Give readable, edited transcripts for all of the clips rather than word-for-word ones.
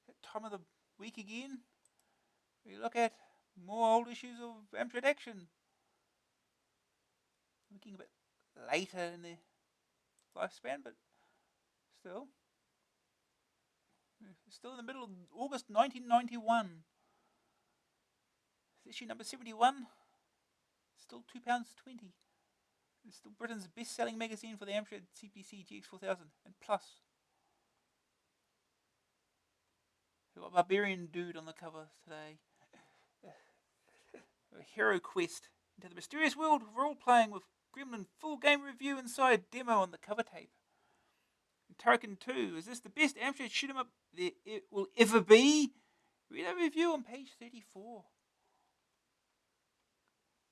that time of the week again. We look at more old issues of Amstrad Action. Looking a bit later in their lifespan, but still. Still in the middle of August 1991. Issue number 71. Still £2.20. It's still Britain's best-selling magazine for the Amstrad CPC GX4000 and Plus. We've got Barbarian Dude on the cover today. A Hero Quest into the mysterious world of role-playing with Gremlin full game review inside demo on the cover tape. And Turrican 2, is this the best Amstrad shoot 'em up there it will ever be? Read a review on page 34.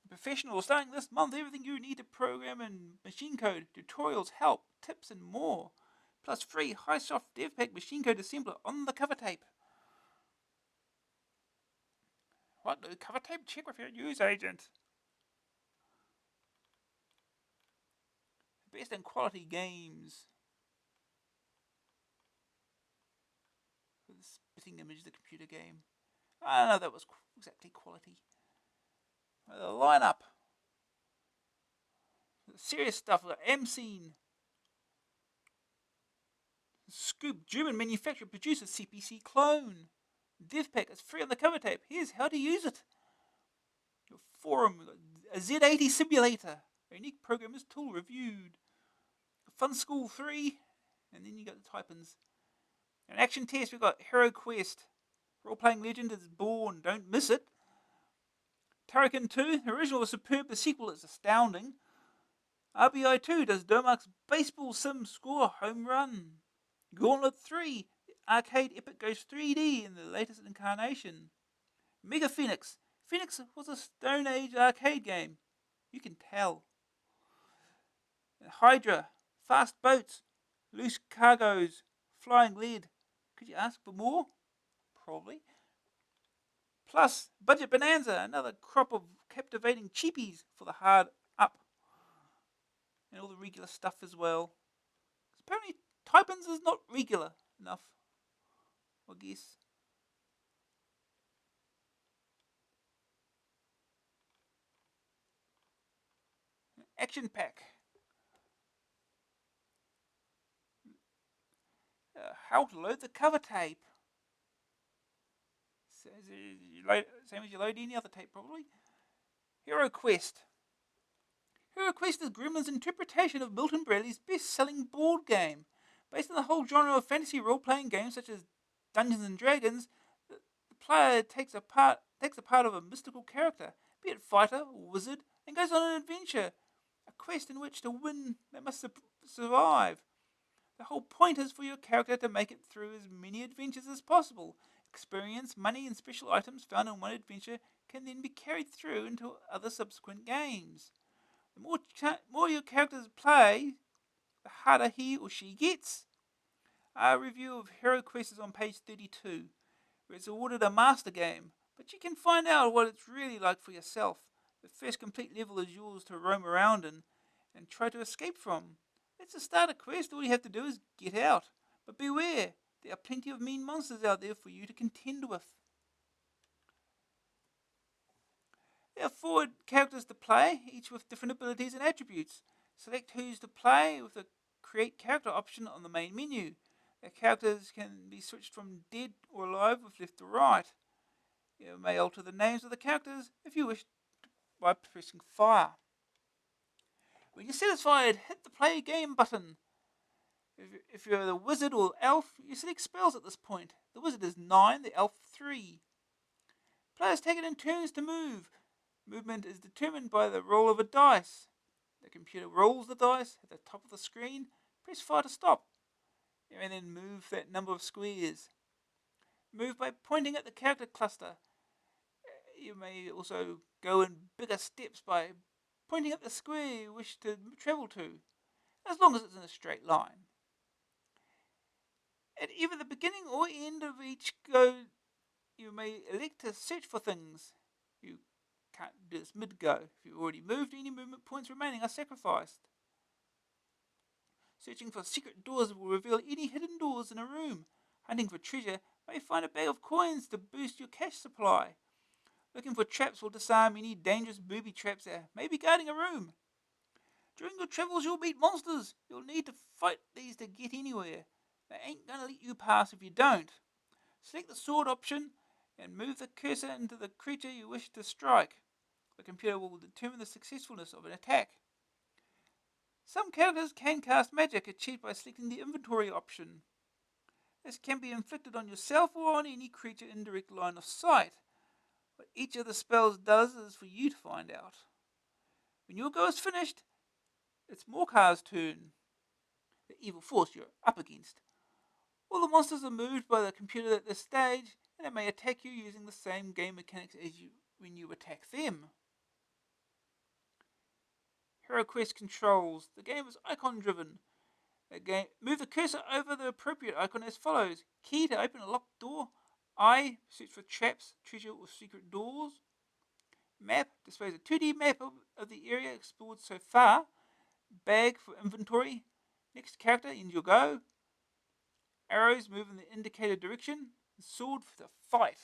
Professional starting this month, everything you need to program in machine code, tutorials, help, tips and more. Plus free high-soft dev pack machine code assembler on the cover tape. What, no cover tape? Check with your news agent. Best in quality games. For the spitting image of the computer game. I don't know that was exactly quality. The lineup. Serious stuff like M-Scene. Scoop, German manufacturer, producer, CPC clone. DevPack is free on the cover tape. Here's how to use it. Your forum, a Z80 simulator. A unique programmer's tool reviewed. Fun School 3. And then you got the type-ins. An action test, we've got Hero Quest. Role-playing legend is born. Don't miss it. Turrican 2, the original was superb, the sequel is astounding. RBI 2 does Domark's baseball sim score home run. Gauntlet 3, the arcade epic goes 3D in the latest incarnation. Mega Phoenix. Phoenix was a Stone Age arcade game. You can tell. Hydra, fast boats, loose cargoes, flying lead. Could you ask for more? Probably. Plus, Budget Bonanza, another crop of captivating cheapies for the hard up. And all the regular stuff as well. Apparently, type-ins is not regular enough, I guess. Action pack. How to load the cover tape. Same as you load any other tape, probably. Hero Quest. Hero Quest is Gremlin's interpretation of Milton Bradley's best-selling board game. Based on the whole genre of fantasy role-playing games such as Dungeons and Dragons, the player takes a part of a mystical character, be it fighter or wizard, and goes on an adventure, a quest in which to win they must survive. The whole point is for your character to make it through as many adventures as possible. Experience, money, and special items found in one adventure can then be carried through into other subsequent games. The more your characters play, the harder he or she gets. Our review of Hero Quest is on page 32, where it's awarded a master game, but you can find out what it's really like for yourself. The first complete level is yours to roam around in and try to escape from. It's a starter quest, all you have to do is get out. But beware, there are plenty of mean monsters out there for you to contend with. There are 4 characters to play, each with different abilities and attributes. Select who's to play with the Create Character option on the main menu. The characters can be switched from dead or alive with left to right. You may alter the names of the characters if you wish by pressing fire. When you're satisfied, hit the play game button. If you're the wizard or elf, you select spells at this point. The wizard is 9, the elf 3. Players take it in turns to move. Movement is determined by the roll of a dice. The computer rolls the dice at the top of the screen. Press fire to stop. You may then move that number of squares. Move by pointing at the character cluster. You may also go in bigger steps by pointing at the square you wish to travel to, as long as it's in a straight line. At either the beginning or end of each go, you may elect to search for things. You can't do this mid-go. If you've already moved, any movement points remaining are sacrificed. Searching for secret doors will reveal any hidden doors in a room. Hunting for treasure may find a bag of coins to boost your cash supply. Looking for traps will disarm any dangerous booby traps that may be guarding a room. During your travels you'll meet monsters. You'll need to fight these to get anywhere. They ain't gonna let you pass if you don't. Select the sword option and move the cursor into the creature you wish to strike. The computer will determine the successfulness of an attack. Some characters can cast magic achieved by selecting the inventory option. This can be inflicted on yourself or on any creature in direct line of sight. What each of the spells does is for you to find out. When your go is finished, it's Morkar's turn, the evil force you're up against. All the monsters are moved by the computer at this stage, and it may attack you using the same game mechanics as you when you attack them. Hero Quest controls. The game is icon driven. Move the cursor over the appropriate icon as follows. Key to open a locked door. I search for traps, treasure or secret doors. Map displays a 2D map of the area explored so far. Bag for inventory. Next character ends your go. Arrows move in the indicated direction. Sword for the fight.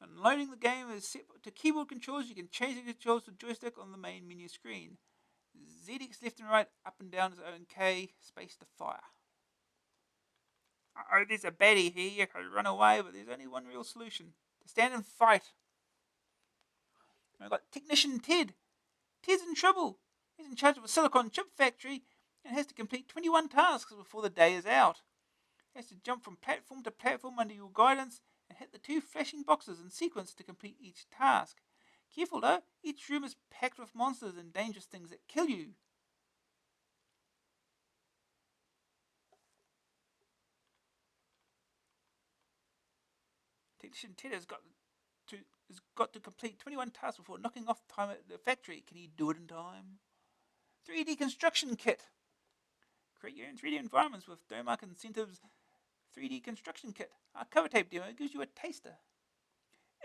And loading the game is set to keyboard controls. You can change the controls to joystick on the main menu screen. ZX left and right, up and down is O and K, space to fire. Oh, there's a baddie here. You can run away, but there's only one real solution. To stand and fight. I've got Technician Ted. Ted's in trouble. He's in charge of a silicon chip factory and has to complete 21 tasks before the day is out. He has to jump from platform to platform under your guidance and hit the 2 flashing boxes in sequence to complete each task. Careful though, each room is packed with monsters and dangerous things that kill you. Technician Ted has got to complete 21 tasks before knocking off time at the factory. Can he do it in time? 3D construction kit. Create your own 3D environments with Domark Incentives 3D construction kit. Our cover tape demo gives you a taster.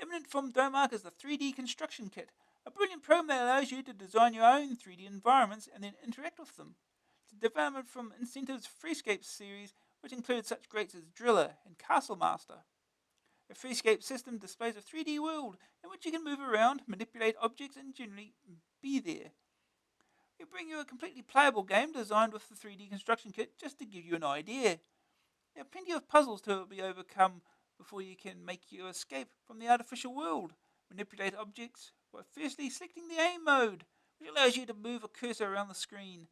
Imminent from Domark is the 3D construction kit, a brilliant program that allows you to design your own 3D environments and then interact with them. It's a development from Incentive's Freescape series, which includes such greats as Driller and Castle Master. The Freescape system displays a 3D world in which you can move around, manipulate objects, and generally be there. We bring you a completely playable game designed with the 3D construction kit just to give you an idea. There are plenty of puzzles to be overcome before you can make your escape from the artificial world. Manipulate objects by firstly selecting the aim mode, which allows you to move a cursor around the screen.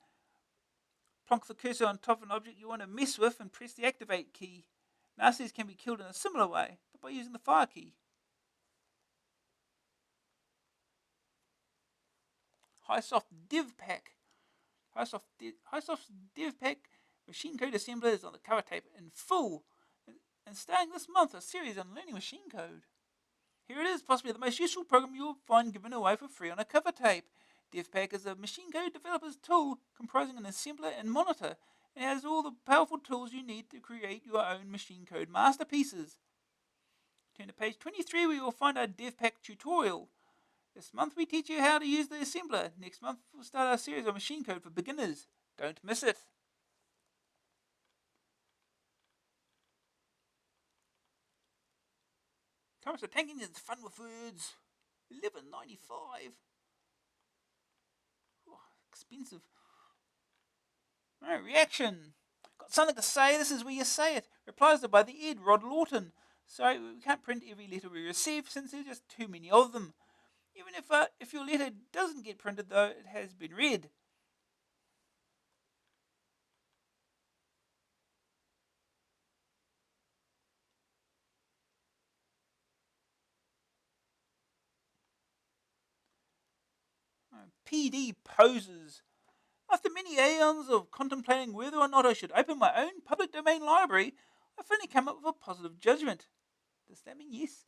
Plonk the cursor on top of an object you want to mess with and press the activate key. Nasties can be killed in a similar way, but by using the fire key. Highsoft Div Pack. Highsoft's Div Pack machine code assembler is on the cover tape in full. And starting this month, a series on learning machine code. Here it is, possibly the most useful program you'll find given away for free on a cover tape. DevPack is a machine code developer's tool comprising an assembler and monitor, and has all the powerful tools you need to create your own machine code masterpieces. Turn to page 23 where you'll find our DevPack tutorial. This month we teach you how to use the assembler. Next month we'll start our series on machine code for beginners. Don't miss it. Thomas the Tank Engine's fun with words. $11.95. Oh, expensive. No, reaction. Got something to say, this is where you say it. Replies to by the Ed, Rod Lawton. Sorry, we can't print every letter we receive since there's just too many of them. Even if your letter doesn't get printed though, it has been read. PD poses. After many aeons of contemplating whether or not I should open my own public domain library, I finally come up with a positive judgment. Does that mean yes?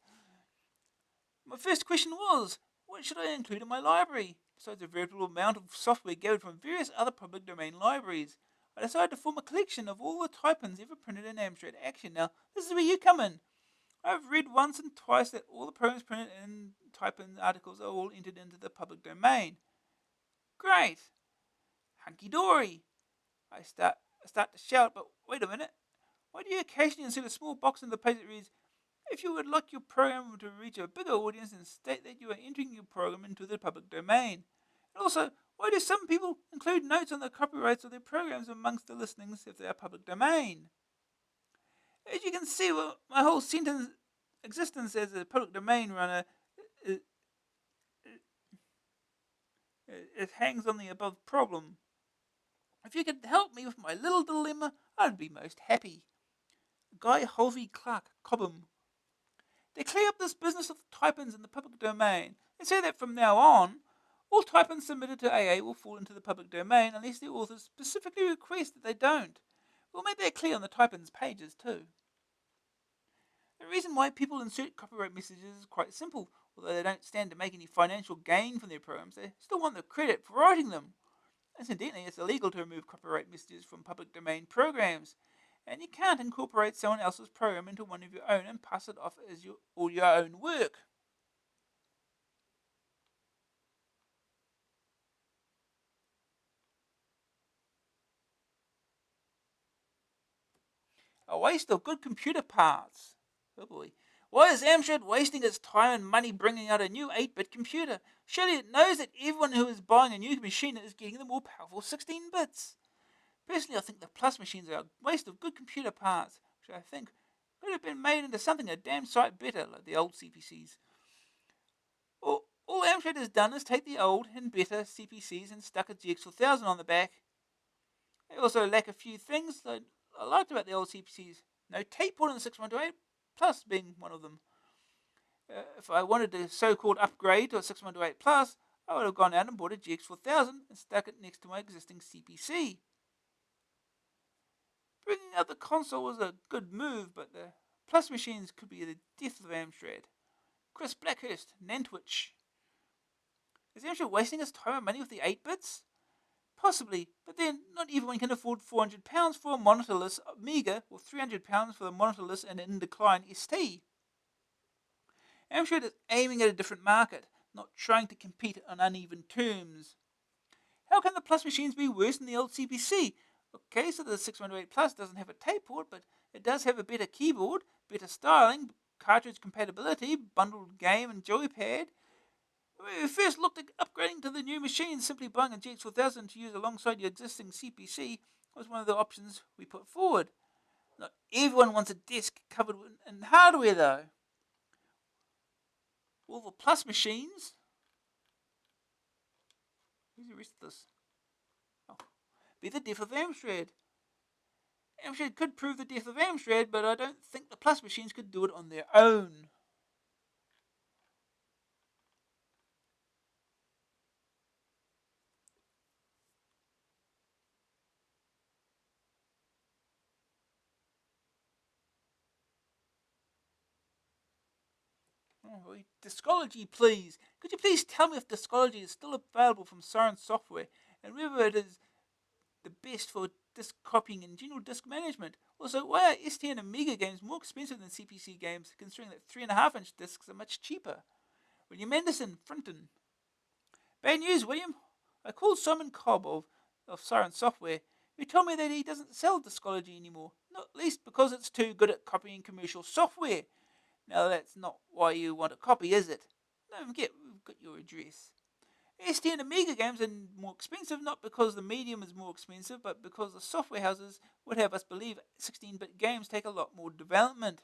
My first question was, what should I include in my library? Besides a veritable amount of software gathered from various other public domain libraries, I decided to form a collection of all the type-ins ever printed in Amstrad Action. Now, this is where you come in. I've read once and twice that all the programs printed in type-in articles are all entered into the public domain. Great! Hunky-dory! I start to shout, but wait a minute. Why do you occasionally insert a small box in the page that reads, if you would like your program to reach a bigger audience, then state that you are entering your program into the public domain? And also, why do some people include notes on the copyrights of their programs amongst the listings if they are public domain? As you can see, well, my whole sentence existence as a public domain runner, it, it hangs on the above problem. If you could help me with my little dilemma, I'd be most happy. Guy Holvey Clark, Cobham. They clear up this business of type-ins in the public domain. They say that from now on, all type-ins submitted to AA will fall into the public domain unless the authors specifically request that they don't. We'll make that clear on the type-ins pages too. The reason why people insert copyright messages is quite simple. Although they don't stand to make any financial gain from their programs, they still want the credit for writing them. Incidentally, it's illegal to remove copyright messages from public domain programs, and you can't incorporate someone else's program into one of your own and pass it off as all your own work. A waste of good computer parts. Oh boy. Why is Amstrad wasting its time and money bringing out a new 8-bit computer? Surely it knows that everyone who is buying a new machine is getting the more powerful 16 bits. Personally, I think the Plus machines are a waste of good computer parts, which I think could have been made into something a damn sight better, like the old CPCs. All Amstrad has done is take the old and better CPCs and stuck a GX4000 on the back. They also lack a few things that I liked about the old CPCs. No tape port in the 6128 Plus being one of them. If I wanted the so-called upgrade to a 6128 Plus, I would have gone out and bought a GX4000 and stuck it next to my existing CPC. Bringing out the console was a good move, but the Plus machines could be the death of Amstrad. Chris Blackhurst, Nantwich. Is Amstrad wasting its time and money with the 8-bits? Possibly, but then not everyone can afford £400 for a monitorless Amiga or £300 for the monitorless and in decline ST. Amstrad is aiming at a different market, not trying to compete on uneven terms. How can the Plus machines be worse than the old CPC? Okay, so the 618 Plus doesn't have a tape port, but it does have a better keyboard, better styling, cartridge compatibility, bundled game and joypad. When we first looked at upgrading to the new machine, simply buying a GX4000 to use alongside your existing CPC was one of the options we put forward. Not everyone wants a desk covered in hardware, though. All the Plus machines. Where's the rest of this? Oh, be the death of Amstrad. Amstrad could prove the death of Amstrad, but I don't think the Plus machines could do it on their own. Oh, Discology, please. Could you please tell me if Discology is still available from Siren Software, and whether it is the best for disk copying and general disk management? Also, why are ST and Amiga games more expensive than CPC games, considering that 3.5-inch discs are much cheaper? William Anderson, Frinton. Bad news, William. I called Simon Cobb of Siren Software, who told me that he doesn't sell Discology anymore, not least because it's too good at copying commercial software. Now that's not why you want a copy, is it? Don't forget, we've got your address. ST and Amiga games are more expensive, not because the medium is more expensive, but because the software houses would have us believe 16-bit games take a lot more development.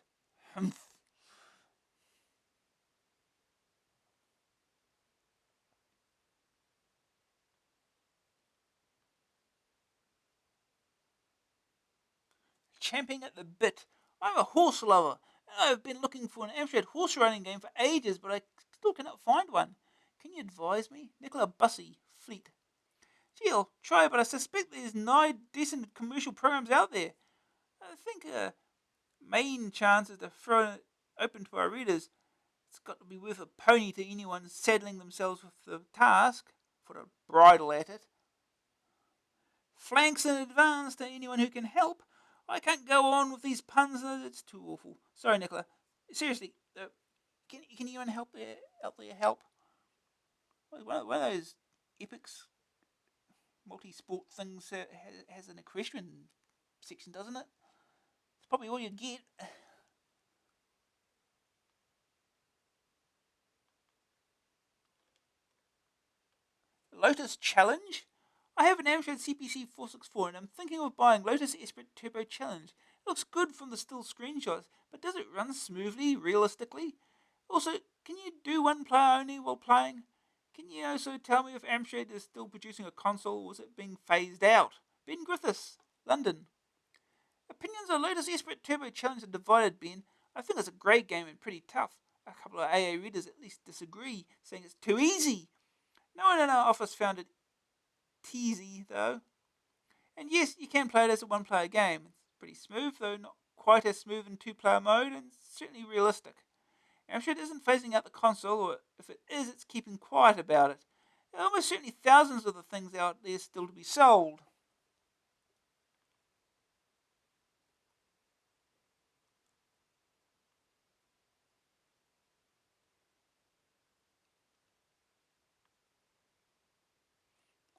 Champing at the bit. I'm a horse lover, and I've been looking for an Amstrad horse riding game for ages, but I still cannot find one. Can you advise me? Nicola Bussey, Fleet. Gee, I'll try, but I suspect there's no decent commercial programs out there. I think main chance is to throw it open to our readers. It's got to be worth a pony to anyone saddling themselves with the task. Put a bridle at it. Flanks in advance to anyone who can help. I can't go on with these puns. It's too awful. Sorry, Nicola. Seriously, can anyone help there? Out there, help? One of those epics multi-sport things has an equestrian section, doesn't it? It's probably all you get. Lotus Challenge? I have an Amstrad CPC 464 and I'm thinking of buying Lotus Esprit Turbo Challenge. It looks good from the still screenshots, but does it run smoothly, realistically? Also, can you do one player only while playing? Can you also tell me if Amstrad is still producing a console or is it being phased out? Ben Griffiths, London. Opinions on Lotus Esprit Turbo Challenge are divided, Ben. I think it's a great game and pretty tough. A couple of AA readers at least disagree, saying it's too easy. No one in our office found it teasy, though. And yes, you can play it as a one-player game. It's pretty smooth, though not quite as smooth in two-player mode, and certainly realistic. I'm sure it isn't phasing out the console, or if it is, it's keeping quiet about it. There are almost certainly thousands of the things out there still to be sold.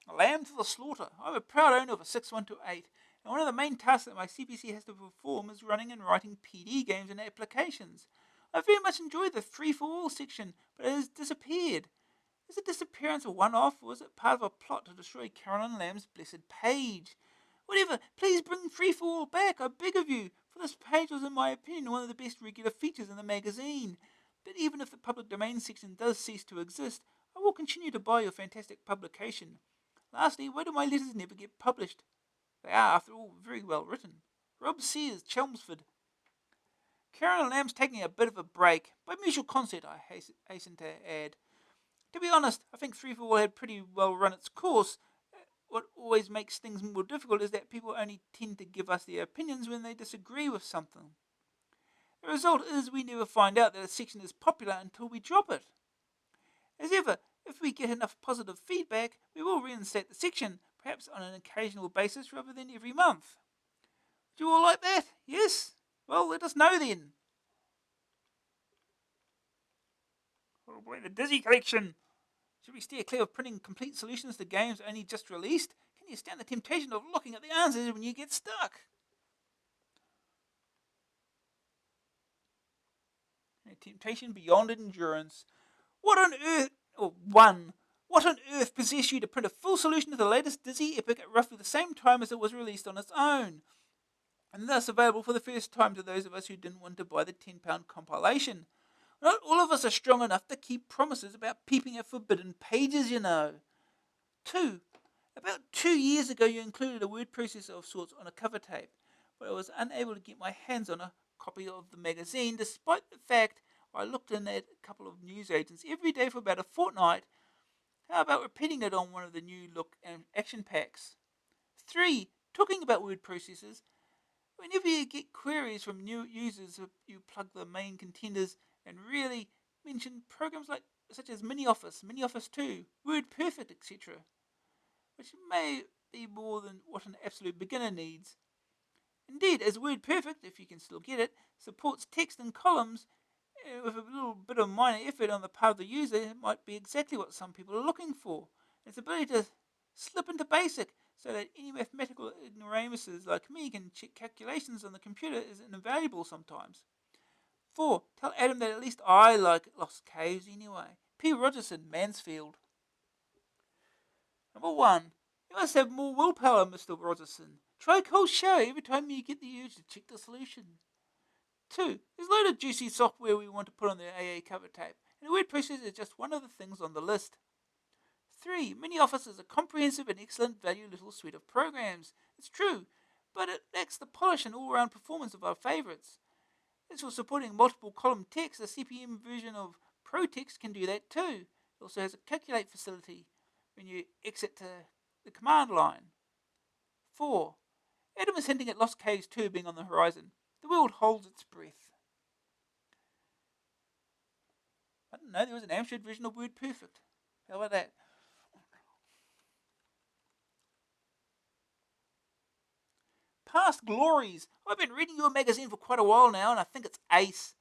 A lamb to the slaughter. I'm a proud owner of a 6128, and one of the main tasks that my CPC has to perform is running and writing PD games and applications. I very much enjoyed the free-for-all section, but it has disappeared. Is the disappearance a one-off, or is it part of a plot to destroy Carolyn Lamb's blessed page? Whatever, please bring free-for-all back, I beg of you, for this page was, in my opinion, one of the best regular features in the magazine. But even if the public domain section does cease to exist, I will continue to buy your fantastic publication. Lastly, why do my letters never get published? They are, after all, very well written. Rob Sears, Chelmsford. Carolyn Lamb's taking a bit of a break, by mutual consent, I hasten to add. To be honest, I think 3-4 had pretty well run its course. What always makes things more difficult is that people only tend to give us their opinions when they disagree with something. The result is we never find out that a section is popular until we drop it. As ever, if we get enough positive feedback, we will reinstate the section, perhaps on an occasional basis rather than every month. Do you all like that? Yes? Well, let us know then. Oh boy, the Dizzy collection. Should we steer clear of printing complete solutions to games only just released? Can you stand the temptation of looking at the answers when you get stuck? A temptation beyond endurance. What on earth... Or one. What on earth possessed you to print a full solution to the latest Dizzy epic at roughly the same time as it was released on its own? And thus available for the first time to those of us who didn't want to buy the £10 compilation. Not all of us are strong enough to keep promises about peeping at forbidden pages, you know. 2. About 2 years ago you included a word processor of sorts on a cover tape, but I was unable to get my hands on a copy of the magazine, despite the fact I looked in at a couple of newsagents every day for about a fortnight. How about repeating it on one of the new look action packs? 3. Talking about word processors, whenever you get queries from new users, you plug the main contenders and really mention programs such as MiniOffice, MiniOffice 2, WordPerfect, etc., which may be more than what an absolute beginner needs. Indeed, as WordPerfect, if you can still get it, supports text and columns, with a little bit of minor effort on the part of the user, it might be exactly what some people are looking for. Its ability to slip into BASIC so that any mathematical ignoramuses like me can check calculations on the computer is invaluable sometimes. 4. Tell Adam that at least I like Lost Caves anyway. P. Rogerson, Mansfield. Number 1. You must have more willpower, Mr. Rogerson. Try cold shower every time you get the urge to check the solution. 2. There's a load of juicy software we want to put on the AA cover tape, and the word processor is just one of the things on the list. 3. MiniOffice is a comprehensive and excellent value little suite of programs. It's true, but it lacks the polish and all-round performance of our favourites. As for supporting multiple column text, the CPM version of ProText can do that too. It also has a calculate facility when you exit to the command line. 4. Adam is hinting at Lost Caves 2 being on the horizon. The world holds its breath. I didn't know there was an Amstrad version of WordPerfect. How about that? Past glories. I've been reading your magazine for quite a while now, and I think it's ace.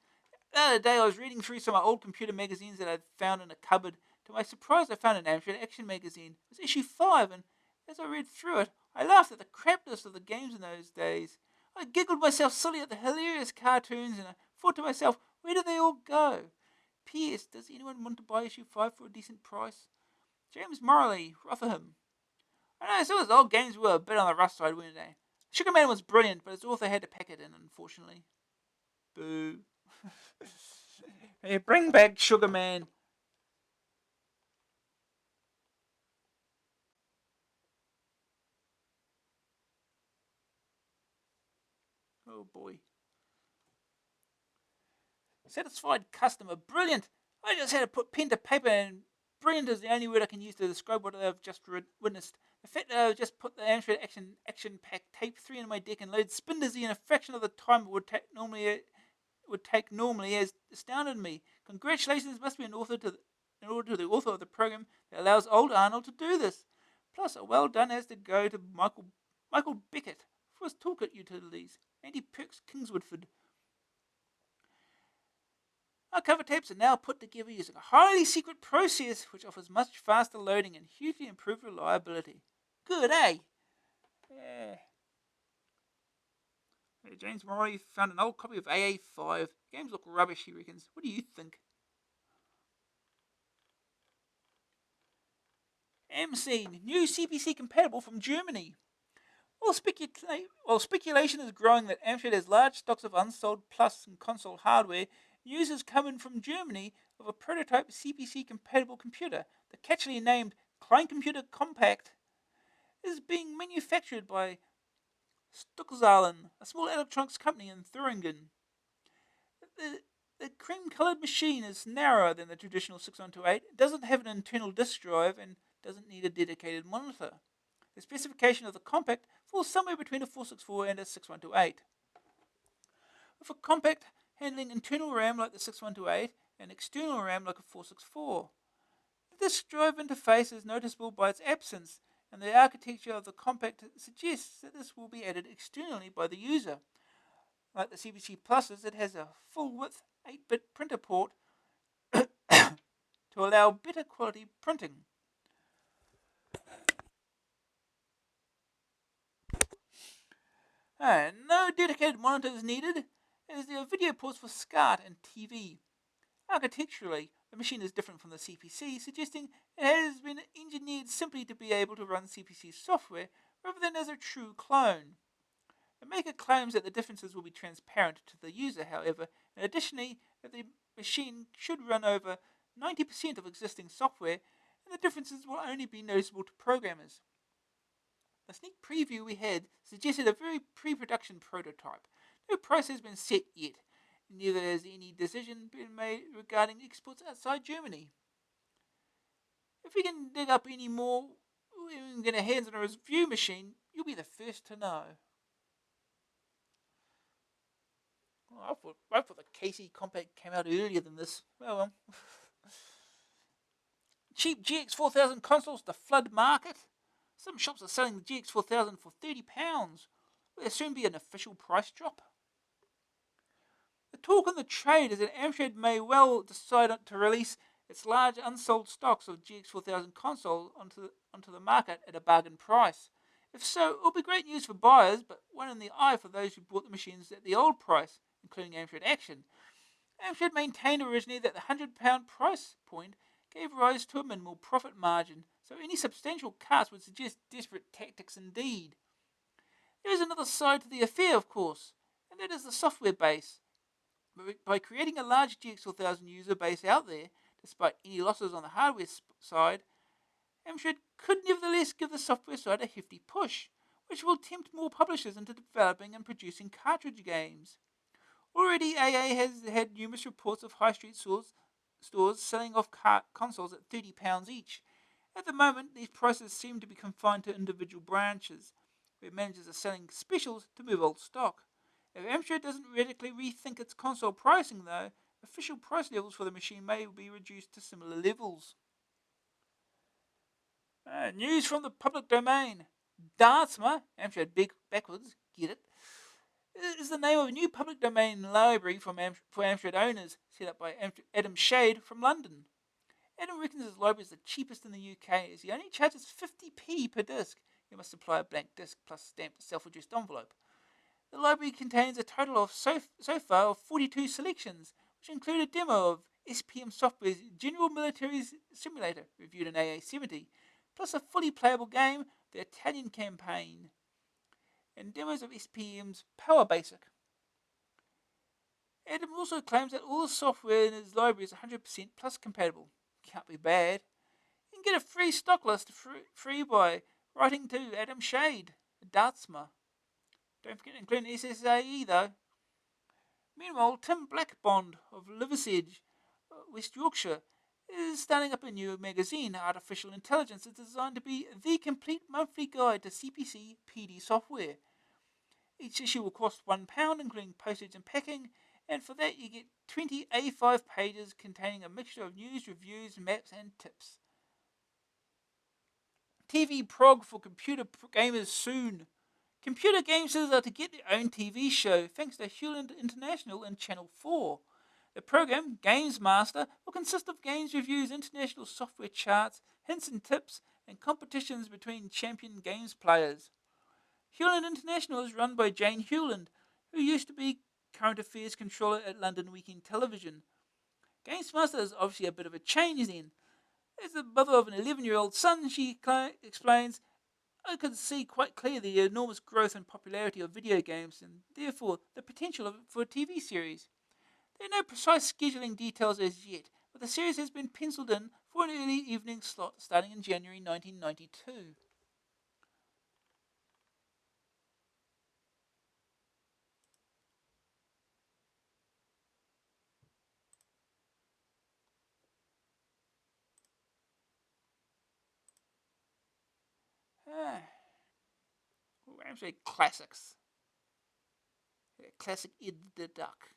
The other day I was reading through some of my old computer magazines that I'd found in a cupboard. To my surprise, I found an Amstrad Action magazine. It was issue 5, and as I read through it, I laughed at the crapness of the games in those days. I giggled myself silly at the hilarious cartoons, and I thought to myself, where do they all go? P.S. Does anyone want to buy issue 5 for a decent price? James Morley, Rotherham. I know, some of those old games were a bit on the rough side, weren't they? Sugar Man was brilliant, but its author had to pack it in, unfortunately. Boo. Hey, bring back Sugar Man. Oh boy. Satisfied customer. Brilliant. I just had to put pen to paper, and brilliant is the only word I can use to describe what I've just witnessed. The fact that I've just put the Amstrad Action Pack Tape 3 in my deck and loaded Spin Dizzy in a fraction of the time it would take normally has astounded me. Congratulations must be in order to the author of the program that allows old Arnold to do this. Plus, a well done has to go to Michael Beckett for his toolkit utilities. Andy Perks Kingswoodford. Our cover tapes are now put together using a highly secret process which offers much faster loading and hugely improved reliability. Good, eh? Yeah. Hey, James Morley found an old copy of AA5. Games look rubbish, he reckons. What do you think? M-Scene, new CPC compatible from Germany. While speculation is growing that Amstrad has large stocks of unsold Plus and console hardware, news is coming from Germany of a prototype CPC compatible computer. The catchily named Klein Computer Compact is being manufactured by Stuckzahlen, a small electronics company in Thuringen. The cream-coloured machine is narrower than the traditional 6128, doesn't have an internal disk drive, and doesn't need a dedicated monitor. The specification of the compact falls somewhere between a 464 and a 6128. With a compact handling internal RAM like the 6128 and external RAM like a 464. The disk drive interface is noticeable by its absence, and the architecture of the compact suggests that this will be added externally by the user. Like the CPC Pluses, it has a full-width 8-bit printer port to allow better quality printing. No dedicated monitor is needed, as there are video ports for SCART and TV. Architecturally, the machine is different from the CPC, suggesting it has been engineered simply to be able to run CPC software rather than as a true clone. The maker claims that the differences will be transparent to the user, however, and additionally that the machine should run over 90% of existing software, and the differences will only be noticeable to programmers. The sneak preview we had suggested a very pre-production prototype. No price has been set yet, neither has any decision been made regarding exports outside Germany. If we can dig up any more when we get our hands on a review machine, you'll be the first to know. Oh, I thought the KC Compact came out earlier than this. Oh well. Cheap GX4000 consoles to flood market. Some shops are selling the GX4000 for £30. Will there soon be an official price drop? The talk in the trade is that Amstrad may well decide to release its large unsold stocks of GX4000 console onto the market at a bargain price. If so, it will be great news for buyers, but one in the eye for those who bought the machines at the old price, including Amstrad Action. Amstrad maintained originally that the £100 price point gave rise to a minimal profit margin, so any substantial cuts would suggest desperate tactics indeed. There is another side to the affair, of course, and that is the software base. By creating a large GX4000 user base out there, despite any losses on the hardware side, Amstrad could nevertheless give the software side a hefty push, which will tempt more publishers into developing and producing cartridge games. Already, AA has had numerous reports of high street stores selling off consoles at £30 each. At the moment, these prices seem to be confined to individual branches, where managers are selling specials to move old stock. If Amstrad doesn't radically rethink its console pricing, though, official price levels for the machine may be reduced to similar levels. News from the public domain. Dartsma, Amstrad big backwards, get it, is the name of a new public domain library for Amstrad owners, set up by Adam Shade from London. Adam reckons his library is the cheapest in the UK, as he only charges 50p per disc, You must supply a blank disc plus stamped self-addressed envelope. The library contains a total of so far of 42 selections, which include a demo of SPM Software's General Military Simulator, reviewed in AA70, plus a fully playable game, the Italian Campaign, and demos of SPM's Power Basic. Adam also claims that all the software in his library is 100% plus compatible. Can't be bad. You can get a free stock list free by writing to Adam Shade, a Dartsma. Don't forget to include an SSAE though. Meanwhile, Tim Blackbond of Liversedge, West Yorkshire, is starting up a new magazine. Artificial Intelligence is designed to be the complete monthly guide to CPC PD software. Each issue will cost £1, including postage and packing, and for that you get 20 A5 pages containing a mixture of news, reviews, maps, and tips. TV prog for computer gamers soon. Computer gamers are to get their own TV show thanks to Hewland International and Channel 4. The program, Games Master, will consist of games reviews, international software charts, hints and tips, and competitions between champion games players. Hewland International is run by Jane Hewland, who used to be current affairs controller at London Weekend Television. Games Master is obviously a bit of a change then. As the mother of an 11-year-old son, she explains, I could see quite clearly the enormous growth and popularity of video games and therefore the potential for a TV series. There are no precise scheduling details as yet, but the series has been penciled in for an early evening slot starting in January 1992. Amstrad Classics. Classic Ed the Duck.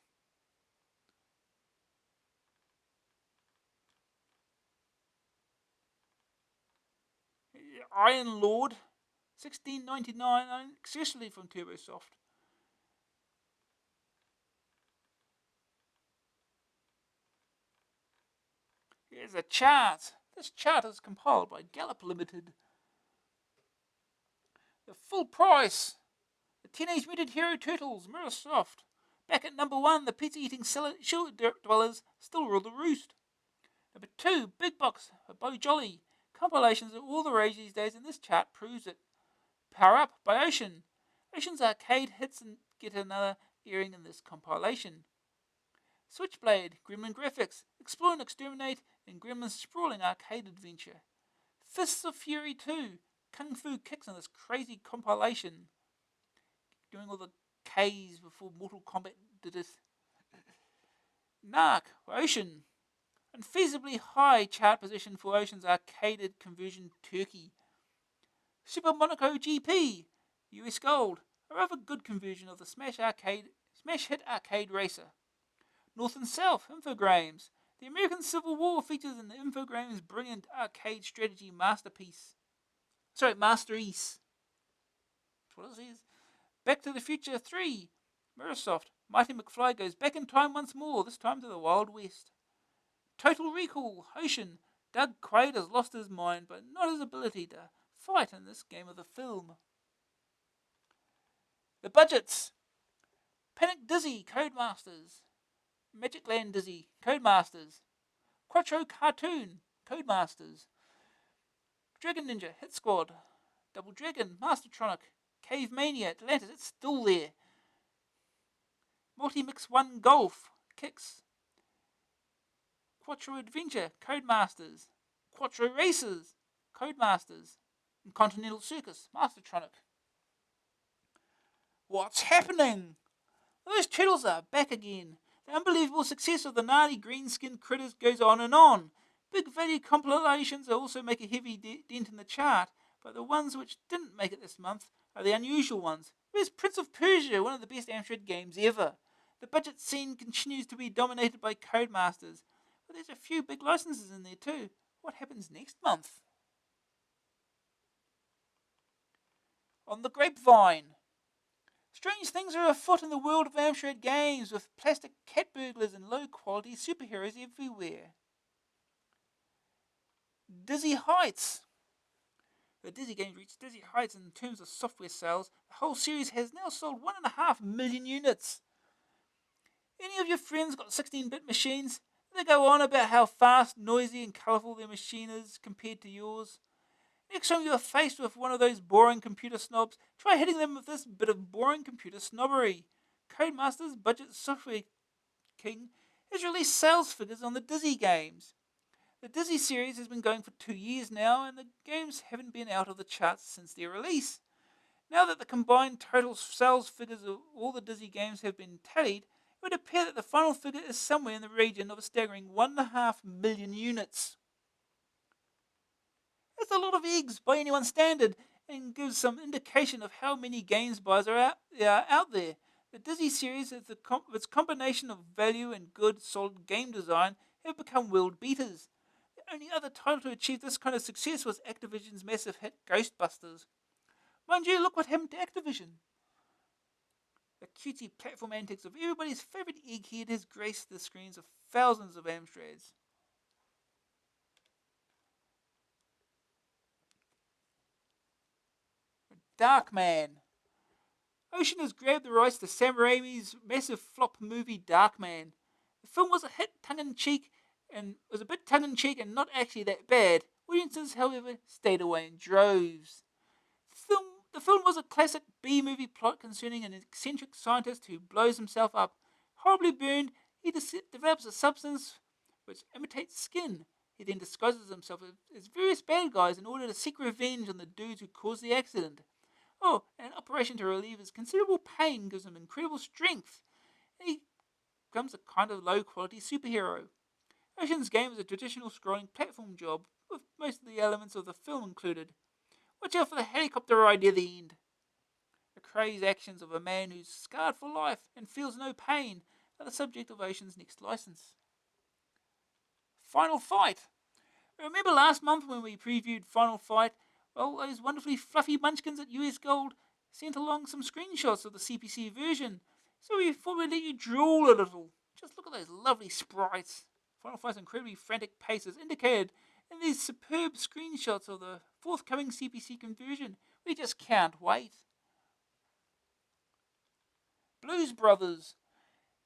Iron Lord, $16.99, exclusively from TurboSoft. Here's a chart. This chart is compiled by Gallup Limited. The full price. The Teenage Mutant Hero Turtles, Mirrorsoft. Back at number 1, the pizza-eating shield dwellers still rule the roost. Number 2, Big Box, Bo Jolly. Compilations are all the rage these days, and this chart proves it. Power Up by Ocean. Ocean's arcade hits and get another airing in this compilation. Switchblade, Gremlin Graphics, Explore and Exterminate, and Gremlin's sprawling arcade adventure. Fists of Fury 2, Kung Fu Kicks in this crazy compilation. Doing all the K's before Mortal Kombat did it. Narc, Ocean. Unfeasibly high chart position for Ocean's arcaded conversion Turkey. Super Monaco GP, US Gold, a rather good conversion of the smash hit arcade racer. North and South, Infogrames. The American Civil War features in the Infogrames' brilliant arcade strategy masterpiece. Masterpiece. That's what it is. Back to the Future 3. Mirrorsoft. Mighty McFly goes back in time once more, this time to the Wild West. Total Recall. Ocean. Doug Quaid has lost his mind, but not his ability to fight in this game of the film. The budgets. Panic Dizzy, Codemasters. Magic Land Dizzy, Codemasters. Quattro Cartoon, Codemasters. Dragon Ninja, Hit Squad. Double Dragon, Mastertronic. Cave Mania, Atlantis, it's still there. Multi-Mix 1 Golf, Kicks. Quattro Adventure, Codemasters. Quattro Racers, Codemasters. And Continental Circus, Mastertronic. What's happening? Those turtles are back again. The unbelievable success of the gnarly green-skinned critters goes on and on. Big value compilations also make a heavy dent in the chart, but the ones which didn't make it this month are the unusual ones. There's Prince of Persia, one of the best Amstrad games ever. The budget scene continues to be dominated by Codemasters, but there's a few big licenses in there too. What happens next month? On the Grapevine. Strange things are afoot in the world of Amstrad games, with plastic cat burglars and low-quality superheroes everywhere. Dizzy Heights. The Dizzy games reached dizzy heights in terms of software sales. The whole series has now sold 1.5 million units. Any of your friends got 16-bit machines? They go on about how fast, noisy, and colourful their machine is compared to yours. Next time you are faced with one of those boring computer snobs, try hitting them with this bit of boring computer snobbery. Codemasters Budget Software King has released sales figures on the Dizzy games. The Dizzy series has been going for 2 years now, and the games haven't been out of the charts since their release. Now that the combined total sales figures of all the Dizzy games have been tallied, it would appear that the final figure is somewhere in the region of a staggering 1.5 million units. That's a lot of eggs by anyone's standard, and gives some indication of how many games buyers are out there. The Dizzy series, with its combination of value and good, solid game design, have become world beaters. The only other title to achieve this kind of success was Activision's massive hit Ghostbusters. Mind you, look what happened to Activision. The cutesy platform antics of everybody's favourite egghead has graced the screens of thousands of Amstrads. Darkman. Ocean has grabbed the rights to Sam Raimi's massive flop movie Darkman. The film was a hit tongue-in-cheek and was a bit tongue-in-cheek and not actually that bad. Audiences, however, stayed away in droves. The film was a classic B-movie plot concerning an eccentric scientist who blows himself up. Horribly burned, he develops a substance which imitates skin. He then disguises himself as various bad guys in order to seek revenge on the dudes who caused the accident. Oh, and an operation to relieve his considerable pain gives him incredible strength. And he becomes a kind of low-quality superhero. Ocean's game is a traditional scrolling platform job, with most of the elements of the film included. Watch out for the helicopter ride near the end. The crazed actions of a man who's scarred for life and feels no pain are the subject of Ocean's next license. Final Fight. Remember last month when we previewed Final Fight? Well, those wonderfully fluffy munchkins at US Gold sent along some screenshots of the CPC version, so we thought we'd let you drool a little. Just look at those lovely sprites. Final Fight's incredibly frantic pace is indicated in these superb screenshots of the forthcoming CPC conversion. We just can't wait. Blues Brothers.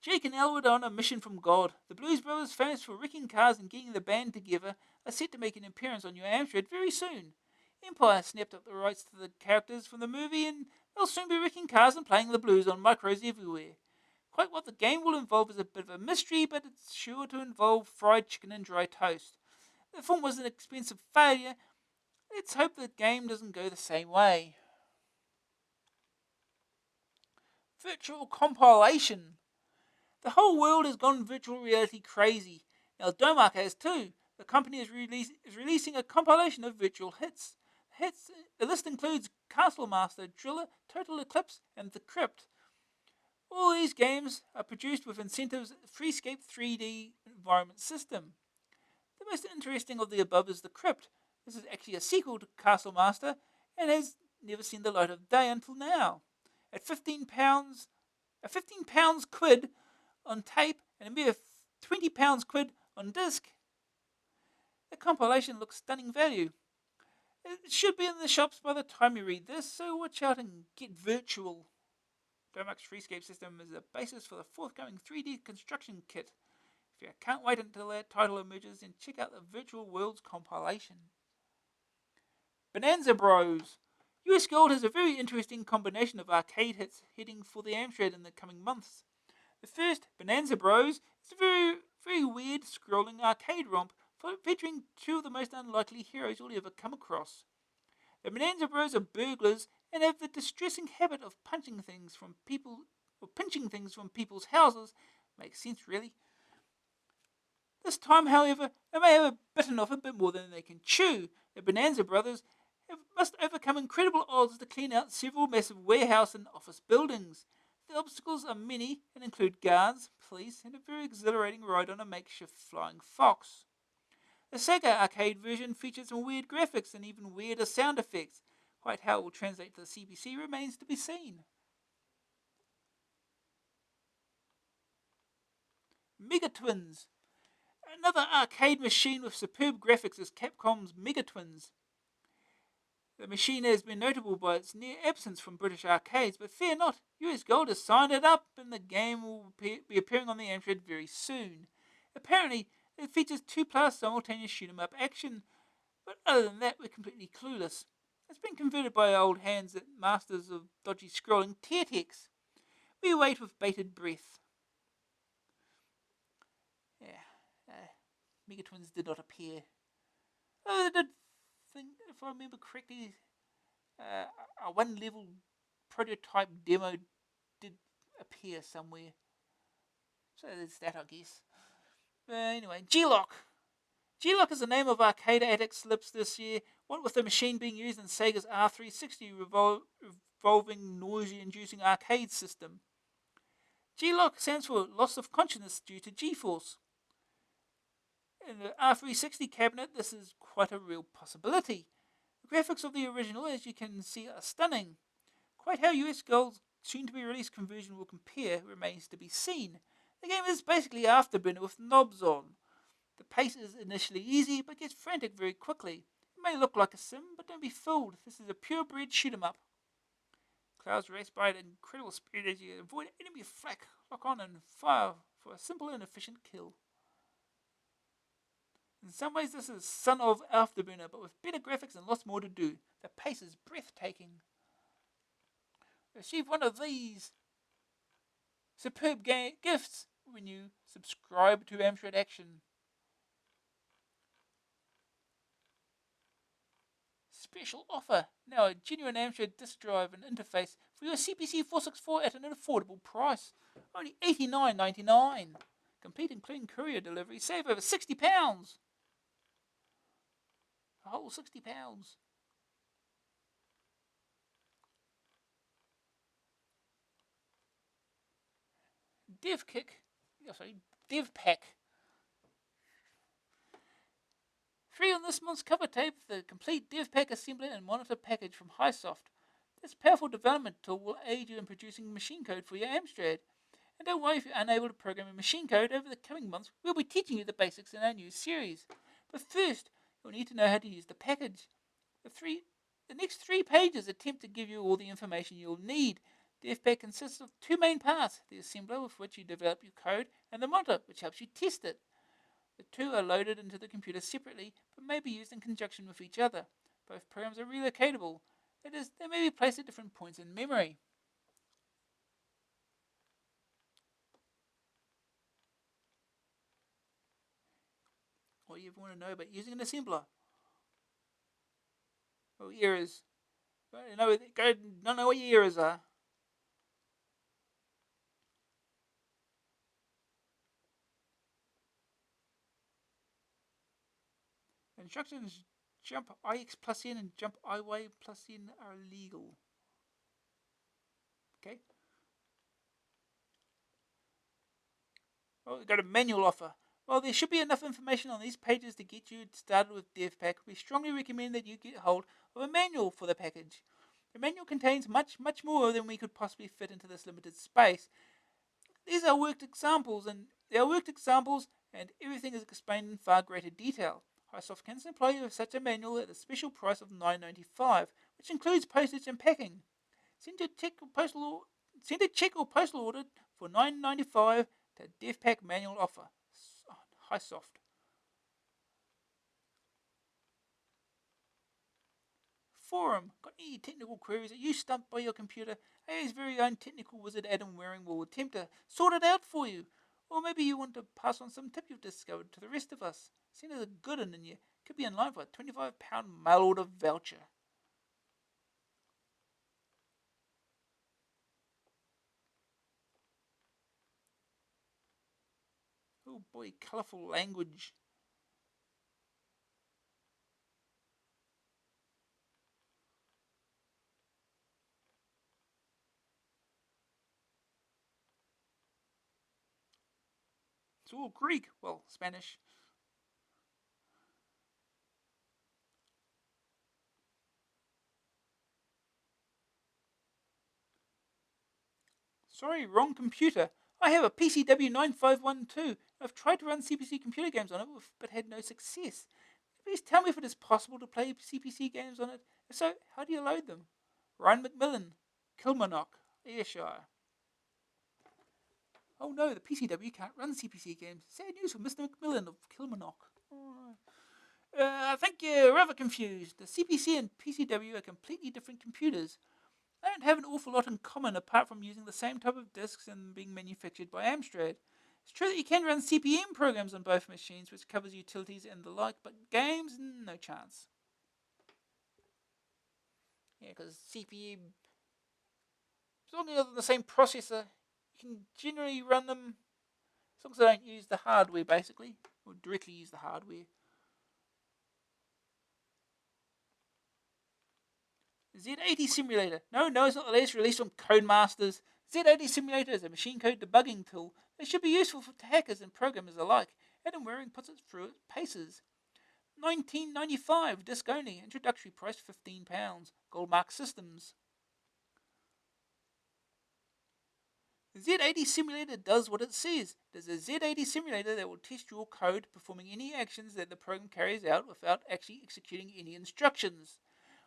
Jake and Elwood are on a mission from God. The Blues Brothers, famous for wrecking cars and getting the band together, are set to make an appearance on your Amstrad very soon. Empire snapped up the rights to the characters from the movie, and they'll soon be wrecking cars and playing the blues on micros everywhere. Quite what the game will involve is a bit of a mystery, but it's sure to involve fried chicken and dry toast. The film was an expensive failure. Let's hope the game doesn't go the same way. Virtual compilation. The whole world has gone virtual reality crazy. Now Domark has too. The company is releasing a compilation of virtual hits. The list includes Castle Master, Driller, Total Eclipse, and The Crypt. All these games are produced with Incentive's Freescape 3D environment system. The most interesting of the above is The Crypt. This is actually a sequel to Castle Master and has never seen the light of day until now. At £15, £15 quid on tape and a mere £20 quid on disc, the compilation looks stunning value. It should be in the shops by the time you read this, so watch out and get virtual. Domark's Freescape system is the basis for the forthcoming 3D construction kit. If you can't wait until that title emerges, then check out the Virtual Worlds compilation. Bonanza Bros. US Gold has a very interesting combination of arcade hits heading for the Amstrad in the coming months. The first, Bonanza Bros, is a very weird scrolling arcade romp featuring two of the most unlikely heroes you'll ever come across. The Bonanza Bros are burglars and have the distressing habit of pinching things from people's houses. Makes sense, really. This time, however, they may have bitten off a bit more than they can chew. The Bonanza Brothers must overcome incredible odds to clean out several massive warehouse and office buildings. The obstacles are many and include guards, police, and a very exhilarating ride on a makeshift flying fox. The Sega arcade version features some weird graphics and even weirder sound effects. Quite how it will translate to the CPC remains to be seen. Megatwins. Another arcade machine with superb graphics is Capcom's Megatwins. The machine has been notable by its near absence from British arcades, but fear not, US Gold has signed it up and the game will be appearing on the Amstrad very soon. Apparently, it features 2-player simultaneous shoot-'em-up action, but other than that, we're completely clueless. It's been converted by old hands at masters of dodgy scrolling Turrican. We wait with bated breath. Yeah, Megatwins did not appear. Oh, they did think, if I remember correctly, a one-level prototype demo did appear somewhere. So there's that, I guess. Anyway, G-Lock. G-Lock is the name of arcade addict slips this year, what with the machine being used in Sega's R360 revolving nausea-inducing arcade system. G-Lock stands for loss of consciousness due to G-force. In the R360 cabinet, this is quite a real possibility. The graphics of the original, as you can see, are stunning. Quite how US Gold's soon-to-be-released conversion will compare remains to be seen. The game is basically Afterburner with knobs on. The pace is initially easy, but gets frantic very quickly. It may look like a sim, but don't be fooled. This is a purebred shoot-'em-up. Clouds race by at incredible speed as you avoid enemy flak, lock on and fire for a simple and efficient kill. In some ways, this is son of Afterburner, but with better graphics and lots more to do. The pace is breathtaking. Receive one of these superb gifts when you subscribe to Amstrad Action. Special offer. Now a genuine Amstrad disk drive and interface for your CPC 464 at an affordable price. Only $89.99. Complete including courier delivery. Save over £60. A whole £60. Dev Pack. Free on this month's cover tape, the complete Dev Pack assembly and monitor package from Highsoft. This powerful development tool will aid you in producing machine code for your Amstrad. And don't worry if you're unable to program in machine code. Over the coming months, we'll be teaching you the basics in our new series. But first, you'll need to know how to use the package. The next 3 pages attempt to give you all the information you'll need. DevPack consists of 2 main parts, the assembler with which you develop your code, and the monitor, which helps you test it. The 2 are loaded into the computer separately, but may be used in conjunction with each other. Both programs are relocatable. That is, they may be placed at different points in memory. What do you ever want to know about using an assembler? Oh, errors. Don't know what your errors are. Instructions jump IX plus N and jump IY plus N are illegal. Okay. Well, we've got a manual offer. Well, there should be enough information on these pages to get you started with DevPack. We strongly recommend that you get hold of a manual for the package. The manual contains much more than we could possibly fit into this limited space. These are worked examples, and everything is explained in far greater detail. Highsoft can supply you with such a manual at a special price of $9.95, which includes postage and packing. Send a check or postal order for $9.95 to DevPack Manual Offer. Highsoft. Forum. Got any technical queries? Are you stumped by your computer? AA's very own technical wizard Adam Waring will attempt to sort it out for you. Or maybe you want to pass on some tip you've discovered to the rest of us. Seen as a good one, and you could be in line for a £25 mail order voucher. Oh boy, colourful language. It's all Greek. Well, Spanish. Sorry, wrong computer. I have a PCW9512. I've tried to run CPC computer games on it, but had no success. Please tell me if it is possible to play CPC games on it. If so, how do you load them? Ryan McMillan, Kilmarnock, Ayrshire. Oh no, the PCW can't run CPC games. Sad news for Mr. McMillan of Kilmarnock. Oh. I think you're rather confused. The CPC and PCW are completely different computers. They don't have an awful lot in common apart from using the same type of disks and being manufactured by Amstrad. It's true that you can run CPM programs on both machines, which covers utilities and the like, but games, no chance. Yeah, because CPM, as long as they're the same processor, you can generally run them as long as they don't use the hardware, basically, or directly use the hardware. Z80 Simulator. No, it's not the latest release from Codemasters. Z80 Simulator is a machine code debugging tool that should be useful for hackers and programmers alike. Adam Waring puts it through its paces. $19.95, disc only, introductory price £15. Goldmark Systems. The Z80 Simulator does what it says. It is a Z80 simulator that will test your code performing any actions that the program carries out without actually executing any instructions.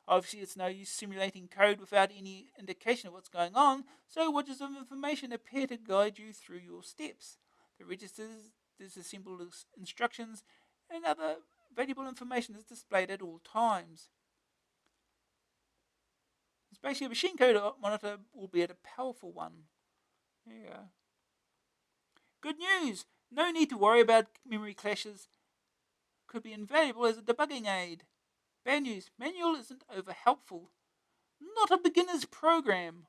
Obviously, it's no use simulating code without any indication of what's going on, so widgets of information appear to guide you through your steps. The registers disassemble instructions, and other valuable information is displayed at all times. It's basically a machine code monitor, albeit a powerful one. Yeah. Good news! No need to worry about memory clashes. Could be invaluable as a debugging aid. Bad news, manual isn't over helpful. Not a beginner's program.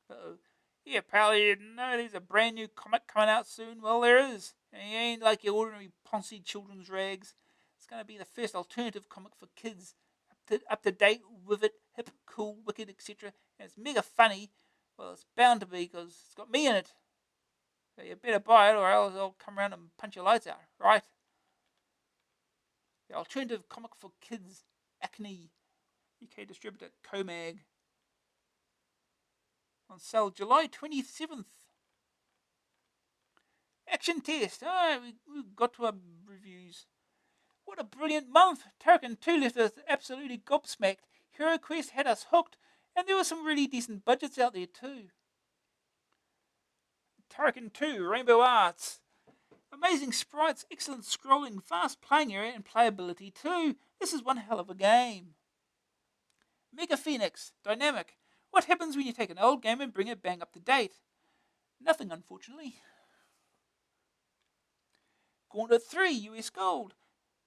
Uh-oh. Yeah, pal, you know there's a brand new comic coming out soon? Well, there is. And he ain't like your ordinary poncy children's rags. It's going to be the first alternative comic for kids. Up to date, with it, hip, cool, wicked, etc. And it's mega funny. Well, it's bound to be because it's got me in it. So you better buy it or else I'll come around and punch your lights out, right? The alternative comic for kids, Acne, UK distributor, Comag. On sale July 27th. Action test. Alright, we got to our reviews. What a brilliant month. Turrican 2 left us absolutely gobsmacked. Hero Quest had us hooked. And there were some really decent budgets out there too. Turrican 2, Rainbow Arts. Amazing sprites, excellent scrolling, fast playing area, and playability too. This is one hell of a game. Mega Phoenix, dynamic. What happens when you take an old game and bring it bang up to date? Nothing, unfortunately. Gauntlet 3, US Gold.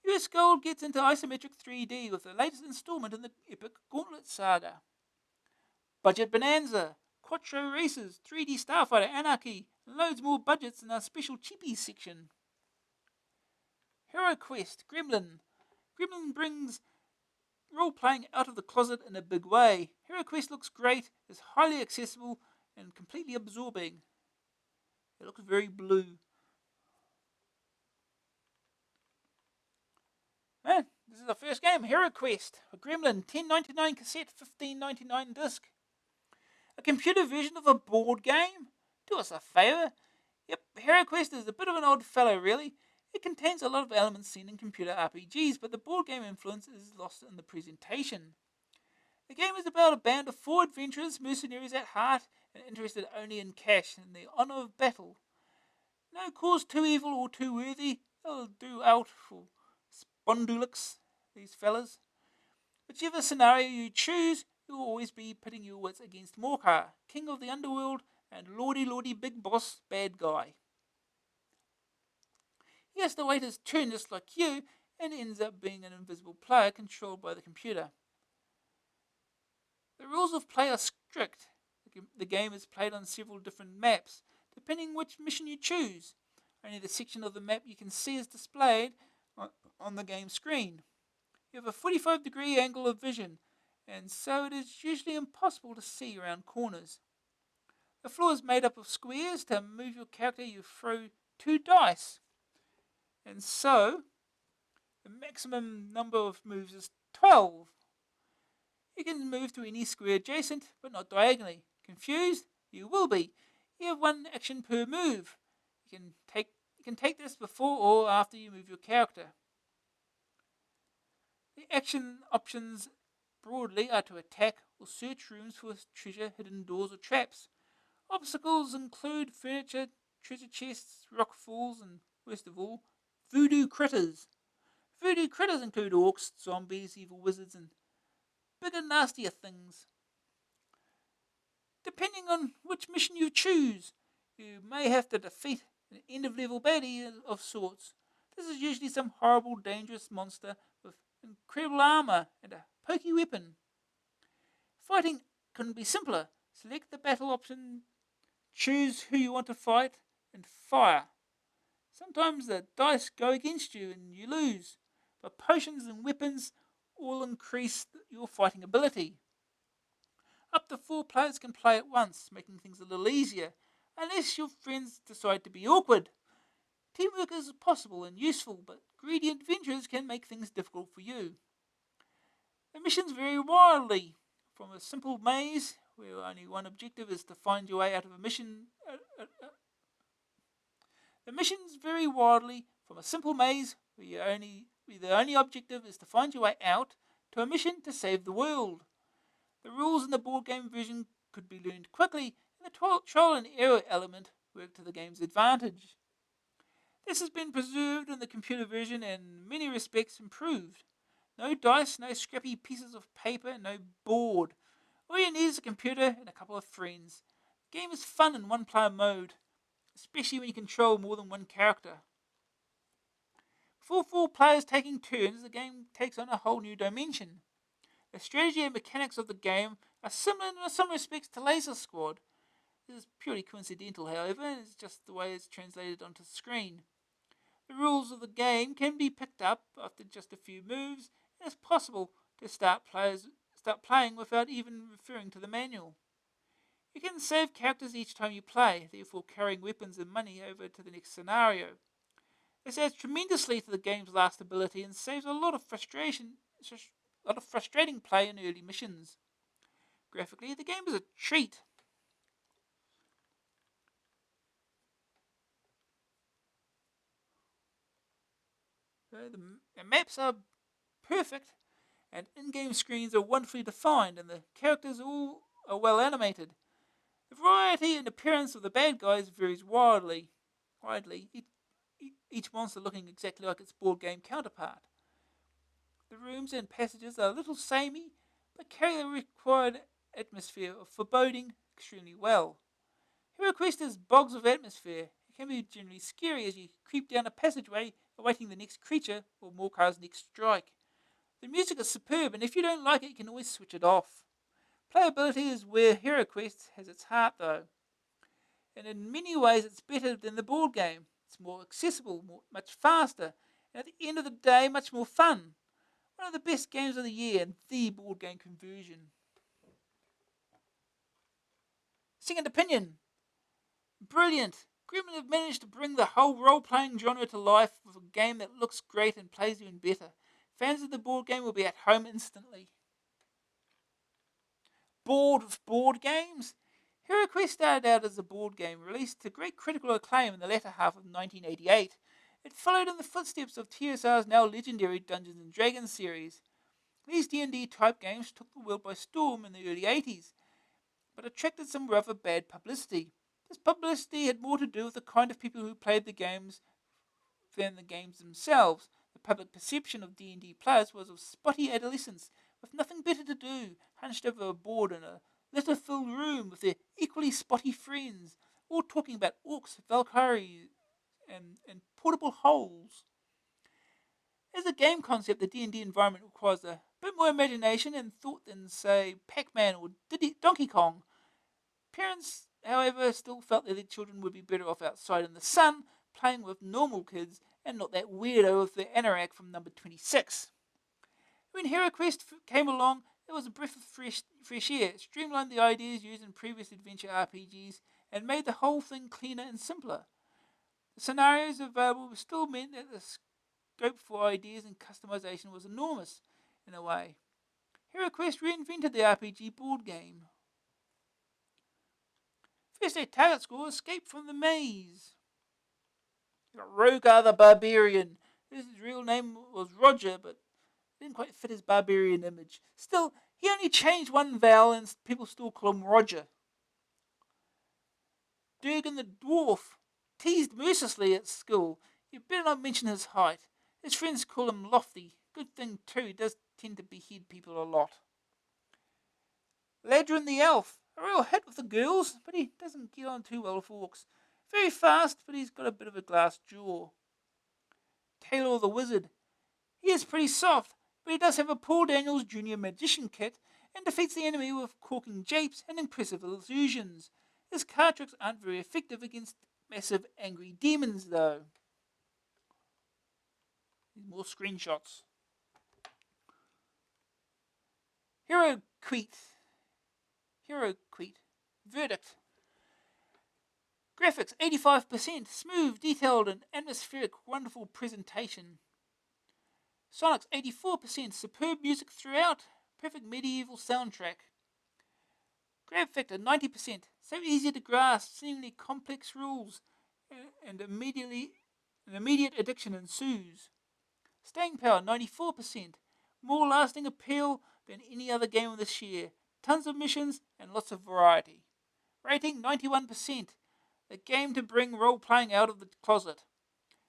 US Gold gets into isometric 3D with the latest installment in the epic Gauntlet saga. Budget Bonanza. Quattro Races, 3D Starfighter Anarchy, and loads more budgets in our special cheapies section. Hero Quest, Gremlin. Gremlin brings role-playing out of the closet in a big way. Hero Quest looks great, is highly accessible, and completely absorbing. It looks very blue. Man, this is the first game, Hero Quest. A Gremlin, $10.99 cassette, $15.99 disc. A computer version of a board game? Do us a favour. Yep, Hero Quest is a bit of an odd fellow, really. It contains a lot of elements seen in computer RPGs, but the board game influence is lost in the presentation. The game is about a band of 4 adventurers, mercenaries at heart, and interested only in cash and the honour of battle. No cause too evil or too worthy. They'll do out for Spondulix, these fellas. Whichever scenario you choose, you'll always be pitting your wits against Morcar, king of the underworld, and lordy big boss bad guy. He has to wait his turn just like you, and ends up being an invisible player controlled by the computer. The rules of play are strict. The game is played on several different maps, depending which mission you choose. Only the section of the map you can see is displayed on the game screen. You have a 45-degree angle of vision, and so it is usually impossible to see around corners. The floor is made up of squares. To move your character, you throw 2 dice. And so, the maximum number of moves is 12. You can move to any square adjacent, but not diagonally. Confused? You will be. You have 1 action per move. You can take this before or after you move your character. The action options broadly are to attack or search rooms for treasure, hidden doors, or traps. Obstacles include furniture, treasure chests, rock falls, and, worst of all, voodoo critters. Voodoo critters include orcs, zombies, evil wizards, and bigger, nastier things. Depending on which mission you choose, you may have to defeat an end of level baddie of sorts. This is usually some horrible, dangerous monster with incredible armor and a pokey weapon. Fighting couldn't be simpler. Select the battle option, choose who you want to fight, and fire. Sometimes the dice go against you and you lose, but potions and weapons all increase your fighting ability. Up to 4 players can play at once, making things a little easier, unless your friends decide to be awkward. Teamwork is possible and useful, but greedy adventurers can make things difficult for you. The missions vary wildly, from a simple maze, where only one objective is to find your way out of a mission. The missions vary wildly from a simple maze, where the only objective is to find your way out, to a mission to save the world. The rules in the board game version could be learned quickly, and the trial and error element worked to the game's advantage. This has been preserved in the computer version and in many respects improved. No dice, no scrappy pieces of paper, no board. All you need is a computer and a couple of friends. The game is fun in one-player mode, especially when you control more than one character. For 4 players taking turns, the game takes on a whole new dimension. The strategy and mechanics of the game are similar in some respects to Laser Squad. This is purely coincidental, however, and it's just the way it's translated onto the screen. The rules of the game can be picked up after just a few moves, and it's possible to start playing without even referring to the manual. You can save characters each time you play, therefore carrying weapons and money over to the next scenario. This adds tremendously to the game's lastability and saves a lot of frustrating play in early missions. Graphically, the game is a treat. The maps are perfect, and in-game screens are wonderfully defined, and the characters all are well animated. The variety and appearance of the bad guys varies widely, each monster looking exactly like its board game counterpart. The rooms and passages are a little samey, but carry the required atmosphere of foreboding extremely well. HeroQuest is bogs of atmosphere. It can be generally scary as you creep down a passageway awaiting the next creature or Morkar's next strike. The music is superb, and if you don't like it, you can always switch it off. Playability is where HeroQuest has its heart, though, and in many ways it's better than the board game. It's more accessible, much faster, and at the end of the day, much more fun. One of the best games of the year and the board game conversion. Second opinion. Brilliant. Gremlin have managed to bring the whole role-playing genre to life with a game that looks great and plays even better. Fans of the board game will be at home instantly. Bored with board games? HeroQuest started out as a board game released to great critical acclaim in the latter half of 1988. It followed in the footsteps of TSR's now legendary Dungeons and Dragons series. These D&D type games took the world by storm in the early 80s, but attracted some rather bad publicity. This publicity had more to do with the kind of people who played the games than the games themselves. The public perception of D&D players was of spotty adolescents with nothing better to do, hunched over a board in a litter-filled room with their equally spotty friends, all talking about orcs, Valkyries, and portable holes. As a game concept, the D&D environment requires a bit more imagination and thought than, say, Pac-Man or Donkey Kong. Parents, however, still felt that their children would be better off outside in the sun, playing with normal kids, and not that weirdo with the anorak from number 26. When HeroQuest came along, it was a breath of fresh air. It streamlined the ideas used in previous adventure RPGs and made the whole thing cleaner and simpler. The scenarios available still meant that the scope for ideas and customization was enormous, in a way. HeroQuest reinvented the RPG board game. First, their target score escaped from the maze. You got Rogar the Barbarian. His real name was Roger, but Didn't quite fit his barbarian image. Still, he only changed one vowel and people still call him Roger. Durgan the dwarf, teased mercilessly at school. You better not mention his height. His friends call him Lofty. Good thing, too, he does tend to behead people a lot. Ladrin the elf, a real hit with the girls, but he doesn't get on too well with orcs. Very fast, but he's got a bit of a glass jaw. Taylor the wizard, he is pretty soft, but he does have a Paul Daniels Jr. magician kit and defeats the enemy with corking japes and impressive illusions. His card tricks aren't very effective against massive angry demons, though. More screenshots. Hero Queet. Verdict. Graphics 85%. Smooth, detailed, and atmospheric, wonderful presentation. Sonic's 84%. Superb music throughout. Perfect medieval soundtrack. Grab factor 90%. So easy to grasp, seemingly complex rules, and an immediate addiction ensues. Staying power 94%. More lasting appeal than any other game of this year. Tons of missions and lots of variety. Rating 91%. A game to bring role-playing out of the closet.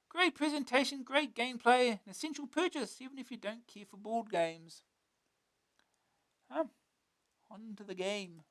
Great presentation, great gameplay, an essential purchase even if you don't care for board games. On to the game.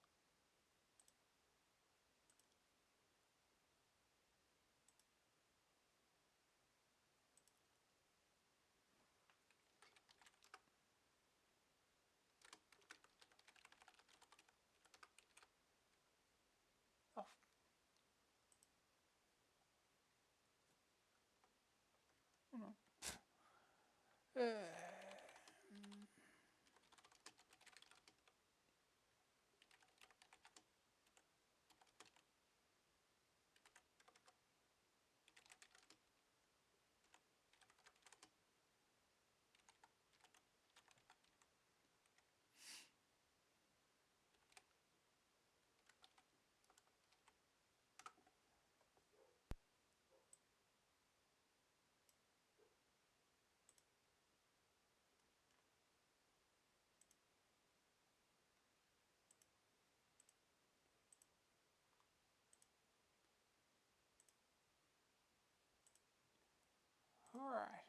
Alright.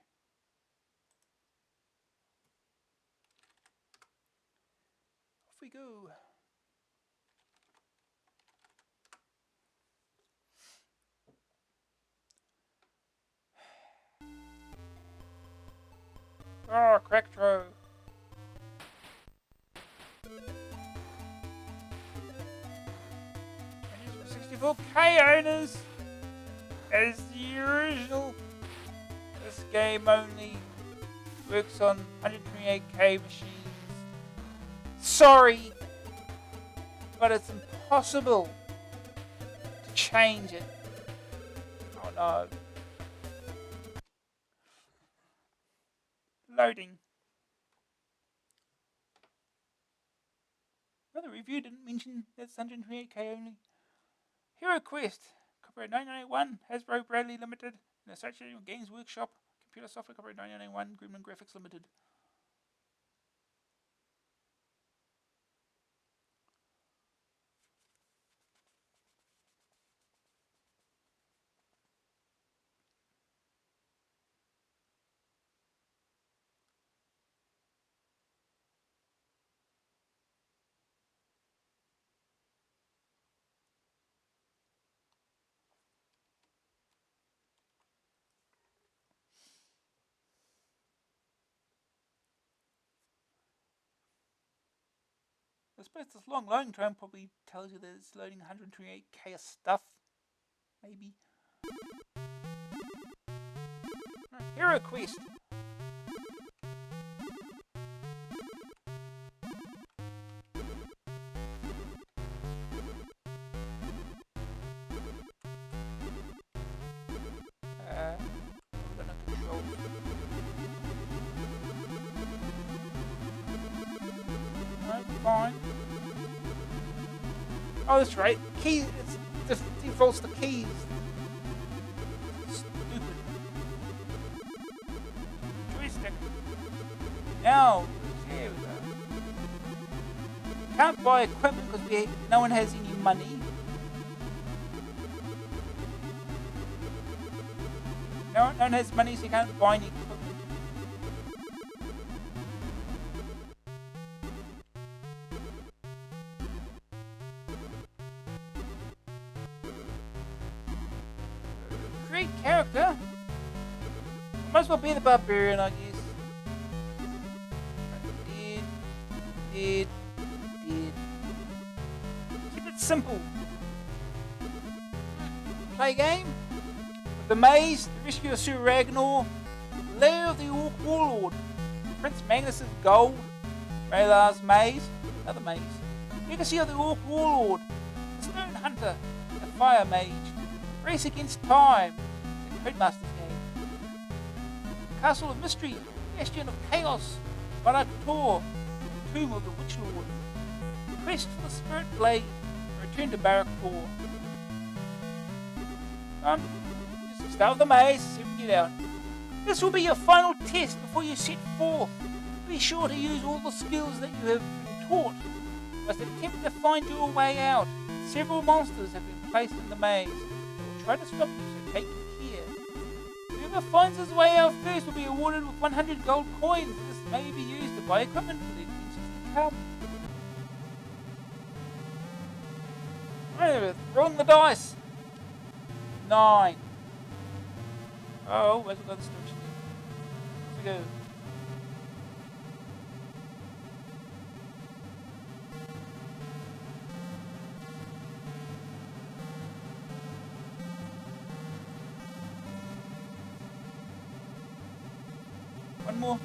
Off we go. Crack throw. 64K owners, as the original. This game only works on 128K machines. Sorry, but it's impossible to change it. Oh no. Loading. Well, the review didn't mention that's 128K only. Hero Quest, copyright 1991, Hasbro Bradley Limited, in association with Games Workshop, computer software, copyright 1991, Gremlin Graphics Limited. I suppose this long loading time probably tells you that it's loading 128K of stuff. Maybe. Hero Quest. Fine. Oh, that's right. Keys. It defaults to keys. Stupid. Joystick. Now, here we go. Can't buy equipment because no one has any money. No one has money, so you can't buy any equipment. Great character. Might as well be the barbarian, I guess. Dead. Keep it simple. Play game. With the maze, the rescue of Sir Ragnar, lair of the Orc Warlord, Prince Magnus's gold, Raylar's maze, another maze. Legacy of the Orc Warlord, the Stone Hunter, the Fire Mage, Race Against Time, the Codemaster's game. Castle of Mystery, Bastion of Chaos, Barak Tor, Tomb of the Witch Lord, Quest for the Spirit Blade, Return to Barak Tor. Just start with the maze, see if we can get out. This will be your final test before you set forth. Be sure to use all the skills that you have been taught. Must attempt to find your way out. Several monsters have been placed in the maze. They will try to stop you, so take care. Whoever finds his way out first will be awarded with 100 gold coins. This may be used to buy equipment for the adventures to come. Alright, rolling the dice. 9. Oh, where's we got the storage? Here we go. One more.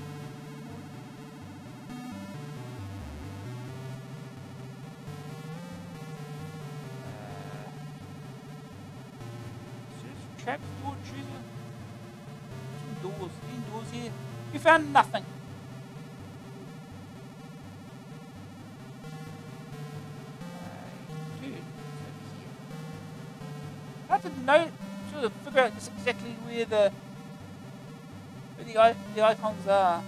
Traps, door, treasure. Some doors. Any doors here? You found nothing. Dude, I have to know, sort of figure out just exactly where the icons are.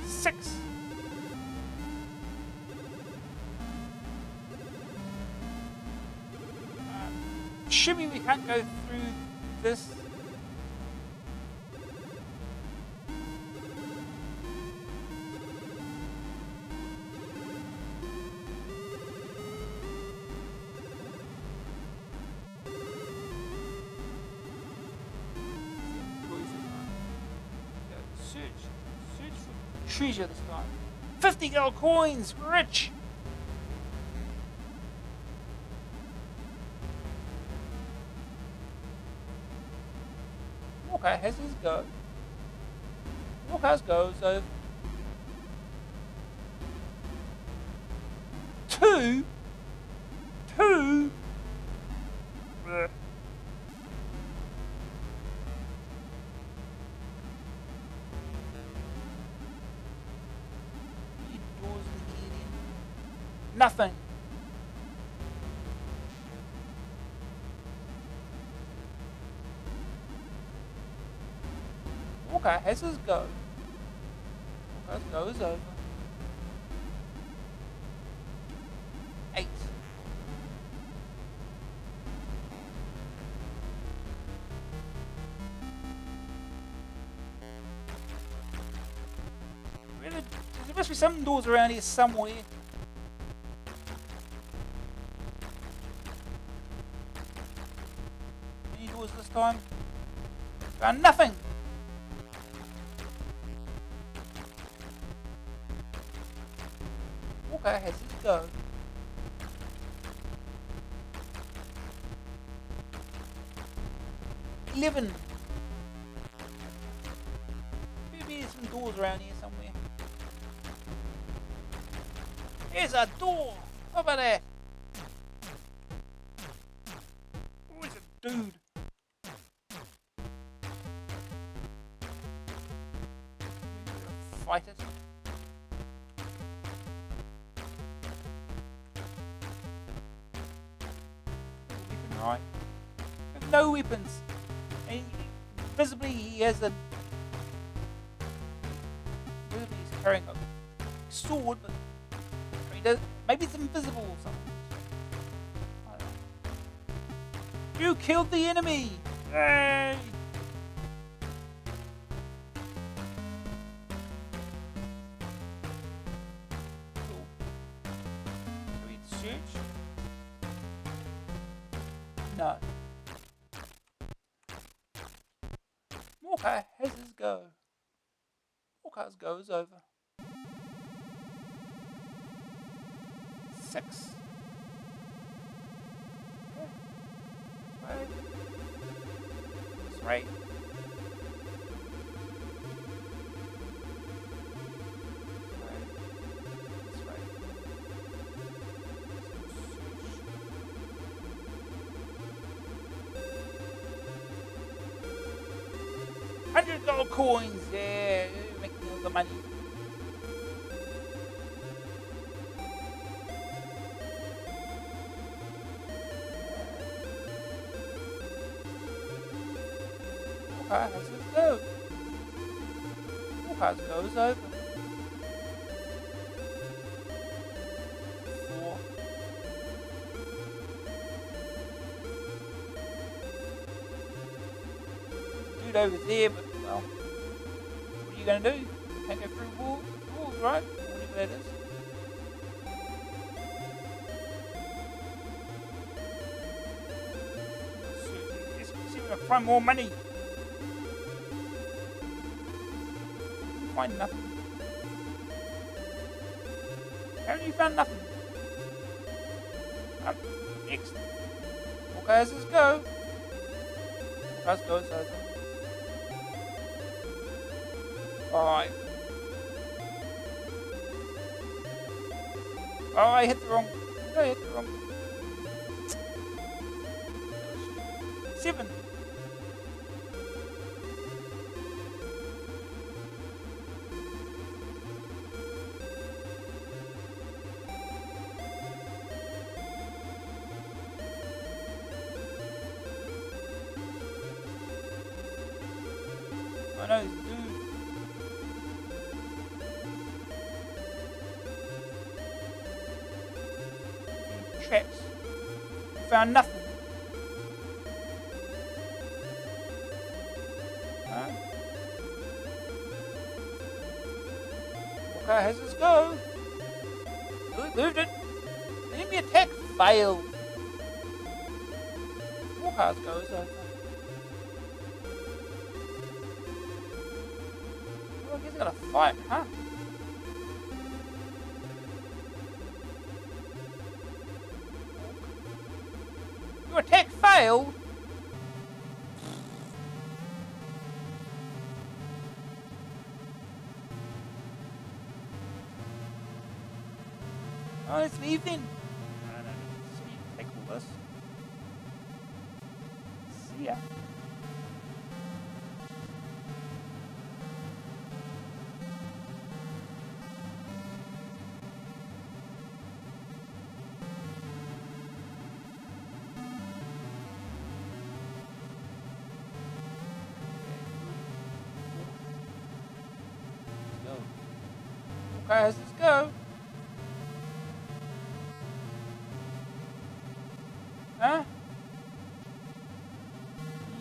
6. Assuming we can't go through this. Search for treasure this time. 50 gold coins, rich. Walker has his go. Walker's go, so 2. Nothing. Walker has his go. Walker's go is over. 8. There must be some doors around here somewhere. Any doors this time? Found nothing. Walker has his go. 11. Maybe there's some doors around here somewhere. Here's a door! Over there! Oh, it's a dude. Fight it. Weapon, right? No weapons. And Visibly, he has a. Visibly, he's carrying a sword, but he does. Maybe it's invisible or something. I don't know. You killed the enemy! Yay! Cool. Can we search? No. Walker has his go. Walker's go is over. 6. Okay. That's right. That's right. $100 coins, yeah, making all the money. Walker has his go. Walker's go is over. 4. Dude over there, but well, what are you gonna do? Can't go through walls, right? Or whatever that is. Let's see if we can find more money. Find nothing. Haven't you found nothing? Next. Walker has his go. Walker's go is over. 5. Oh, I hit the wrong. No, I hit the wrong. 7. I know, dude. Traps. Found nothing. No. Walker has his go. Moved it. The enemy attack failed. Walker's go is over. Well, I guess I gotta fight, huh? Your attack failed? Oh, let's leave then. No, so you take all this. See ya. Okay, let's go. Huh?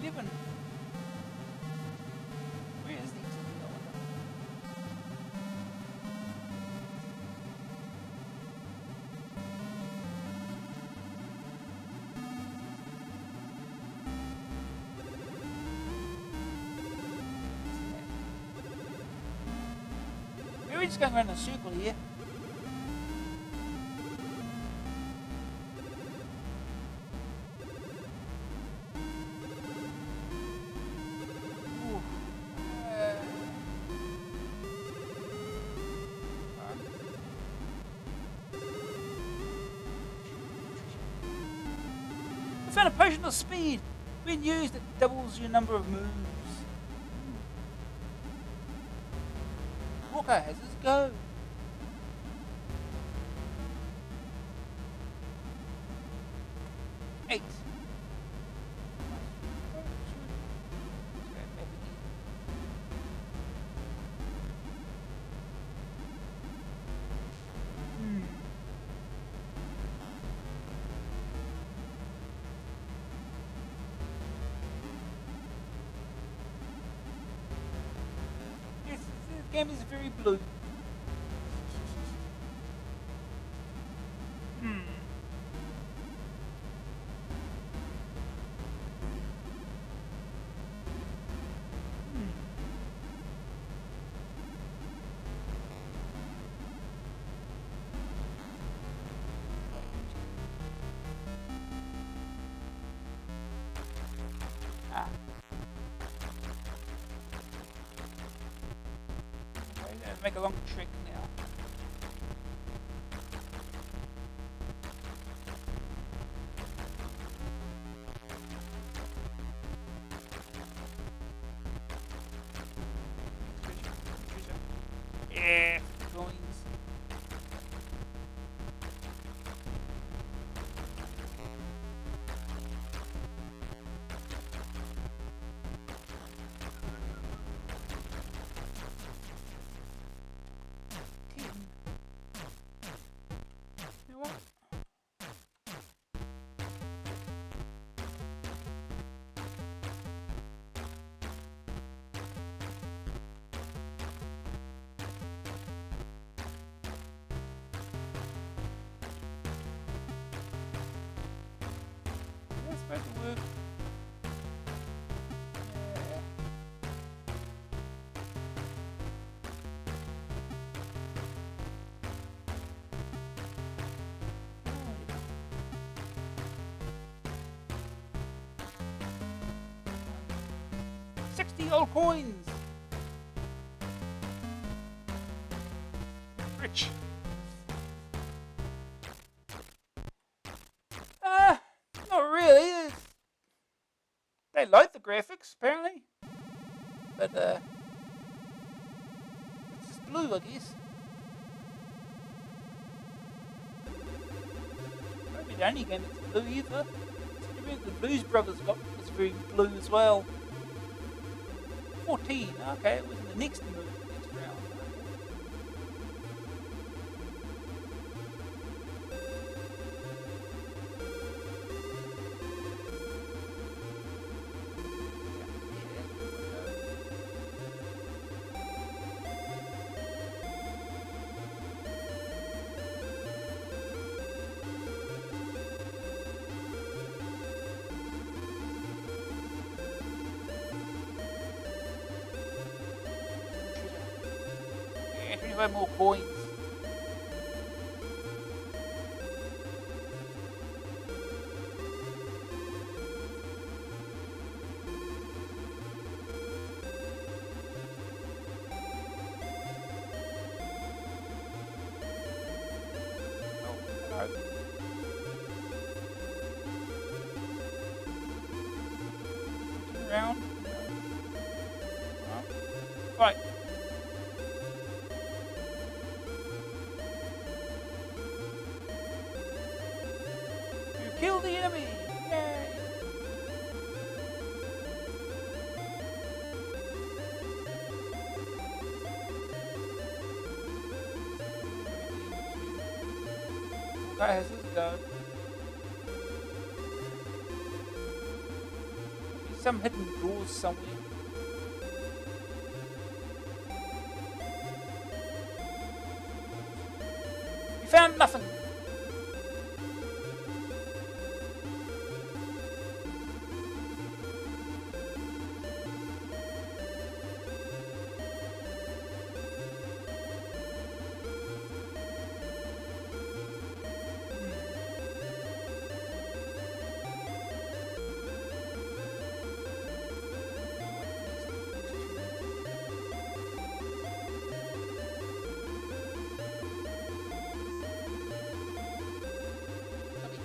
11. Where is the exit? I wonder. We're just going around in a circle here. I found a potion of speed. When used, it doubles your number of moves. Walker has his go. Eight. game is very blue. Ah. Okay, let's make a long trick now. Yeah, coins. You know what? That's supposed to work. Yeah. Oh, 60 old coins. Rich. Not really. They like the graphics, apparently. But, it's just blue, I guess. Won't be the only game that's blue either. The Blues Brothers was very blue as well. 14, okay, it was in the next round. Yeah, 25 more coins. Round. Right. You kill the enemy! Yay! What has this go? Some hidden doors somewhere. You found nothing.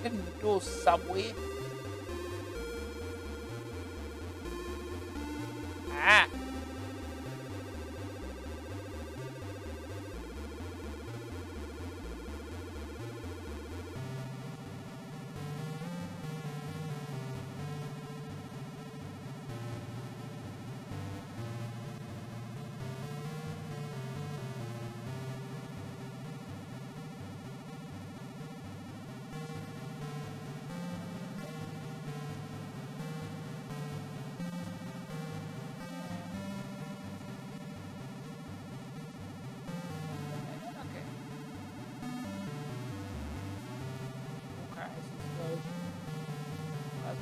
Hidden doors somewhere. Ah!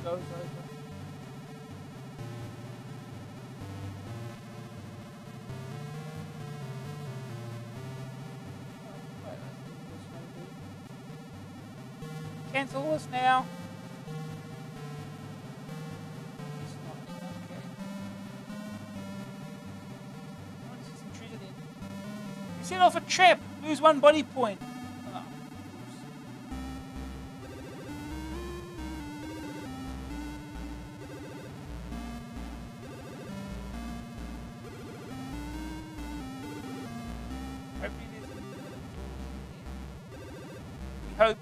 goes over. Cancel this now. It's not, okay. I want to see some treasure then. You set off a trap. Lose 1 body point. Oh, hopefully there's some doors in here. We hope.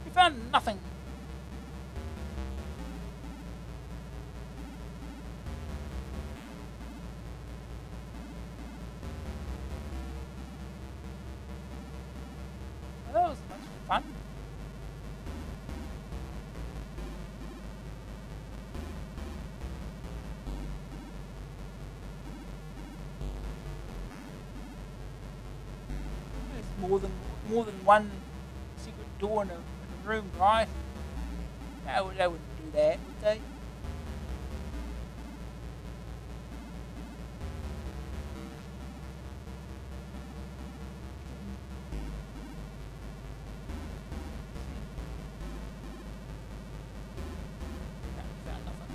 We found nothing. Well, that was much fun. There's more than one secret door in a room, right? No, they wouldn't do that, would they? No, we found nothing.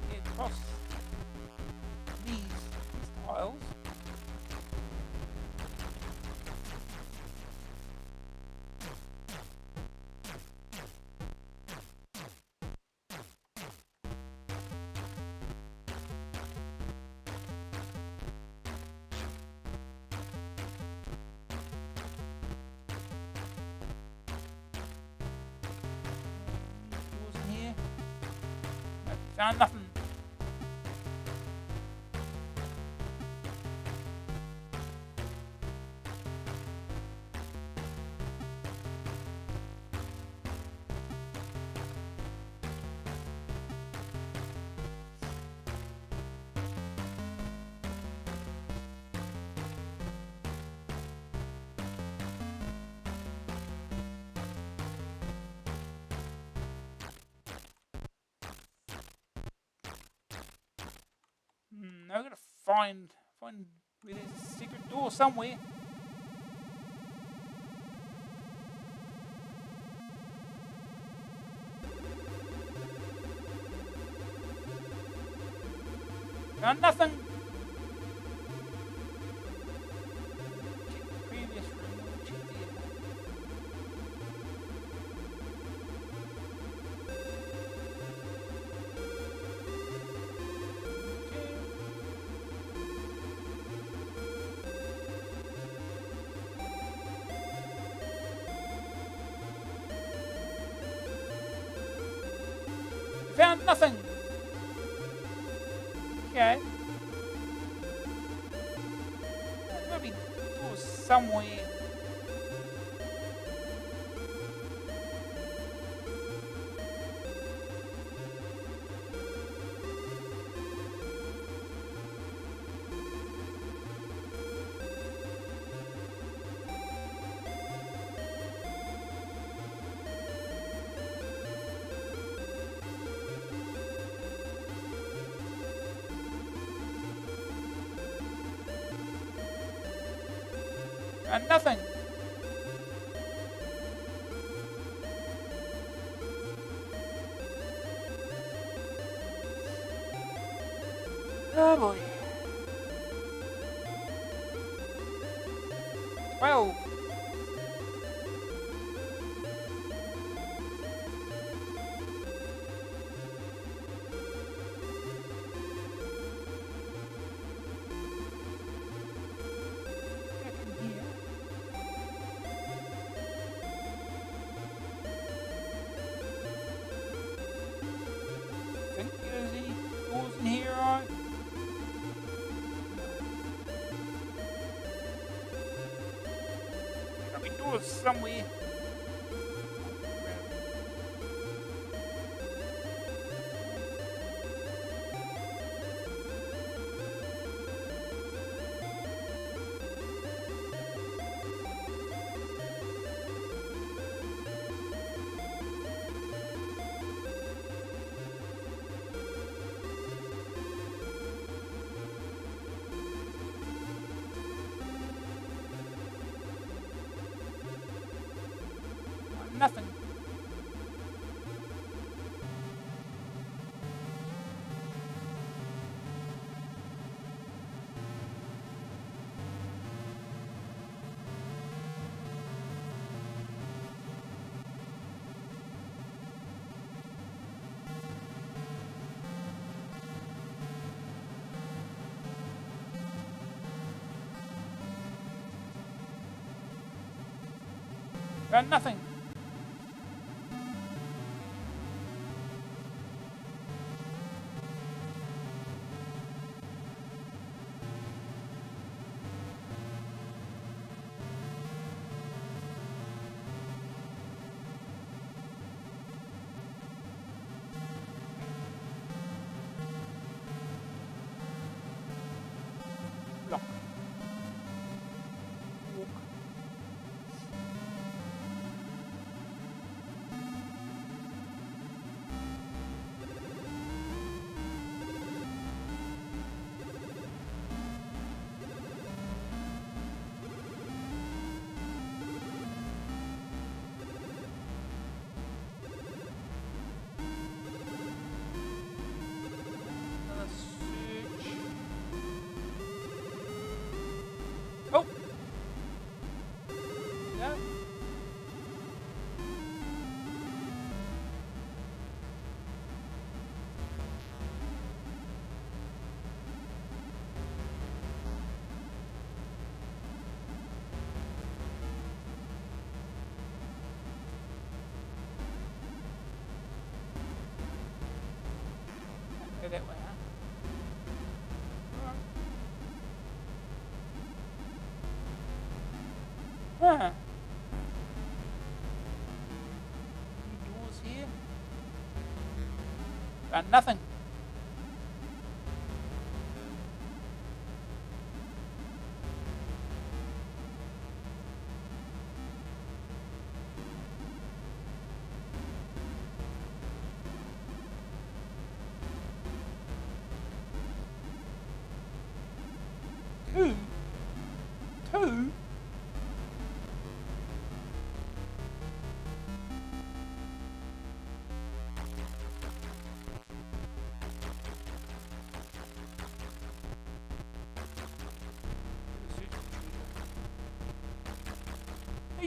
Get across these tiles. Doors in here. Nope, found nothing. Now we've got to find where there's a secret door somewhere. Found nothing. Check the previous room. We'll check there. Found nothing. Okay. There's gotta be doors somewhere. And nothing. Oh boy. 12. Think there's any doors in here, right? There gotta be doors somewhere. Nothing. Got nothing. Lock. Walk. Another search. Oh! Yeah. Go that way, huh? Huh. Any doors here? Got nothing. Two?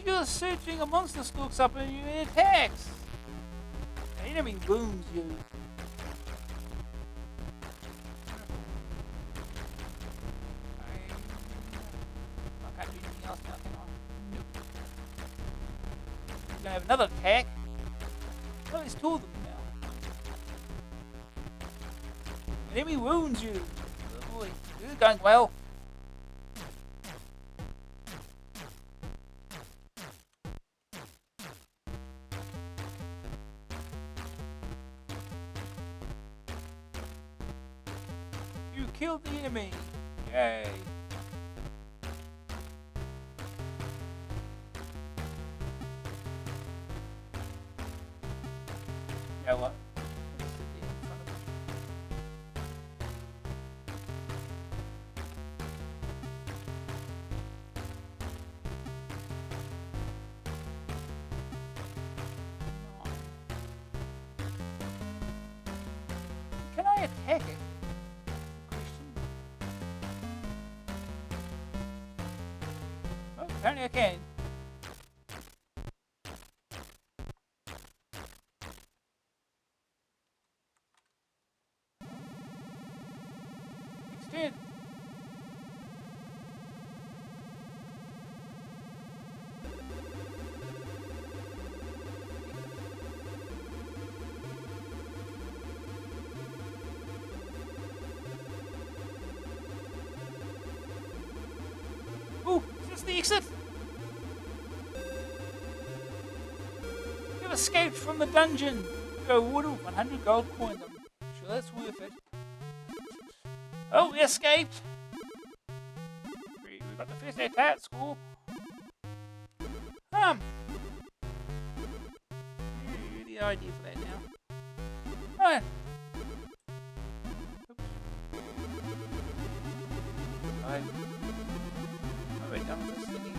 You're searching a monster stalks up and you attacks. The enemy wounds you. I can't do anything else now, can I? Nope. He's gonna have another attack. Well, there's two of them now. The enemy wounds you. Oh boy, this is going well. You killed the enemy. Yay. You know what? Let's sit there in front of him. Can I attack it? Question. Oh. Apparently I can. Next turn. Oh, is this the exit? You've escaped from the dungeon. You're awarded 100 gold coins. I'm sure that's worth it. Oh, we escaped. We got the first attack score. The idea for that now. Alright. Alright, done with this thingy.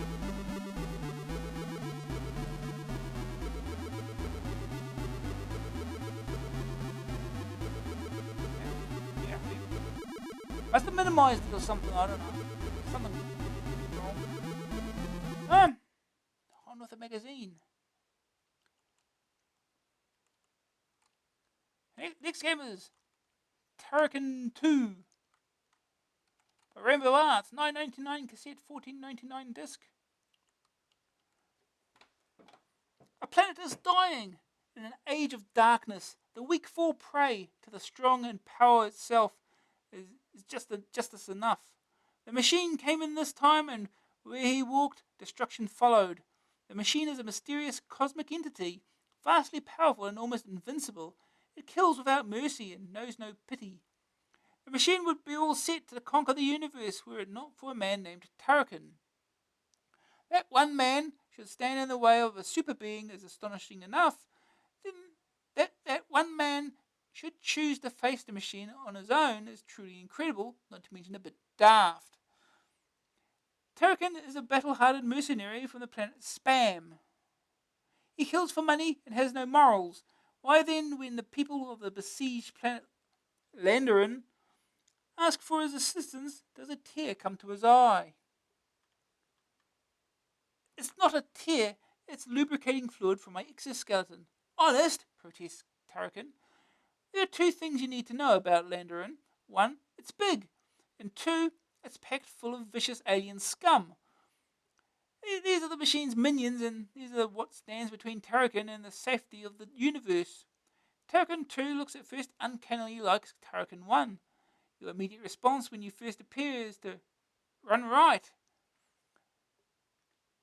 Yeah. Must have minimized it or something, I don't know. Something wrong. On with the magazine. Next game is Turrican 2. By Rainbow Arts, $9.99 cassette, $14.99 disc. A planet is dying. In an age of darkness, the weak fall prey to the strong, and power itself is justice enough. The machine came in this time, and where he walked, destruction followed. The machine is a mysterious cosmic entity, vastly powerful and almost invincible. It kills without mercy and knows no pity. The machine would be all set to conquer the universe were it not for a man named Turrican. That one man should stand in the way of a super being is astonishing enough. Then that one man should choose to face the machine on his own is truly incredible, not to mention a bit daft. Turrican is a battle-hardened mercenary from the planet Spam. He kills for money and has no morals. Why then, when the people of the besieged planet Landerin ask for his assistance, does a tear come to his eye? It's not a tear, it's lubricating fluid from my exoskeleton. Honest, protests Turrican. There are two things you need to know about Landerin. One, it's big. And two, it's packed full of vicious alien scum. These are the machine's minions, and these are what stands between Turrican and the safety of the universe. Turrican 2 looks at first uncannily like Turrican 1. Your immediate response when you first appear is to run right,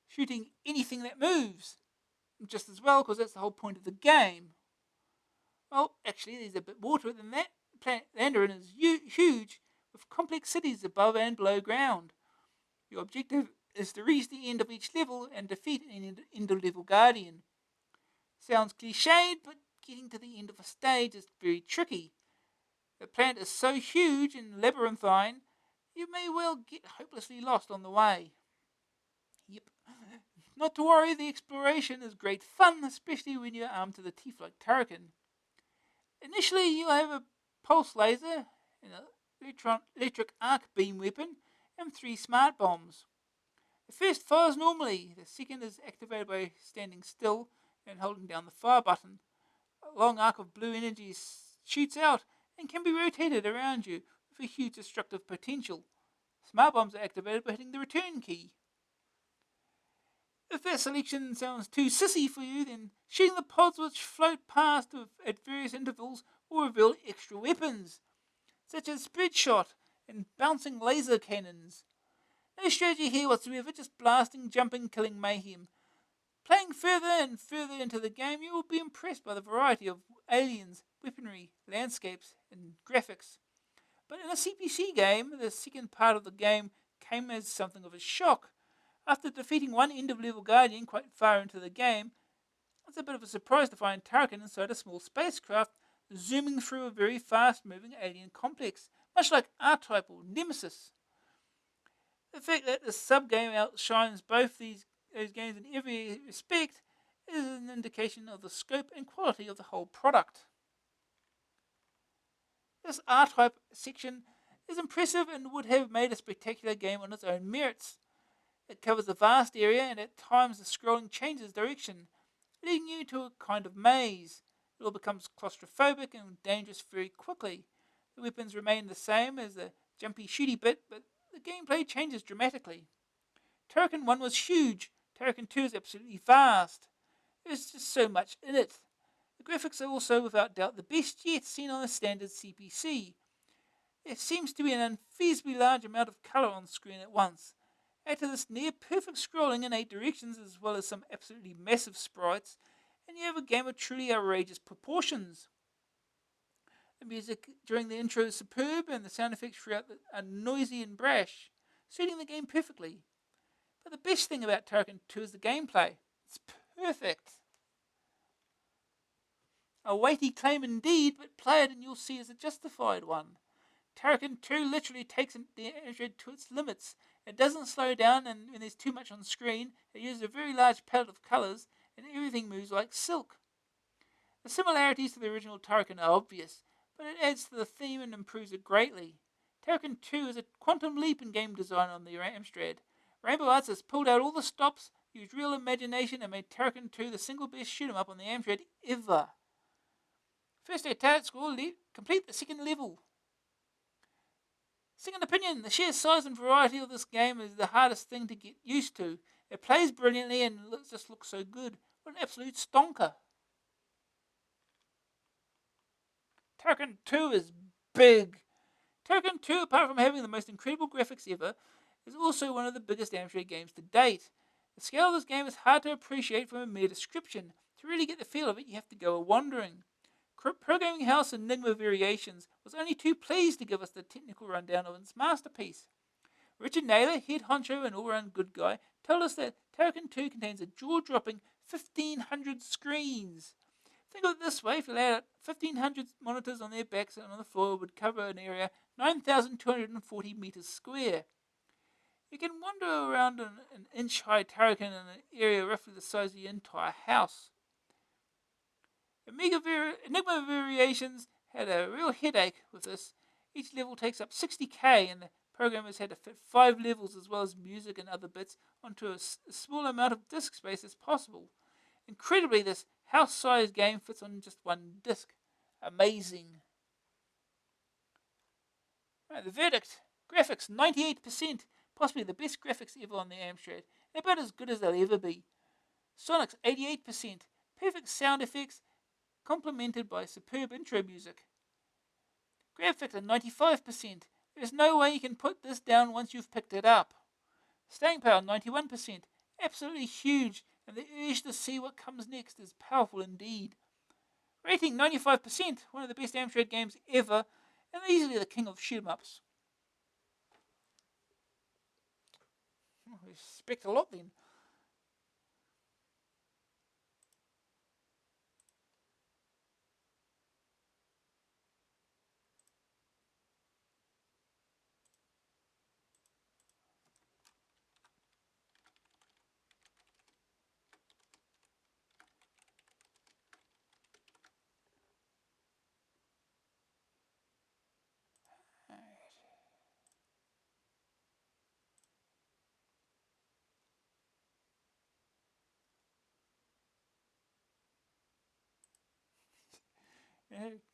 shooting anything that moves. Just as well, because that's the whole point of the game. Well, actually, there's a bit more to it than that. Planet Landerin is huge, with complex cities above and below ground. Your objective is to reach the end of each level and defeat an end-of-level guardian. Sounds cliched, but getting to the end of a stage is very tricky. The planet is so huge and labyrinthine, you may well get hopelessly lost on the way. Yep. Not to worry, the exploration is great fun, especially when you're armed to the teeth like Turrican. Initially, you'll have a pulse laser, an electric arc beam weapon, and 3 smart bombs. The first fires normally, the second is activated by standing still and holding down the fire button. A long arc of blue energy shoots out and can be rotated around you with a huge destructive potential. Smart bombs are activated by hitting the return key. If that selection sounds too sissy for you, then shooting the pods which float past at various intervals will reveal extra weapons, such as spread shot and bouncing laser cannons. No strategy here whatsoever, just blasting, jumping, killing mayhem. Playing further and further into the game, you will be impressed by the variety of aliens, weaponry, landscapes, and graphics. But in a CPC game, the second part of the game came as something of a shock. After defeating one end-of-level guardian quite far into the game, it's a bit of a surprise to find Turrican inside a small spacecraft zooming through a very fast-moving alien complex, much like R-Type or Nemesis. The fact that the sub-game outshines both those games in every respect is an indication of the scope and quality of the whole product. This R-Type section is impressive and would have made a spectacular game on its own merits. It covers a vast area, and at times the scrolling changes direction, leading you to a kind of maze. It all becomes claustrophobic and dangerous very quickly. The weapons remain the same as the jumpy shooty bit, but the gameplay changes dramatically. Turrican 1 was huge. Turrican 2 is absolutely vast. There's just so much in it. The graphics are also without doubt the best yet seen on a standard CPC. There seems to be an unfeasibly large amount of colour on screen at once. Add to this near perfect scrolling in 8 directions as well as some absolutely massive sprites, and you have a game of truly outrageous proportions. The music during the intro is superb, and the sound effects throughout are noisy and brash, suiting the game perfectly. But the best thing about Turrican 2 is the gameplay. It's perfect. A weighty claim indeed, but play it and you'll see it's a justified one. Turrican 2 literally takes the Amstrad to its limits. It doesn't slow down, and when there's too much on screen, it uses a very large palette of colours, and everything moves like silk. The similarities to the original Turrican are obvious, but it adds to the theme and improves it greatly. Turrican 2 is a quantum leap in game design on the Amstrad. Rainbow Arts has pulled out all the stops, used real imagination, and made Turrican 2 the single best shoot 'em up on the Amstrad ever. First day target score, complete the second level. Second opinion, the sheer size and variety of this game is the hardest thing to get used to. It plays brilliantly and just looks so good. What an absolute stonker. Turrican 2 is big. Turrican 2, apart from having the most incredible graphics ever, is also one of the biggest Amstrad games to date. The scale of this game is hard to appreciate from a mere description. To really get the feel of it, you have to go a-wandering. Programming House Enigma Variations was only too pleased to give us the technical rundown of its masterpiece. Richard Naylor, head honcho and all-round good guy, told us that Turrican 2 contains a jaw-dropping 1,500 screens. Think of it this way, if you laid out 1,500 monitors on their backs and on the floor, it would cover an area 9,240 meters square. You can wander around an inch-high Turrican in an area roughly the size of the entire house. Enigma Variations had a real headache with this. Each level takes up 60K, and the programmers had to fit 5 levels as well as music and other bits onto a small amount of disk space as possible. Incredibly, this house-sized game fits on just one disc. Amazing. Right, the verdict. Graphics, 98%. Possibly the best graphics ever on the Amstrad, and about as good as they'll ever be. Sonics, 88%. Perfect sound effects, complemented by superb intro music. Grab factor 95%. There's no way you can put this down once you've picked it up. Staying power 91%. Absolutely huge, and the urge to see what comes next is powerful indeed. Rating 95%, one of the best Amstrad games ever, and easily the king of shoot 'em ups. I expect a lot then.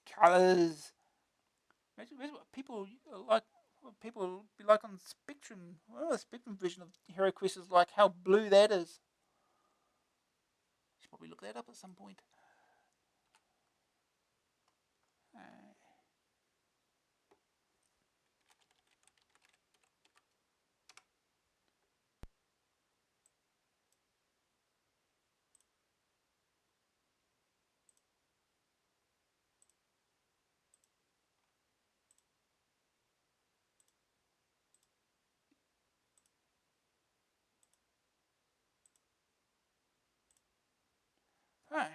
Colours. Imagine what people like. What people be like on Spectrum. Well, the Spectrum version of Hero Quest is like. How blue that is. Should probably look that up at some point. Right.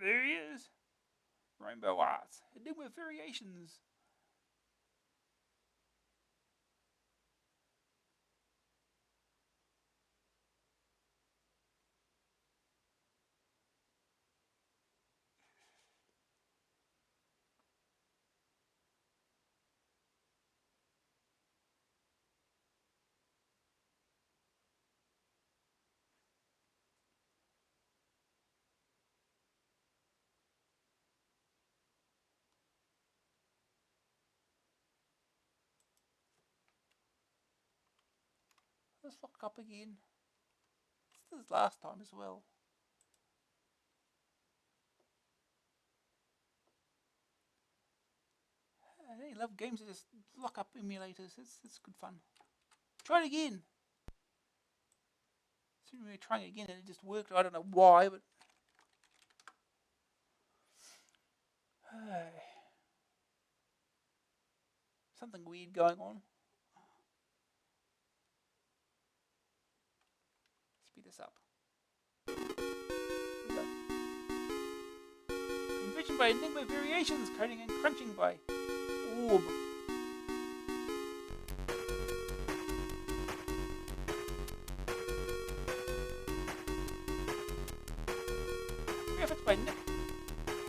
There he is. Rainbow art. Enigma variations. Let's lock up again. This is last time as well. I love games that just lock up emulators. It's good fun. Try it again. Seems we were trying it again and it just worked. I don't know why, but something weird going on. Speed this up. Conversion by Enigma variations, coding and crunching by Orb. Graphics by Nick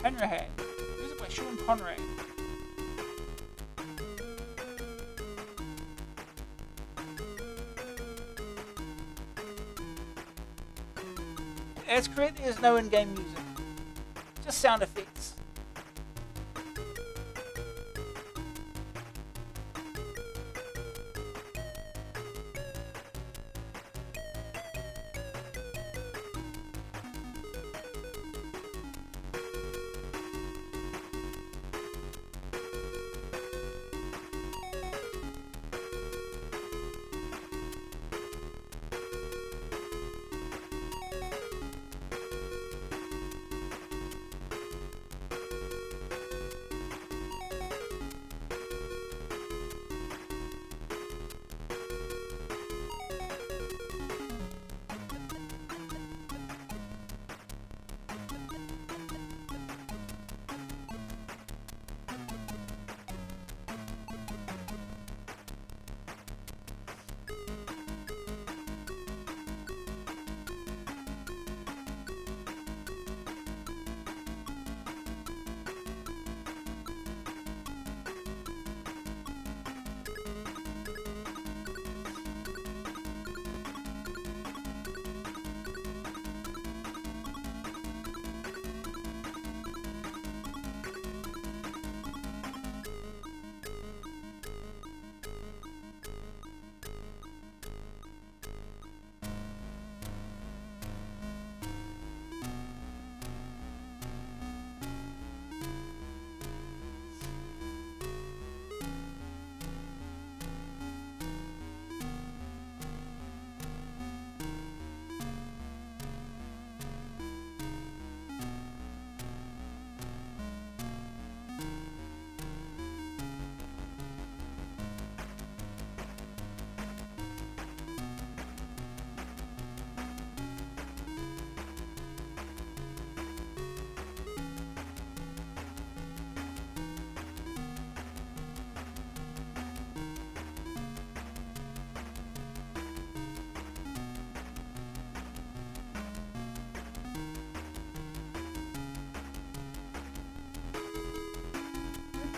Hanrahan. Music by Sean Conrad. That's correct, there's no in-game music. Just sound effects.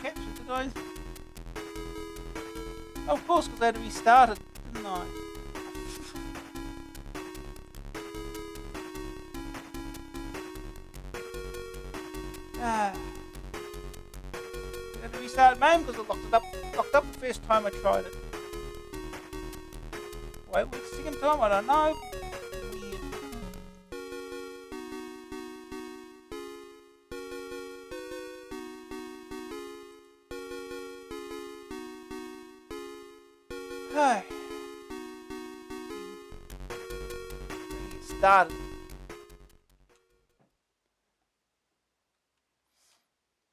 Captured the guys. Oh, of course, because they had to restart it, didn't I? I had to restart MAME because it locked up the first time I tried it. Wait, the second time? I don't know. Weird. Hey. Get started.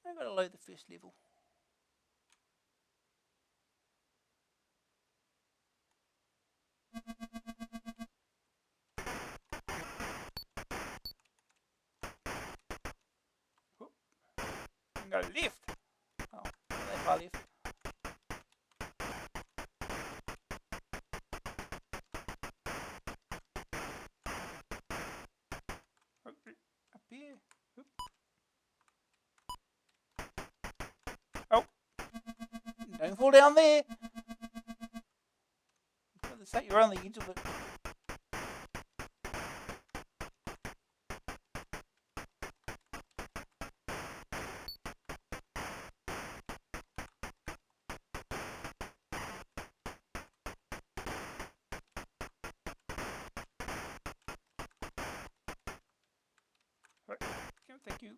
I've got to load the first level. Go left. Oh, not that far left. Up here. Oop. Oh, don't fall down there. For the sake, you're on the edge of it. Right. Thank you.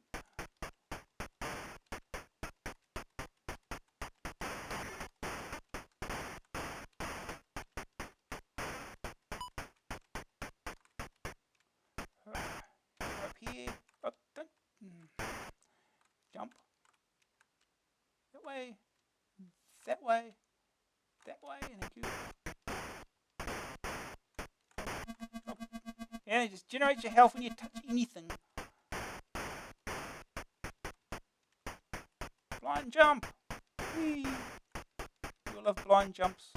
Up here. Up, don't. Jump. That way. That way. That way. Thank you. Oh. Yeah, just generate your health when you touch anything. Blind jump. Whee. You'll love blind jumps.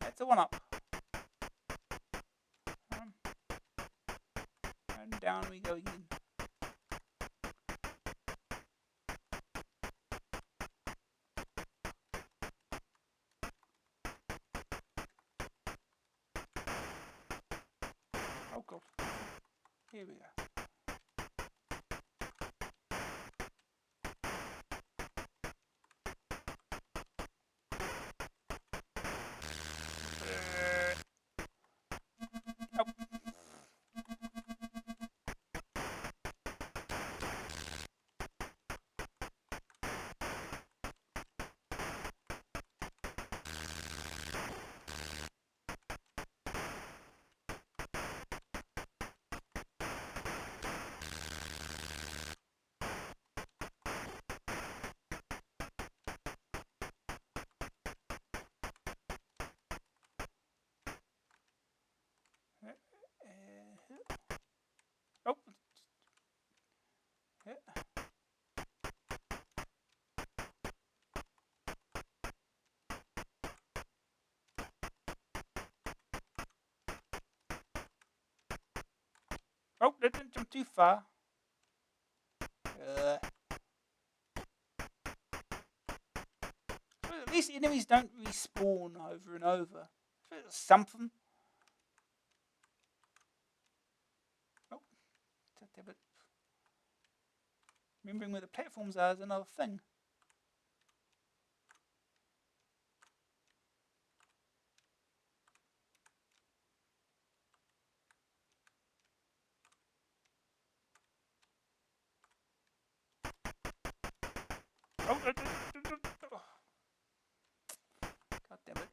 That's a one up. And down we go again. Oh god. Here we go. Oh. Oh, that didn't jump too far. Well, at least enemies don't respawn over and over. Something. Oh, tablet. Remembering where the platforms are is another thing. Oh, God damn it.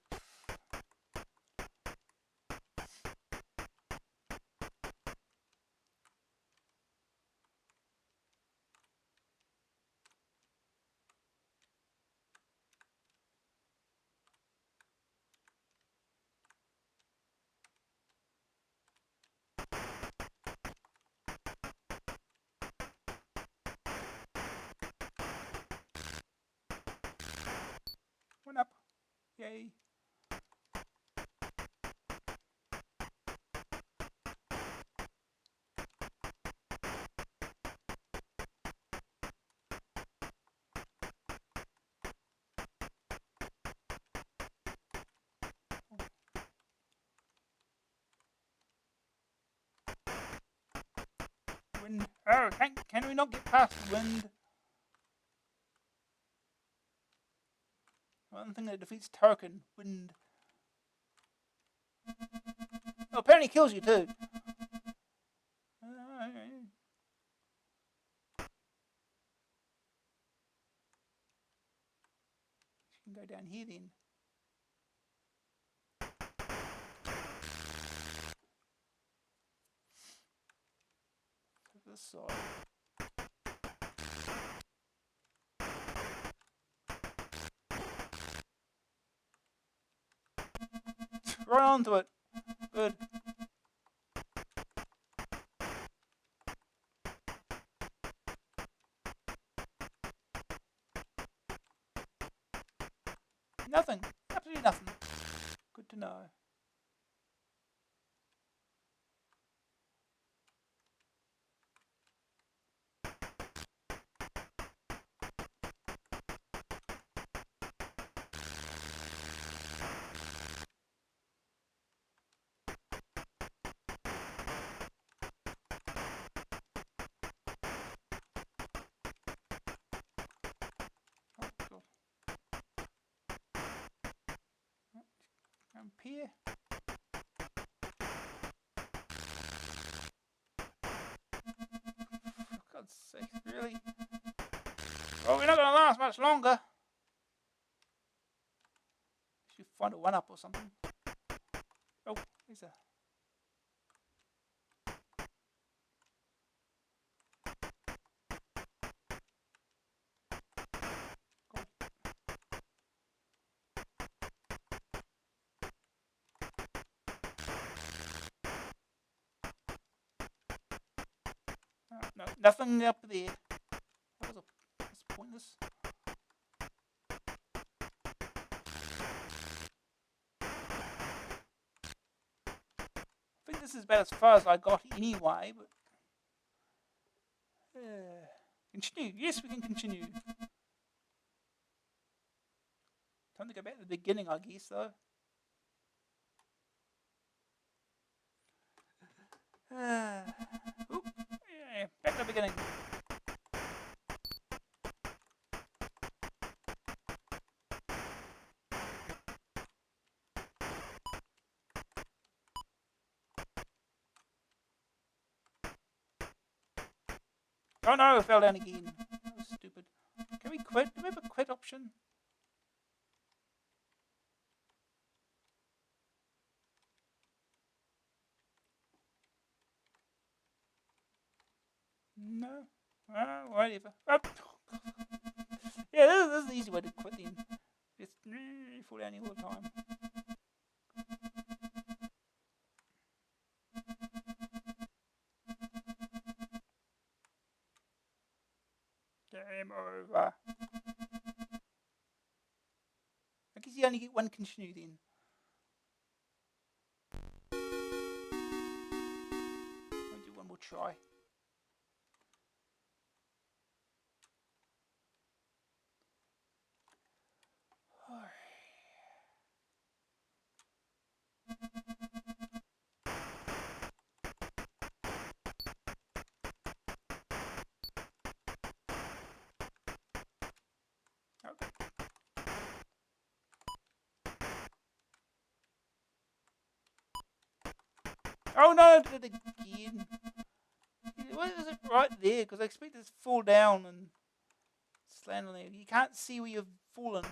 One up. Yay. Wind. Oh, can we not get past wind? One thing that defeats Turrican. Wind. Oh, apparently kills you too. You can go down here then. To this side. right onto it. Good. Nothing. Absolutely nothing. Good to know. Oh, God. Up here. For God's sake, really? Well, we're not going to last much longer. Should find a 1-up or something. Oh, there's a... No, nothing up there. That's pointless. I think this is about as far as I got anyway, but... continue. Yes, we can continue. Time to go back to the beginning, I guess, though. Oop, yeah, back to the beginning. Oh no, I fell down again. That was stupid. Can we quit? Do we have a quit option? No. Whatever. Oh. Yeah, this is the easy way to quit then. Just fall down all the time. Game over. I guess you only get one continue then. I'll do one more try. Okay. Oh no, I did it again. What is it right there? Because I expect it to fall down and slant on there. You can't see where you've fallen.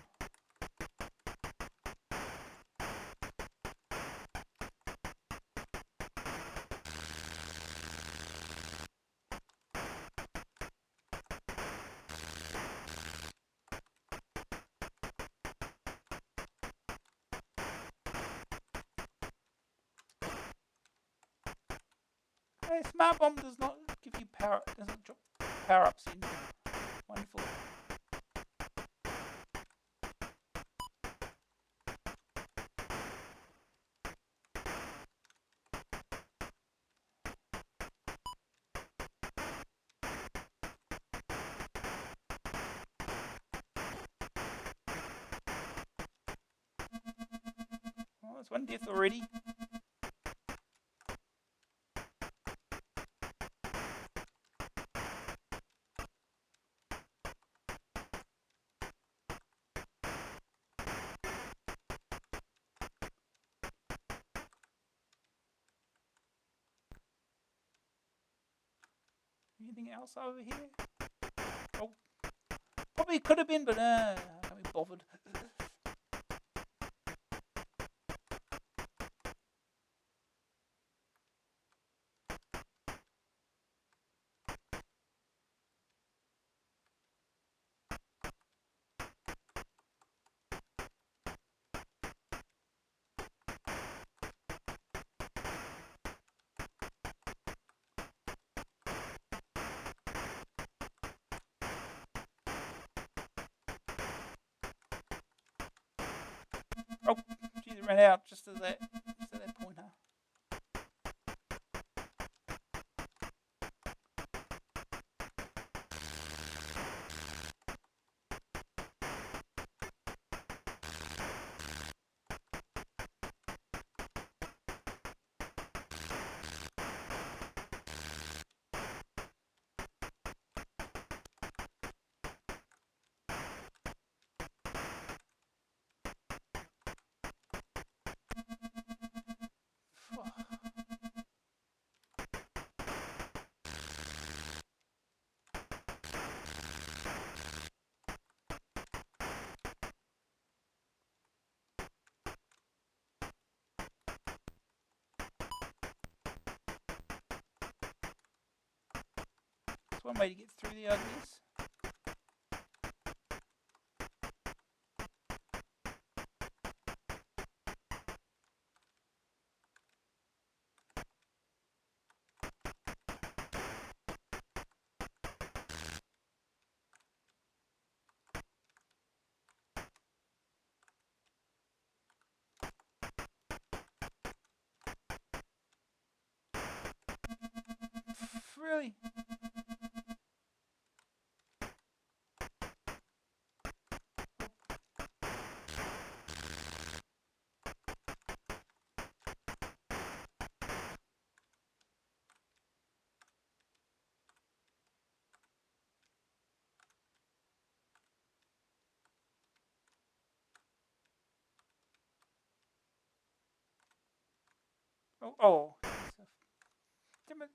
Hey, Smart Bomb does not give you power. Doesn't drop power ups in. Wonderful. Oh, that's one death already. Anything else over here? Oh, probably could have been, but I can't be bothered. it ran out just at that point, huh? That's one way to get through the uglies. Really? Oh. Damn it.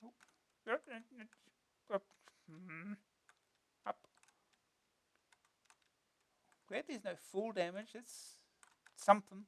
Oh. Up. Up. Glad there's no full damage. It's something.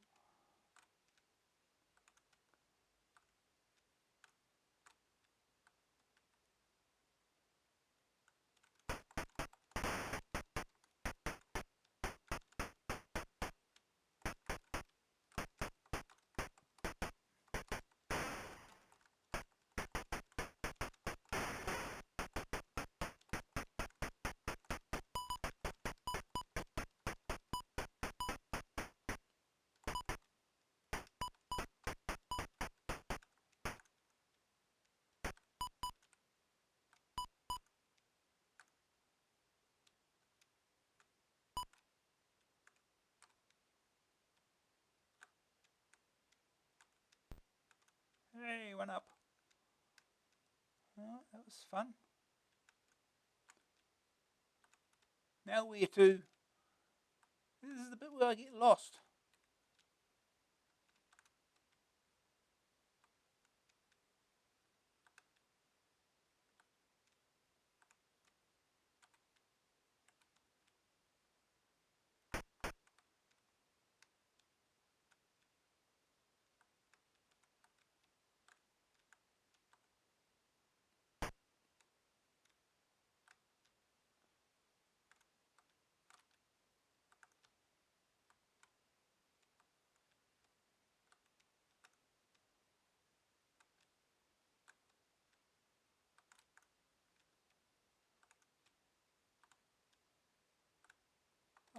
Hey, one up. Oh, that was fun. Now where to? This is the bit where I get lost.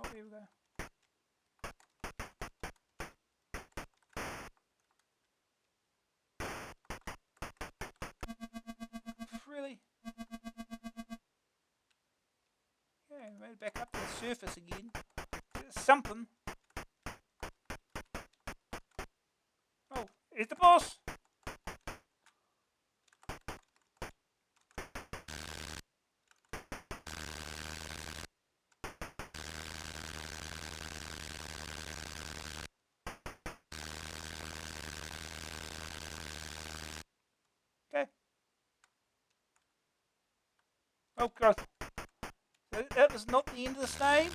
Oh, here we go. Really? Yeah, made it back up to the surface again. There's something. Oh, here's the boss. Okay. Oh, God. So that was not the end of the stage.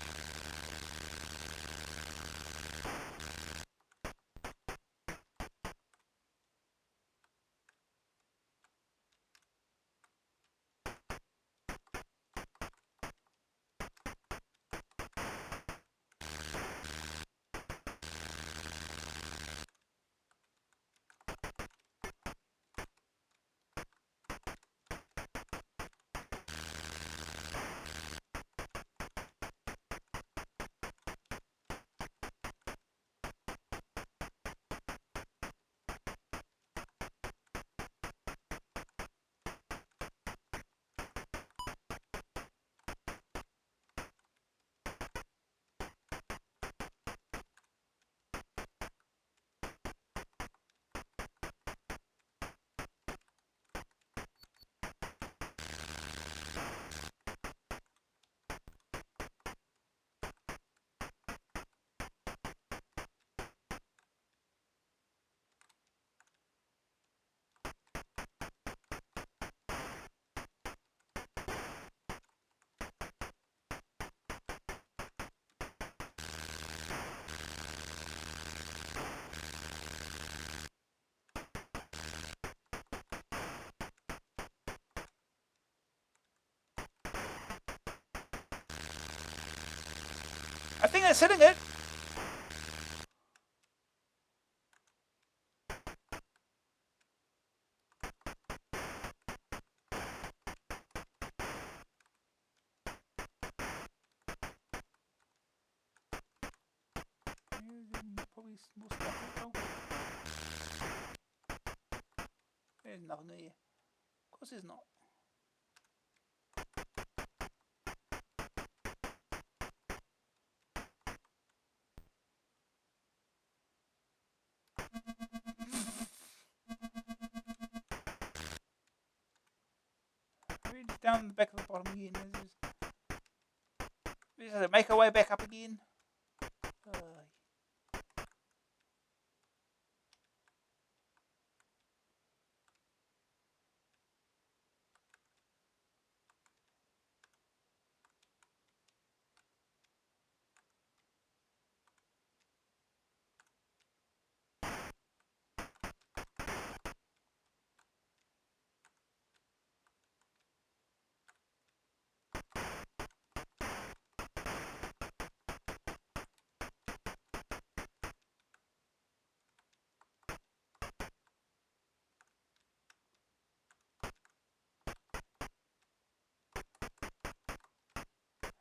thing that's hitting it. Probably more stuff. Oh. There's nothing there. Of course there's not. Reach down the back of the bottom again. This is make our way back up again.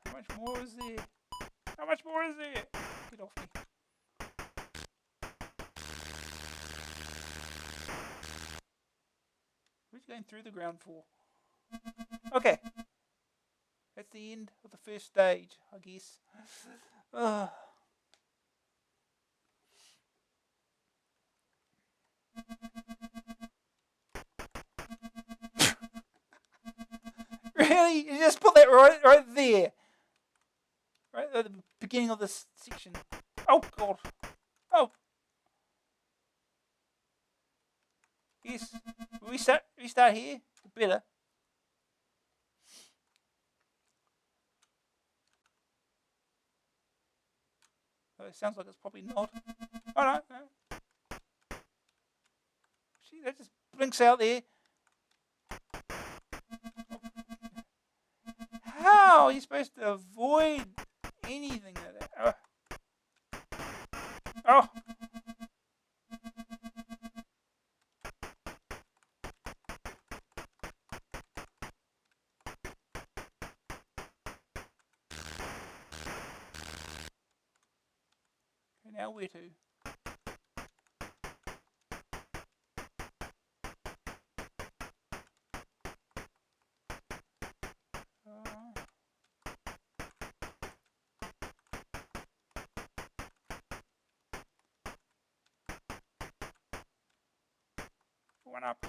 How much more is there? How much more is there? Get off me. What are you going through the ground for? Okay. That's the end of the first stage, I guess. Really? You just put that right there. Right at the beginning of this section. Oh, God. Oh. Yes. Restart here. Better. Oh, it sounds like it's probably not. Oh, no. See, that just blinks out there. How are you supposed to avoid anything like that? Oh. Okay, now where to? One up.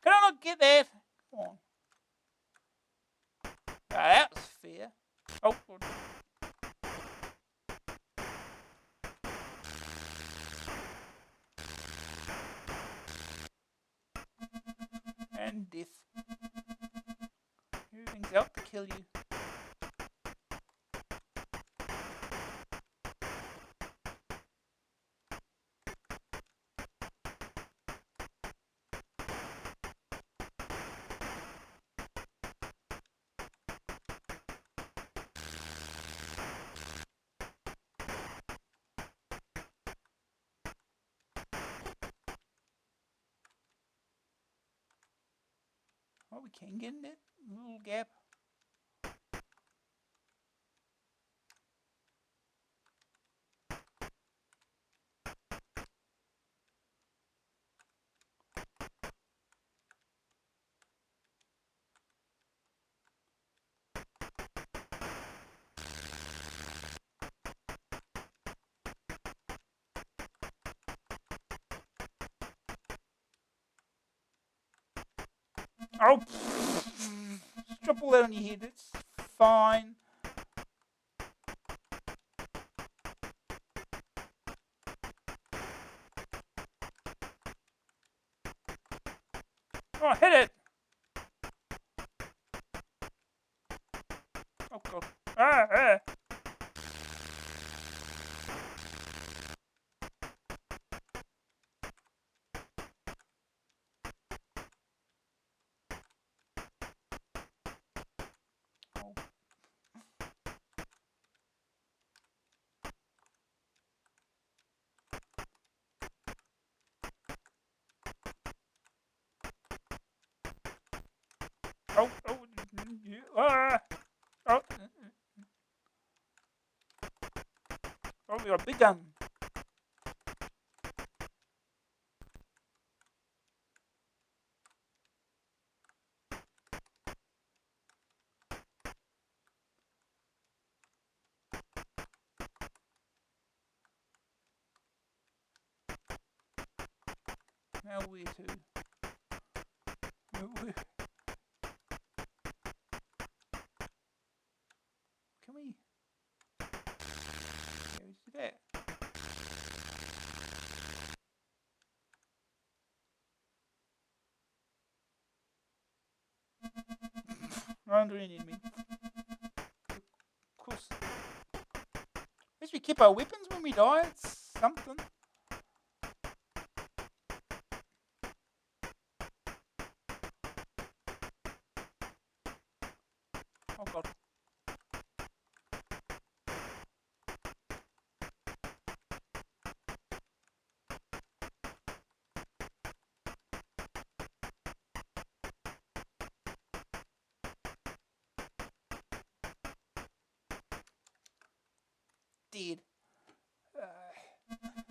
Can I not get that? Come on. That was fair. Oh, good. And death. Everything's out to kill you. Oh, we can get in that little gap. Oh, just drop all that on your head. It's fine. Oh, hit it. Oh, God. Ah. Oh. Oh, oh, oh, we got a big gun. Now where to? Where? Can we? Yeah, we do that. No under any enemy. Of course. At least we keep our weapons when we die. It's something. Oh god. Dead.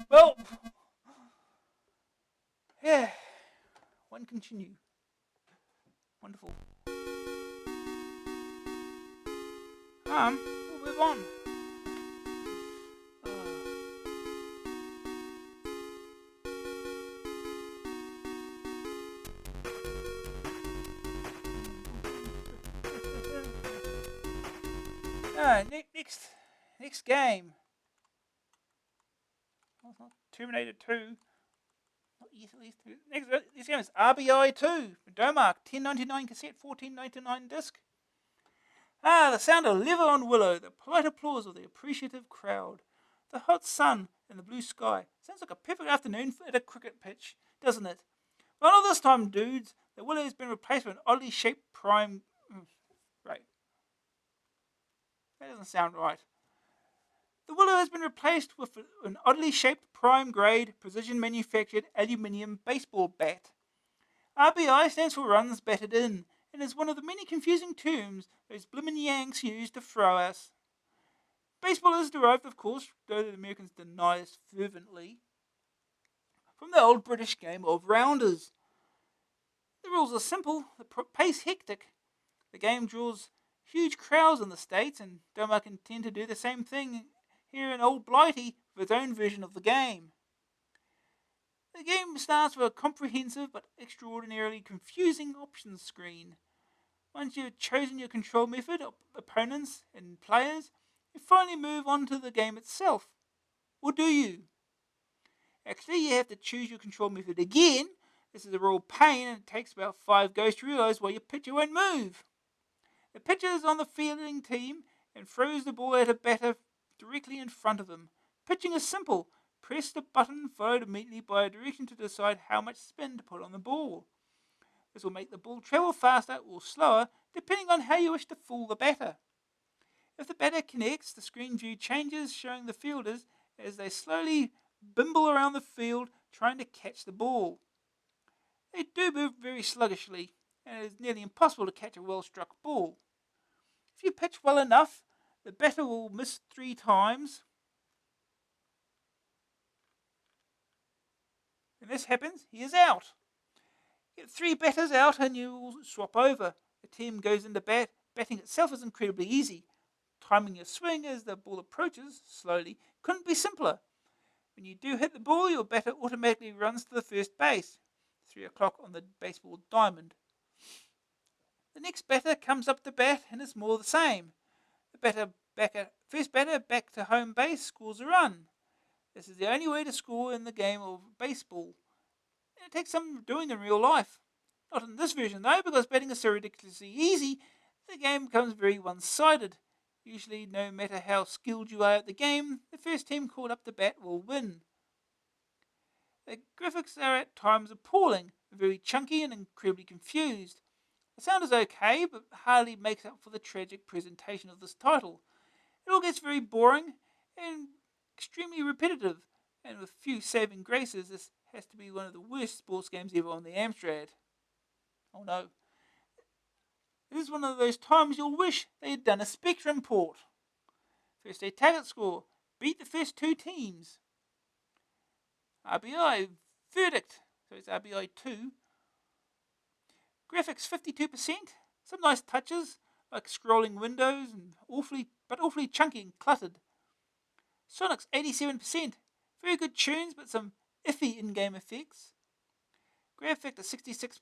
Well, yeah. One continue. Wonderful. We'll move on. Next game. Terminator 2. Not yet, at least. This game is RBI 2. Domark, $10.99 cassette, $14.99 disc. The sound of Liver on Willow, the polite applause of the appreciative crowd. The hot sun and the blue sky. Sounds like a perfect afternoon at a cricket pitch, doesn't it? Well, not this time, dudes. The Willow has been replaced with an oddly shaped prime... Right. That doesn't sound right. The Willow has been replaced with an oddly shaped prime grade, precision manufactured aluminium baseball bat. RBI stands for runs batted in, and is one of the many confusing terms those blimmin' Yanks use to throw us. Baseball is derived, of course, though the Americans deny this fervently, from the old British game of rounders. The rules are simple, the pace hectic. The game draws huge crowds in the States, and Domark intend to do the same thing here in Old Blighty with its own version of the game. The game starts with a comprehensive but extraordinarily confusing options screen. Once you've chosen your control method, opponents and players, you finally move on to the game itself. Or do you? Actually, you have to choose your control method again. This is a real pain, and it takes about 5 goes to realise why your pitcher won't move. The pitcher is on the fielding team and throws the ball at a batter directly in front of him. Pitching is simple. Press the button followed immediately by a direction to decide how much spin to put on the ball. This will make the ball travel faster or slower depending on how you wish to fool the batter. If the batter connects, the screen view changes, showing the fielders as they slowly bimble around the field trying to catch the ball. They do move very sluggishly, and it is nearly impossible to catch a well-struck ball. If you pitch well enough, the batter will miss 3 times. When this happens, he is out. Get 3 batters out and you will swap over. The team goes into bat. Batting itself is incredibly easy. Timing your swing as the ball approaches slowly couldn't be simpler. When you do hit the ball, your batter automatically runs to the first base. 3 o'clock on the baseball diamond. The next batter comes up to bat and it's more the same. The first batter back to home base scores a run. This is the only way to score in the game of baseball. And it takes some doing in real life. Not in this version though, because batting is so ridiculously easy, the game becomes very one-sided. Usually, no matter how skilled you are at the game, the first team called up to bat will win. The graphics are at times appalling, very chunky and incredibly confused. The sound is okay, but hardly makes up for the tragic presentation of this title. It all gets very boring and extremely repetitive, and with few saving graces, this has to be one of the worst sports games ever on the Amstrad. Oh no. This is one of those times you'll wish they had done a Spectrum port. First day target score. Beat the first two teams. RBI verdict. So it's RBI 2. Graphics 52%. Some nice touches like scrolling windows and awfully chunky and cluttered. Sonic's 87%. Very good tunes but some iffy in-game effects. Grab factor 66%.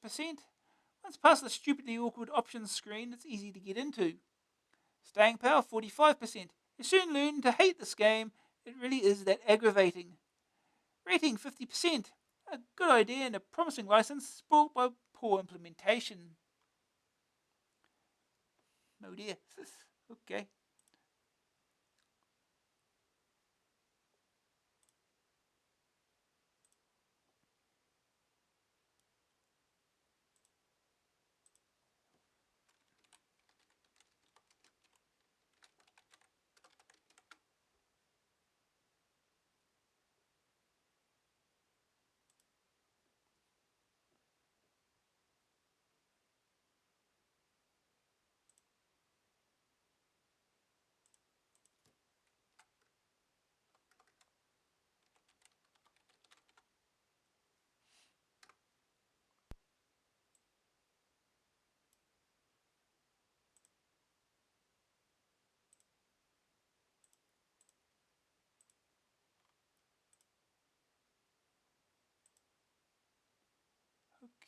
Once past the stupidly awkward options screen, it's easy to get into. Staying power 45%. You soon learn to hate this game. It really is that aggravating. Rating 50%. A good idea and a promising license spoiled by poor implementation. No dear. Okay.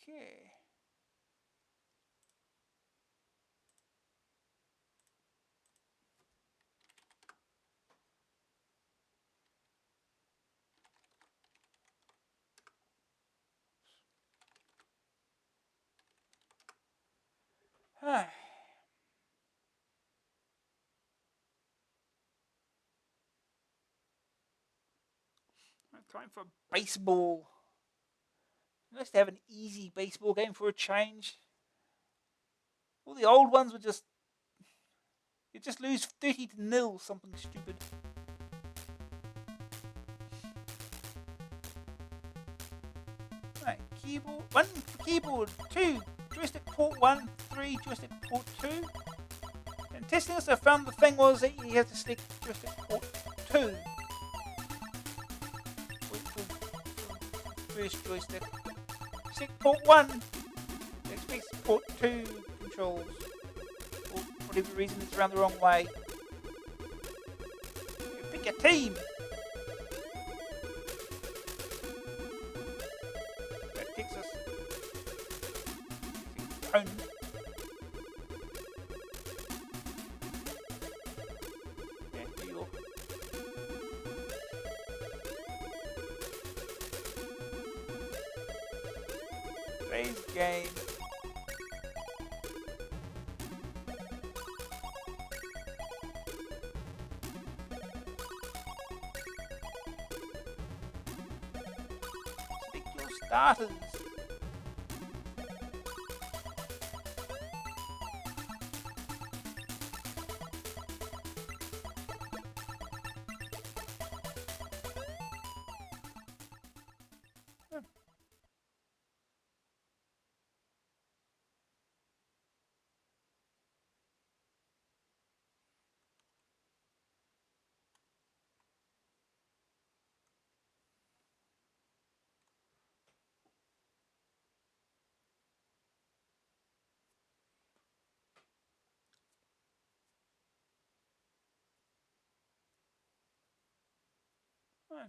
Okay. Time for baseball. Nice to have an easy baseball game for a change. All the old ones were just... You just lose 30-0, something stupid. Right, keyboard. 1 for keyboard. 2 joystick port 1. 3 joystick port 2. And testing this, I found the thing was that you have to select joystick port 2. First joystick. Select port 1. Expect port 2 controls. For whatever reason, it's around the wrong way. You pick a team. That Texas. Opponent. Yeah, New York. Today's game. Select your starters.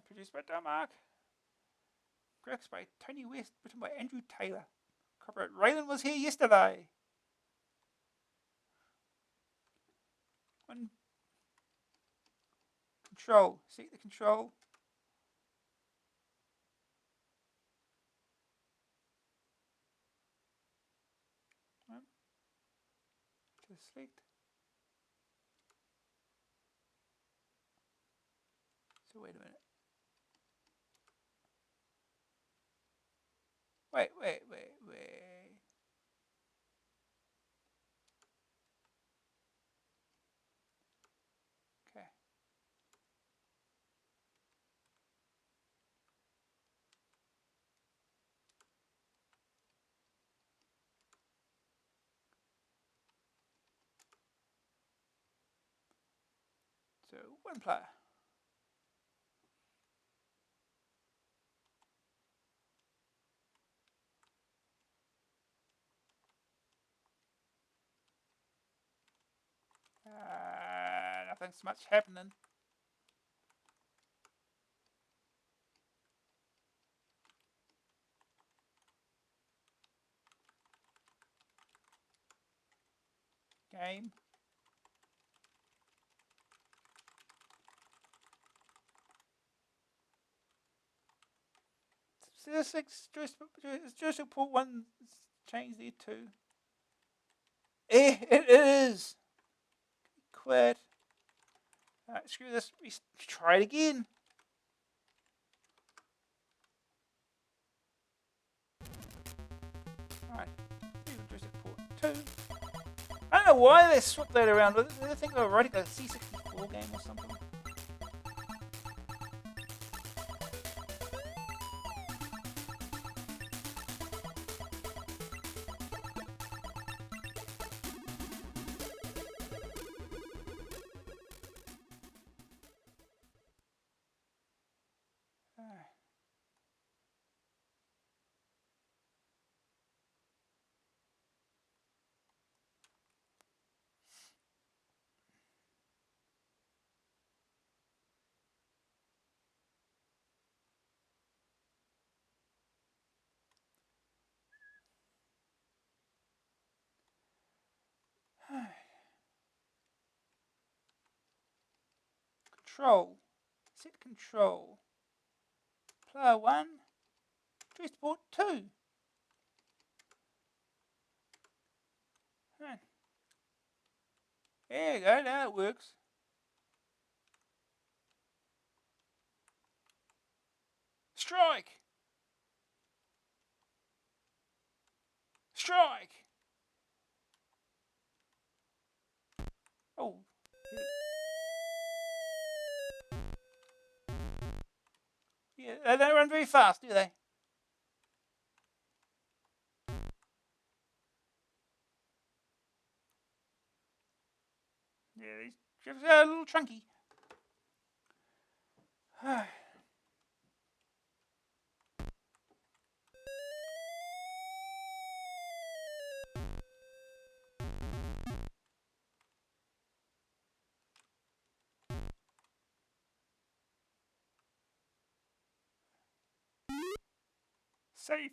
Produced by Denmark. Graphics by Tony West, written by Andrew Taylor. Copyright Raylan was here yesterday. One control. Select the control. To select. So wait a minute. Wait. Okay. So, one player. Nothing's much happening. Game. Jurassic Port 1 changed there too. It is. Quit. Alright, screw this. We try it again. Alright. Jurassic Port 2. I don't know why they swapped that around. Did they think they were writing a C64 game or something? Control. Set control. Player 1. Jurassic Port 2. Right. There you go, now it works. Strike! Strike! Oh. Yeah, they don't run very fast, do they? Yeah, these trips are a little chunky. Safe.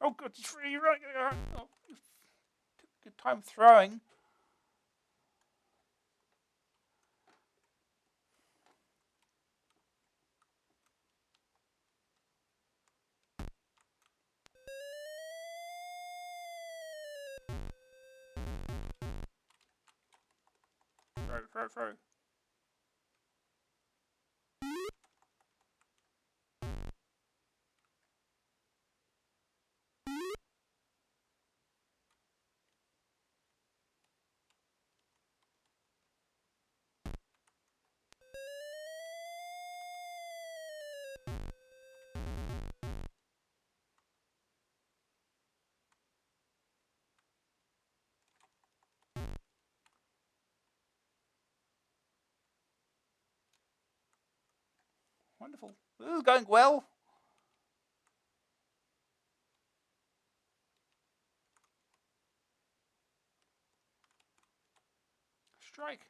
Oh, God, you're right. Oh, took good time throwing. Throw. Wonderful. This is going well. Strike.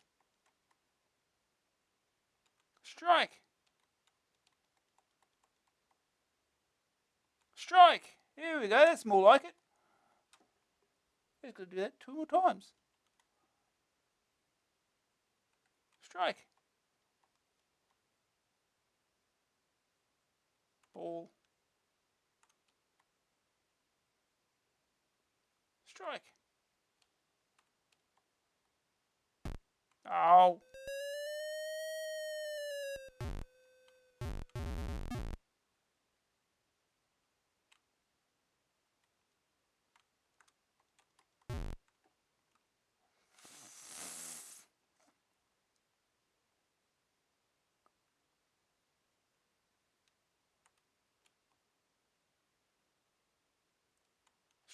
Strike. Strike. Here we go. That's more like it. Just going to do that 2 more times. Strike. Ball. Strike. Oh.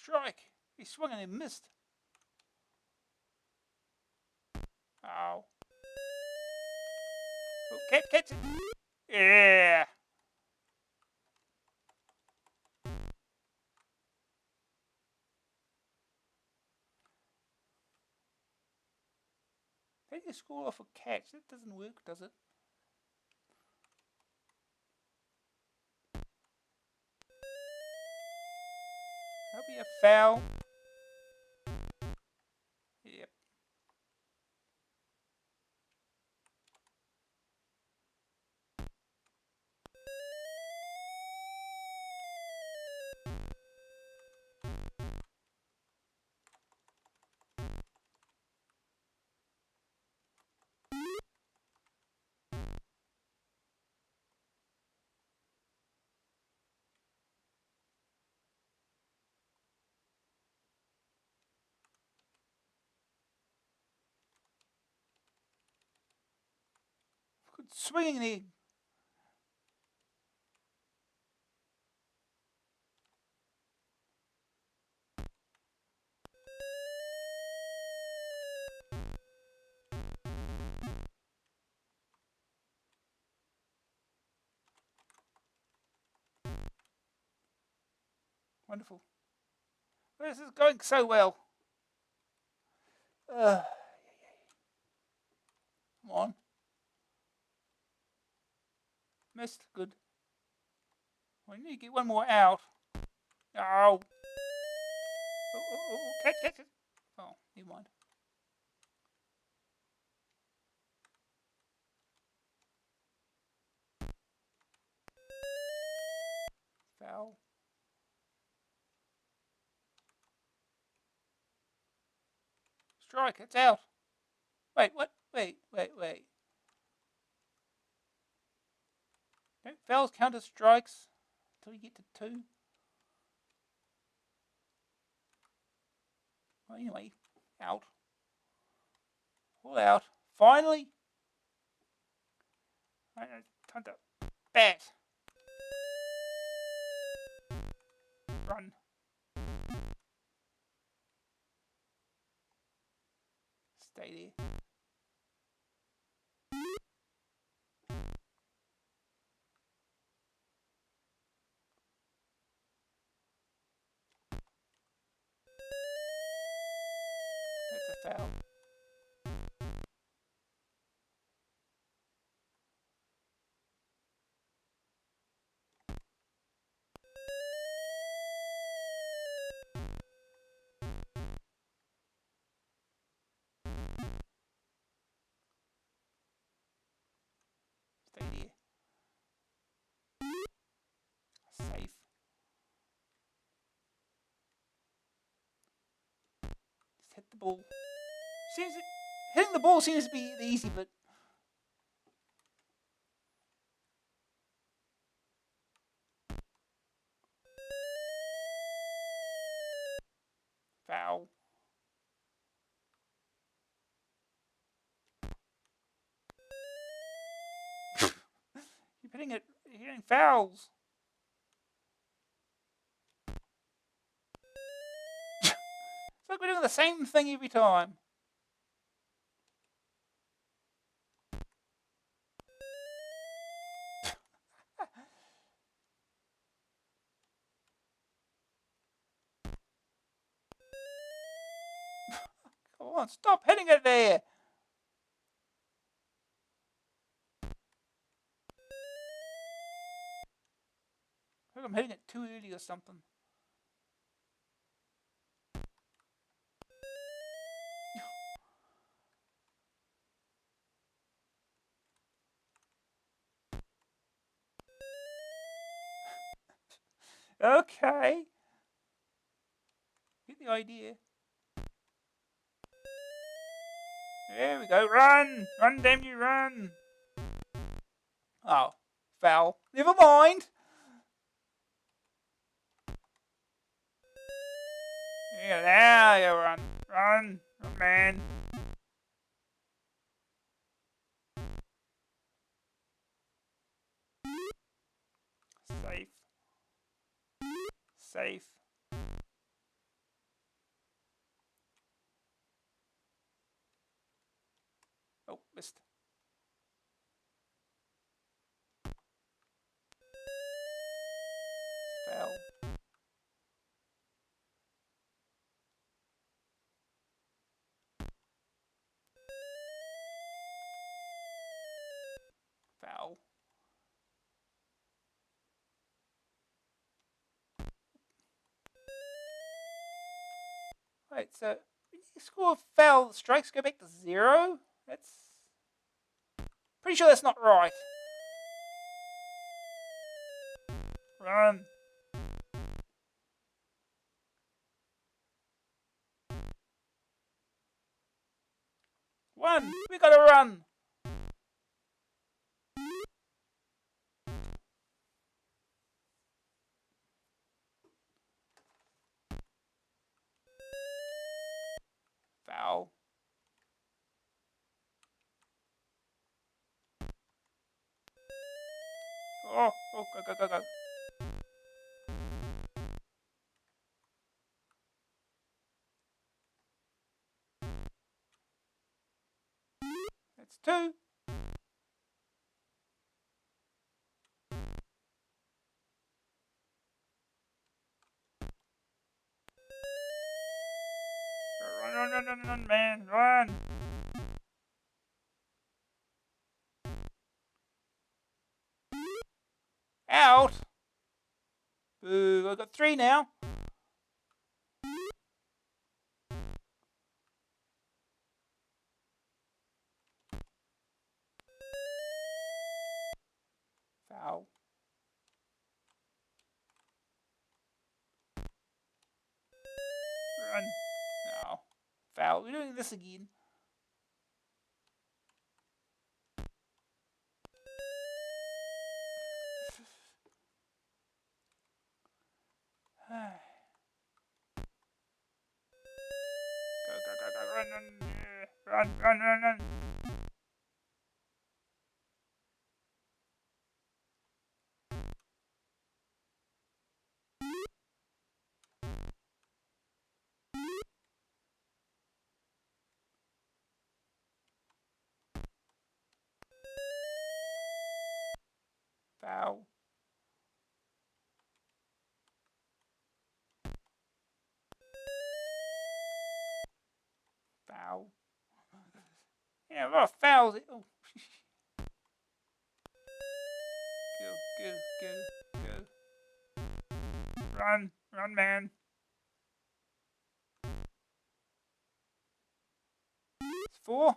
Strike! He swung and he missed. Ow. Oh, catch it! Yeah! How do you score off a catch? That doesn't work, does it? That'll be a foul. Yep. Good swinging there. Wonderful. This is going so well. Come on. Missed. Good. We need to get one more out. Oh. Catch it. Oh, never mind. Foul. Strike. It's out. Wait, what? Wait. Don't fouls count as strikes until you get to 2. Well, anyway, out. All out. Finally. Time to bat. Run. Stay there. That's a foul. Stay there. Safe. Just hit the ball. Hitting the ball seems to be the easy bit. Foul. You're hitting fouls. It's like we're doing the same thing every time. Come on, stop hitting it there. I think I'm hitting it too early or something. Okay. Get the idea. There we go. Run! Run, damn you, run! Oh, foul. Never mind. Yeah, now you run. Run, man. Safe. Safe. Missed. Foul. Foul. Wait, so when you score a foul, the strikes go back to 0? That's... Pretty sure that's not right. Run. One. We gotta run. Foul. Oh, go. That's 2. Run, man, run. Out. Boo, I got 3 now. Foul. Run. No. Foul. We're doing this again. Go. Run. Foul. Foul. Yeah, a lot of fouls. Oh. Go. Run, man. It's 4.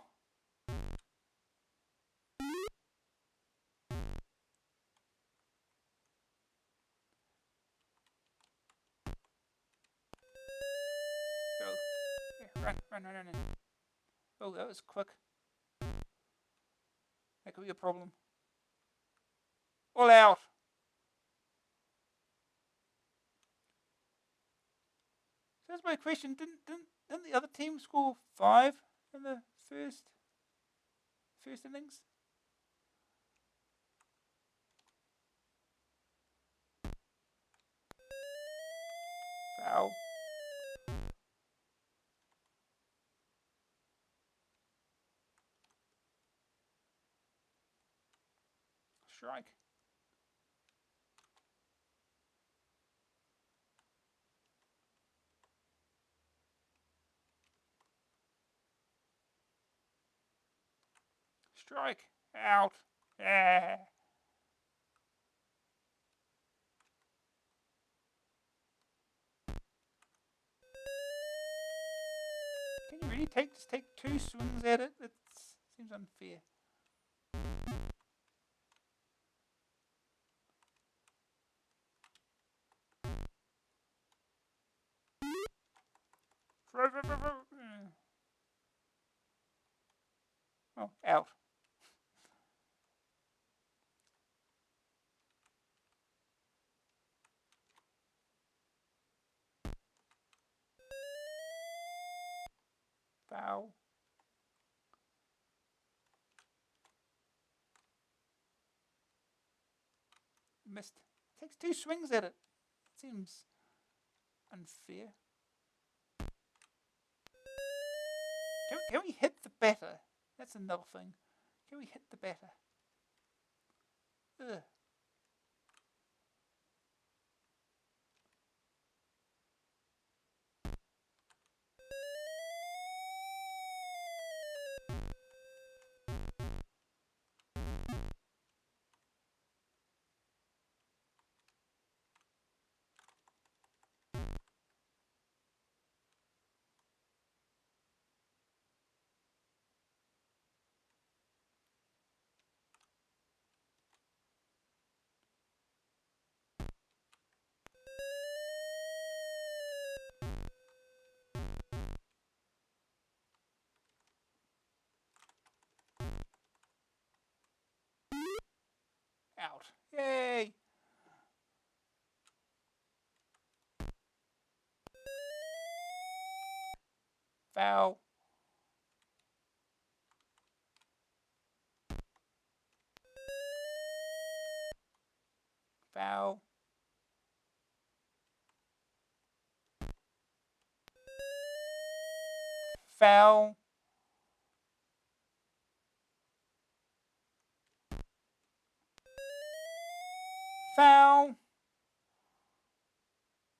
Go. Yeah, run. Oh, that was quick. That could be a problem. All out. So that's my question. Didn't the other team score 5 in the first innings? Foul. Strike. Strike. Out. Yeah. Can you really just take 2 swings at it? It seems unfair. Oh, out. Foul. Missed. Takes 2 swings at it. Seems unfair. Can we hit the batter? That's another thing. Can we hit the batter? Ugh. Out. Yay! Foul. Foul. Foul. Foul.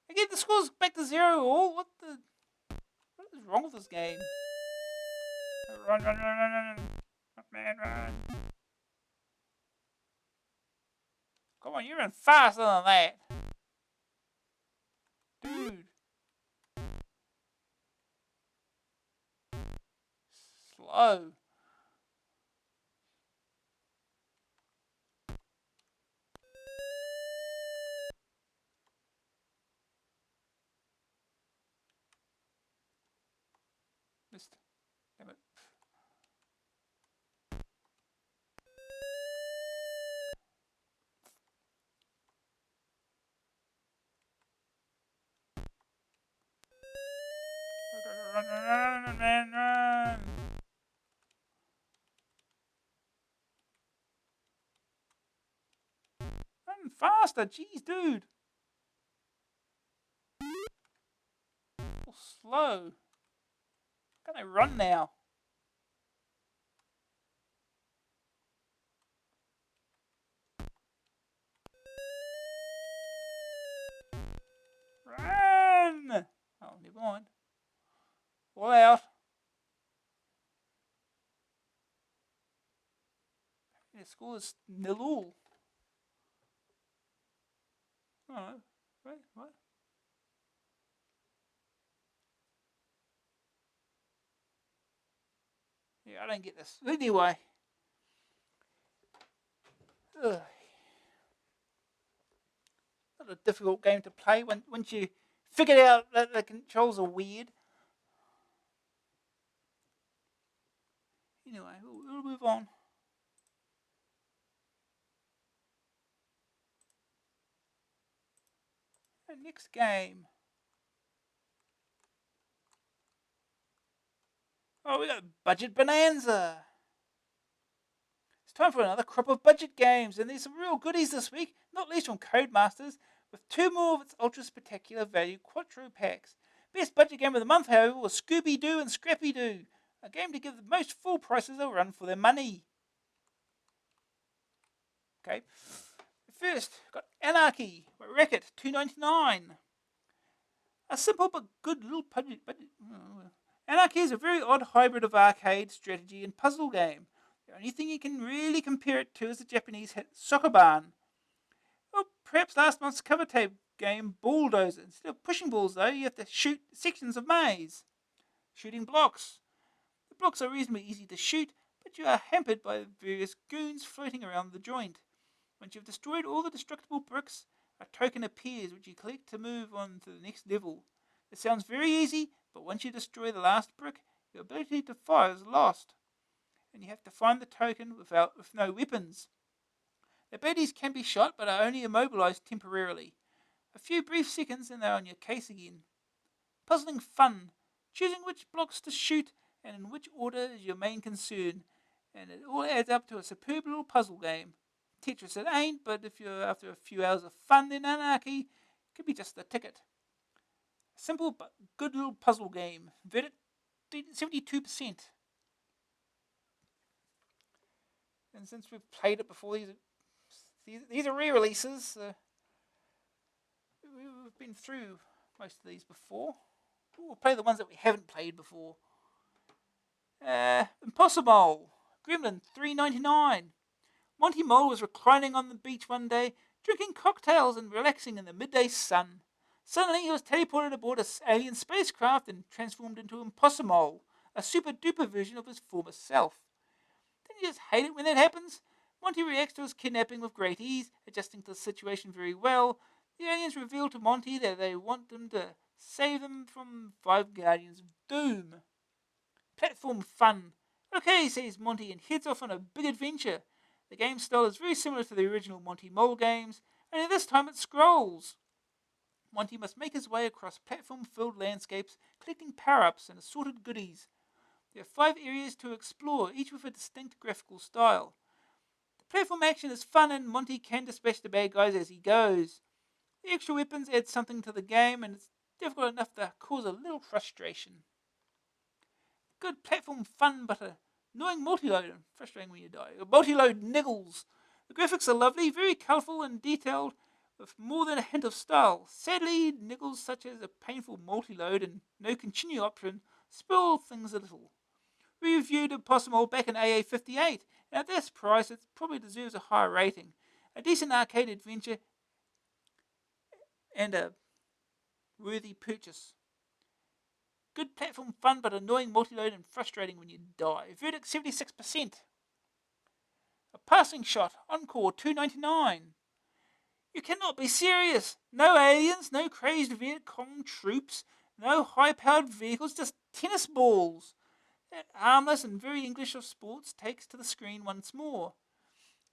Again, the score's back to 0-all. What is wrong with this game? Run, run, run, run, run. Man, run. Come on, you run faster than that. Dude. Slow. Missed. Damn it. Run, run, run, run, man, run. Run faster, jeez, dude. Oh, slow. Can I run now? Run! Oh, never mind. All out. The score is 0-all. Oh, wait, what? Yeah, I don't get this. Anyway. Ugh. Not a difficult game to play once you figured out that the controls are weird. Anyway, we'll move on. And next game. Oh, we got Budget Bonanza. It's time for another crop of budget games, and there's some real goodies this week, not least from Codemasters, with 2 more of its ultra spectacular value Quattro packs. Best budget game of the month, however, was Scooby Doo and Scrappy Doo, a game to give the most full prices a run for their money. Okay, first got Anarchy by Racket, $2.99. A simple but good little budget. Anarchy is a very odd hybrid of arcade, strategy, and puzzle game. The only thing you can really compare it to is the Japanese hit Sokoban. Or perhaps last month's cover tape game Bulldozer. Instead of pushing balls, though, you have to shoot sections of maze. Shooting blocks. The blocks are reasonably easy to shoot, but you are hampered by various goons floating around the joint. Once you've destroyed all the destructible bricks, a token appears which you collect to move on to the next level. It sounds very easy, but once you destroy the last brick, your ability to fire is lost, and you have to find the token with no weapons. The abilities can be shot, but are only immobilized temporarily. A few brief seconds and they're on your case again. Puzzling fun. Choosing which blocks to shoot and in which order is your main concern, and it all adds up to a superb little puzzle game. Tetris it ain't, but if you're after a few hours of fun, then Anarchy could be just the ticket. A simple but good little puzzle game. Verdict 72%. And since we've played it before, these are re-releases. We've been through most of these before. We'll play the ones that we haven't played before. Impossible. Gremlin 3.99. Monty Mole was reclining on the beach one day, drinking cocktails and relaxing in the midday sun. Suddenly he was teleported aboard an alien spacecraft and transformed into Impossible, a super-duper version of his former self. Don't you just hate it when that happens? Monty reacts to his kidnapping with great ease, adjusting to the situation very well. The aliens reveal to Monty that they want him to save them from 5 Guardians of Doom. Platform fun. Okay, says Monty, and heads off on a big adventure. The game style is very similar to the original Monty Mole games, only this time it scrolls. Monty must make his way across platform-filled landscapes, collecting power-ups and assorted goodies. There are 5 areas to explore, each with a distinct graphical style. The platform action is fun and Monty can dispatch the bad guys as he goes. The extra weapons add something to the game and it's difficult enough to cause a little frustration. Good platform fun but annoying multi-load and frustrating when you die. Multi-load niggles. The graphics are lovely, very colourful and detailed, with more than a hint of style. Sadly, niggles such as a painful multi-load and no continue option spoil things a little. We reviewed Impossible back in AA58, and at this price it probably deserves a higher rating. A decent arcade adventure and a worthy purchase. Good platform fun but annoying multi-load and frustrating when you die. Verdict 76%. A passing shot. Encore 2.99. You cannot be serious. No aliens, no crazed Viet Cong troops, no high-powered vehicles, just tennis balls. That harmless and very English of sports takes to the screen once more.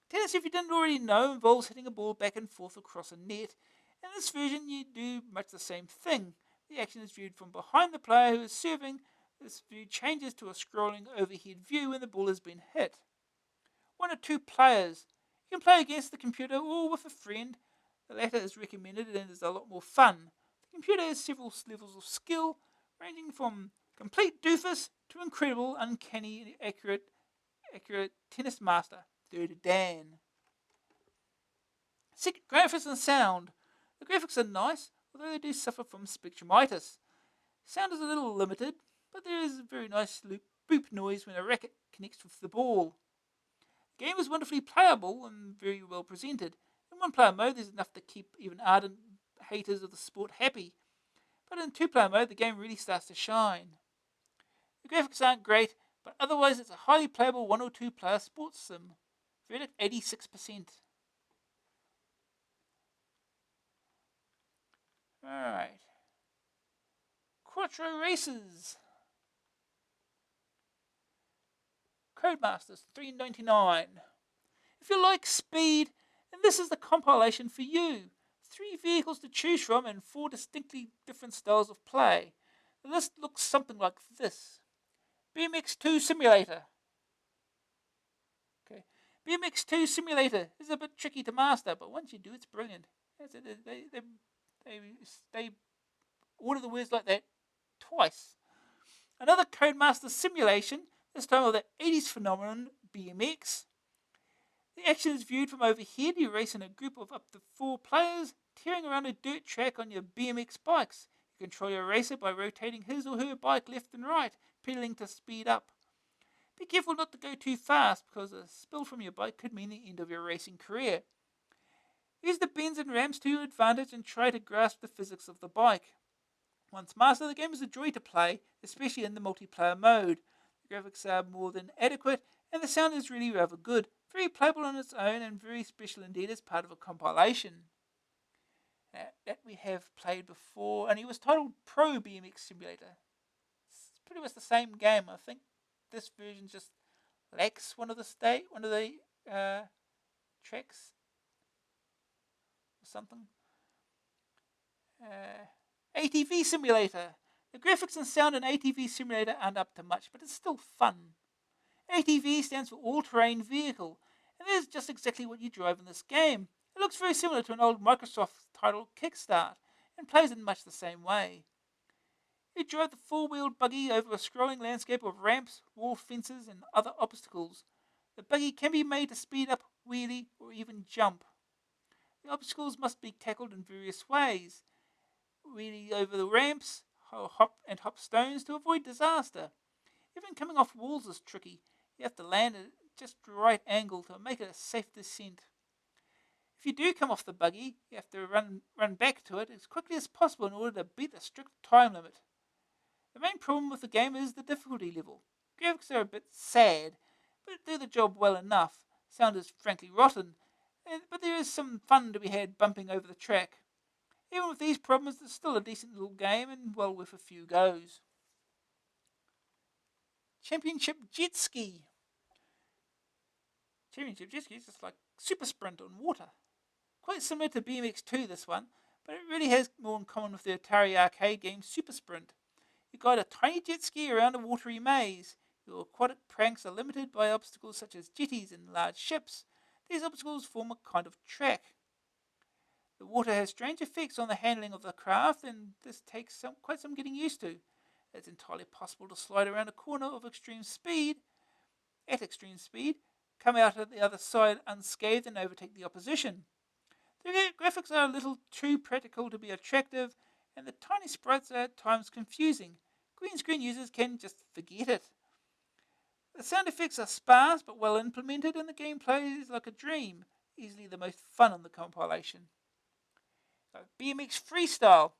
Tennis, if you didn't already know, involves hitting a ball back and forth across a net. In this version, you do much the same thing. The action is viewed from behind the player who is serving. This view changes to a scrolling overhead view when the ball has been hit. 1 or 2 players. You can play against the computer or with a friend. The latter is recommended and is a lot more fun. The computer has several levels of skill, ranging from complete doofus to incredible, uncanny, and accurate tennis master. Third Dan. Second, graphics and sound. The graphics are nice, although they do suffer from spectrumitis. Sound is a little limited, but there is a very nice boop noise when a racket connects with the ball. The game is wonderfully playable and very well presented. In 1-player mode, there's enough to keep even ardent haters of the sport happy. But in 2-player mode, the game really starts to shine. The graphics aren't great, but otherwise it's a highly playable 1 or 2-player sports sim. Verdict 86%. Alright. Quattro Races. Codemasters $3.99. If you like speed, then this is the compilation for you. 3 vehicles to choose from and 4 distinctly different styles of play. The list looks something like this. BMX2 Simulator. Okay. BMX2 Simulator is a bit tricky to master, but once you do, it's brilliant. They order the words like that twice. Another Codemaster simulation, this time of the 80s phenomenon BMX. The action is viewed from overhead. You race in a group of up to 4 players, tearing around a dirt track on your BMX bikes. You control your racer by rotating his or her bike left and right, pedaling to speed up. Be careful not to go too fast, because a spill from your bike could mean the end of your racing career. Use the bends and ramps to your advantage and try to grasp the physics of the bike. Once mastered, the game is a joy to play, especially in the multiplayer mode. The graphics are more than adequate, and the sound is really rather good. Very playable on its own, and very special indeed as part of a compilation. That we have played before, and it was titled Pro BMX Simulator. It's pretty much the same game. I think this version just lacks one of the tracks or something. ATV Simulator. The graphics and sound in ATV Simulator aren't up to much, but it's still fun. ATV stands for All-Terrain Vehicle, and that is just exactly what you drive in this game. It looks very similar to an old Microsoft title, Kickstart, and plays in much the same way. You drive the 4-wheeled buggy over a scrolling landscape of ramps, wall fences, and other obstacles. The buggy can be made to speed up, wheelie, or even jump. The obstacles must be tackled in various ways. Wheelie over the ramps, hop stones to avoid disaster. Even coming off walls is tricky. You have to land at just the right angle to make it a safe descent. If you do come off the buggy, you have to run back to it as quickly as possible in order to beat the strict time limit. The main problem with the game is the difficulty level. Graphics are a bit sad, but do the job well enough. Sound is frankly rotten, but there is some fun to be had bumping over the track. Even with these problems, it's still a decent little game and well worth a few goes. Championship Jet Ski. Championship Jet Ski is just like Super Sprint on water. Quite similar to BMX2, this one, but it really has more in common with the Atari arcade game Super Sprint. You guide a tiny jet ski around a watery maze. Your aquatic pranks are limited by obstacles such as jetties and large ships. These obstacles form a kind of track. The water has strange effects on the handling of the craft, and this takes quite some getting used to. It's entirely possible to slide around a corner at extreme speed, come out at the other side unscathed and overtake the opposition. The graphics are a little too practical to be attractive, and the tiny sprites are at times confusing. Green screen users can just forget it. The sound effects are sparse but well implemented, and the gameplay is like a dream, easily the most fun on the compilation. BMX Freestyle.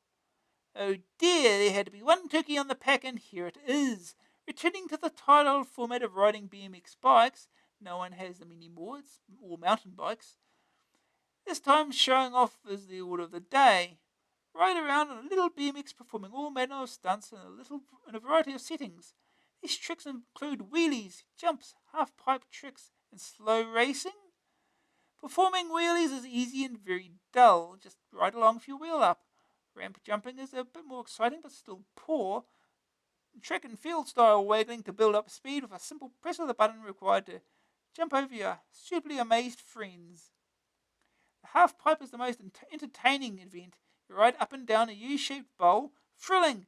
Oh dear, there had to be one turkey on the pack, and here it is. Returning to the title format of riding BMX bikes, no one has them anymore, it's all mountain bikes. This time showing off is the order of the day. Ride around on a little BMX performing all manner of stunts in a variety of settings. These tricks include wheelies, jumps, half-pipe tricks, and slow racing. Performing wheelies is easy and very dull. Just ride along with your wheel up. Ramp jumping is a bit more exciting but still poor. Track and field style waggling to build up speed with a simple press of the button required to jump over your suitably amazed friends. The half pipe is the most entertaining event. You ride up and down a U-shaped bowl, thrilling.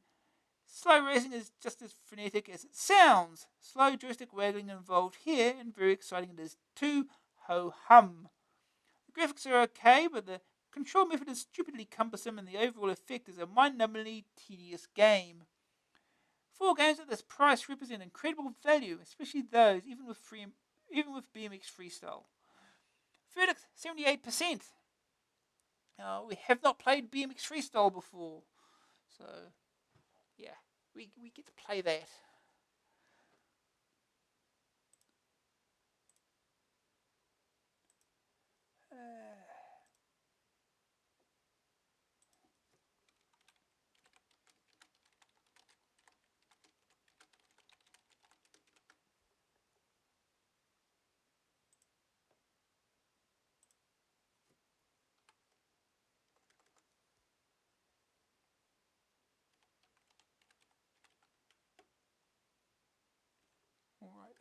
Slow racing is just as frenetic as it sounds. Slow joystick waggling involved here, and very exciting it is too. Ho-hum. The graphics are okay, but the control method is stupidly cumbersome, and the overall effect is a mind-numbingly tedious game. 4 games at this price represent incredible value, especially those even with BMX Freestyle. Verdict 78%. We have not played BMX Freestyle before, so yeah, we get to play that. All right.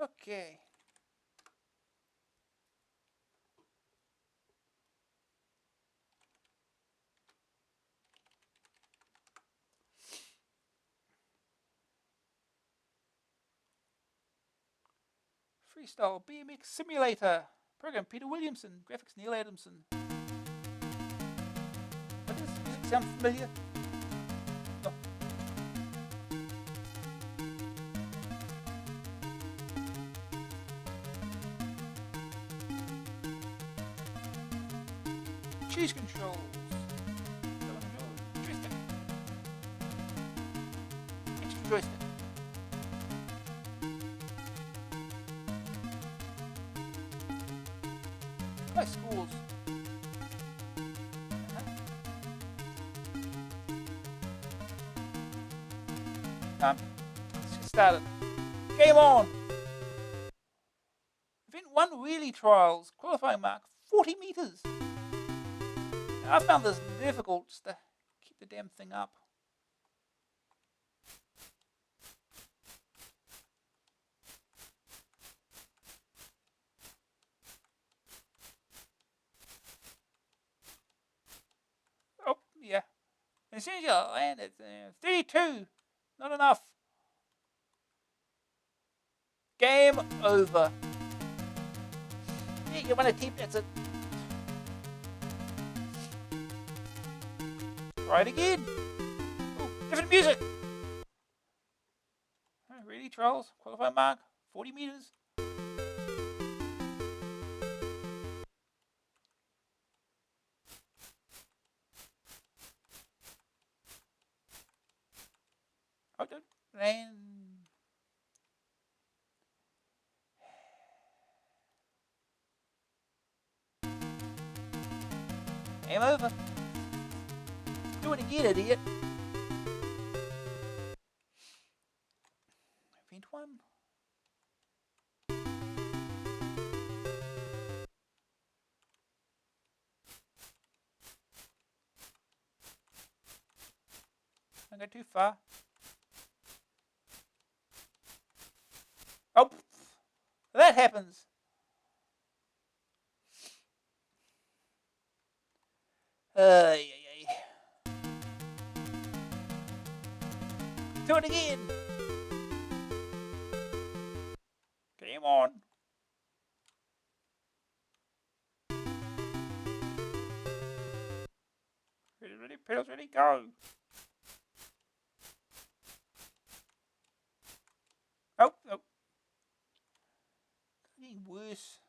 Okay. Freestyle BMX Simulator. Program Peter Williamson. Graphics Neil Adamson. Does this music sound familiar? No. Choose controls. Joystick. Extra joystick. High scores. Let's get started. Game on! Event 1 wheelie trials. Qualifying mark 40 metres. I found this difficult just to keep the damn thing up. Oh, yeah. As soon as you land, it's 32. Not enough. Game over. Yeah, you want to keep that's it. Try it again. Ooh, different music. Really, trolls? Qualifying mark. 40 meters. Oh, don't land. Game over. Do it again, idiot. Event 1. Don't go too far. Oh, that happens. Yeah. Do it again. Game on. Ready, pedals ready, go. Oh. Getting worse.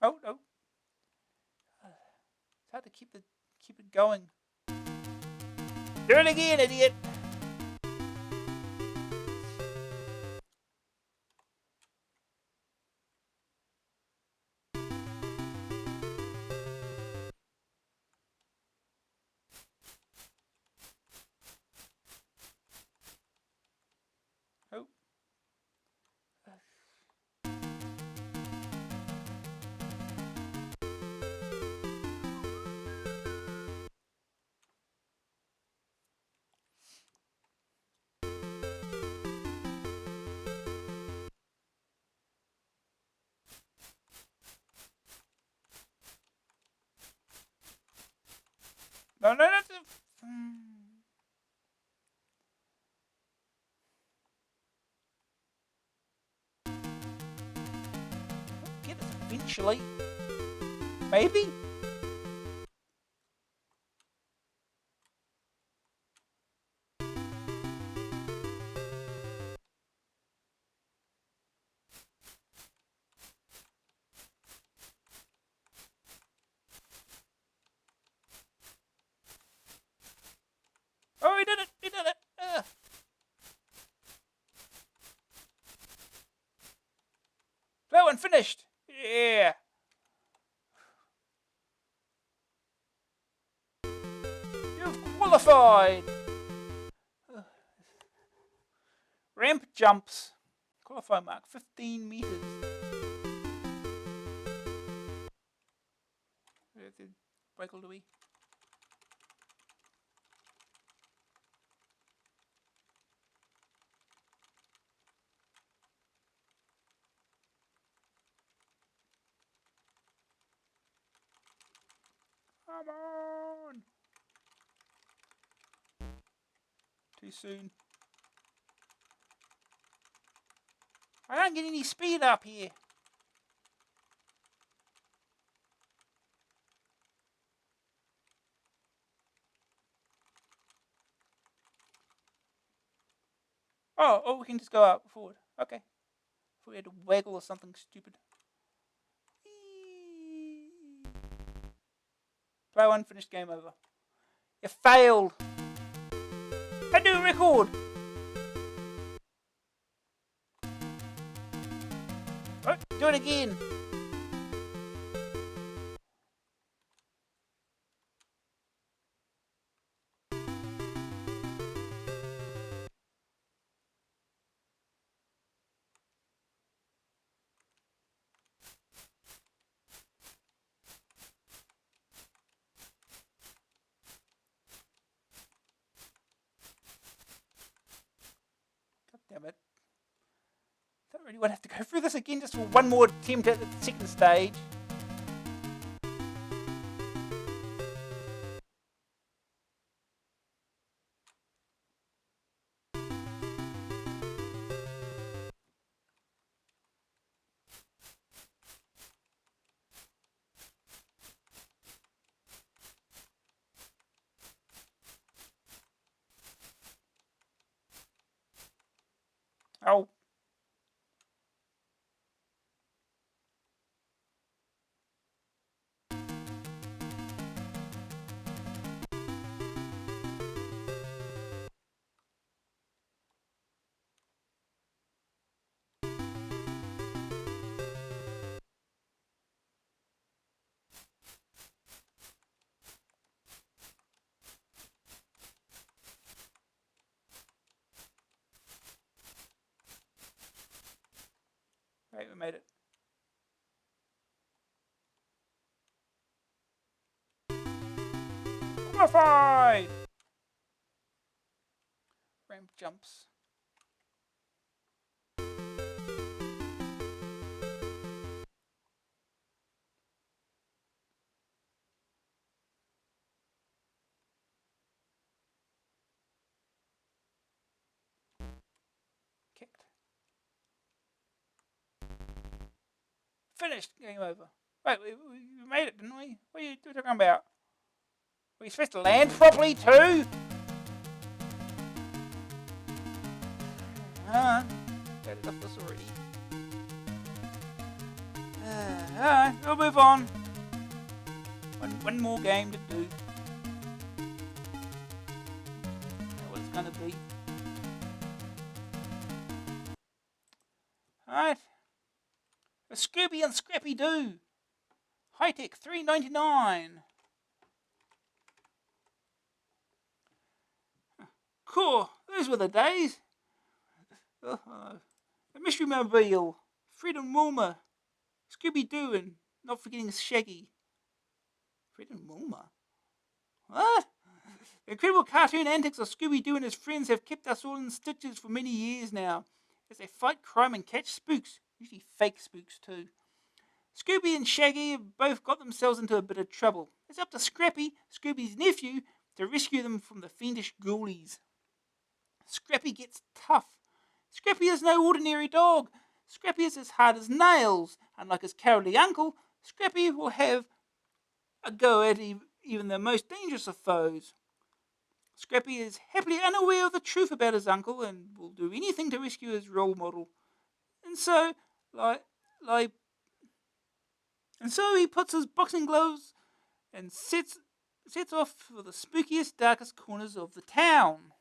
Oh, no. It's hard to keep it going. Do it again, idiot. Oh. No. Get it eventually. Maybe? Oh, he did it. That one finished. Yeah. You've qualified. Ramp jumps. Qualifying mark 15 meters. Break all the way. Come on. Too soon. I don't get any speed up here. Oh, we can just go up forward. Okay. Thought we had to waggle or something stupid. Play one, finished, game over. You failed. A new record. Do it again. God damn it. I don't really want to have to go through this again just for one more attempt at the second stage. Oh. Right, we made it. Qualified! Ramp jumps. Kicked. Finished. Game over. Wait, we made it, didn't we? What are you talking about? Were you supposed to land properly too? Loaded up this already. Alright, we'll move on. One more game to do. Know what it's gonna be. Alright. A Scooby and Scrappy Doo. High Tech $3.99. Cool. Those were the days. A Mystery Mobile. Fred and Wilma. Scooby Doo and not forgetting Shaggy. Fred and Wilma? What? The incredible cartoon antics of Scooby Doo and his friends have kept us all in stitches for many years now, as they fight crime and catch spooks, usually fake spooks too. Scooby and Shaggy have both got themselves into a bit of trouble. It's up to Scrappy, Scooby's nephew, to rescue them from the fiendish ghoulies. Scrappy gets tough. Scrappy is no ordinary dog. Scrappy is as hard as nails. Unlike his cowardly uncle, Scrappy will have a go at even the most dangerous of foes. Scrappy is happily unaware of the truth about his uncle and will do anything to rescue his role model. And so, he puts his boxing gloves and sets off for the spookiest, darkest corners of the town.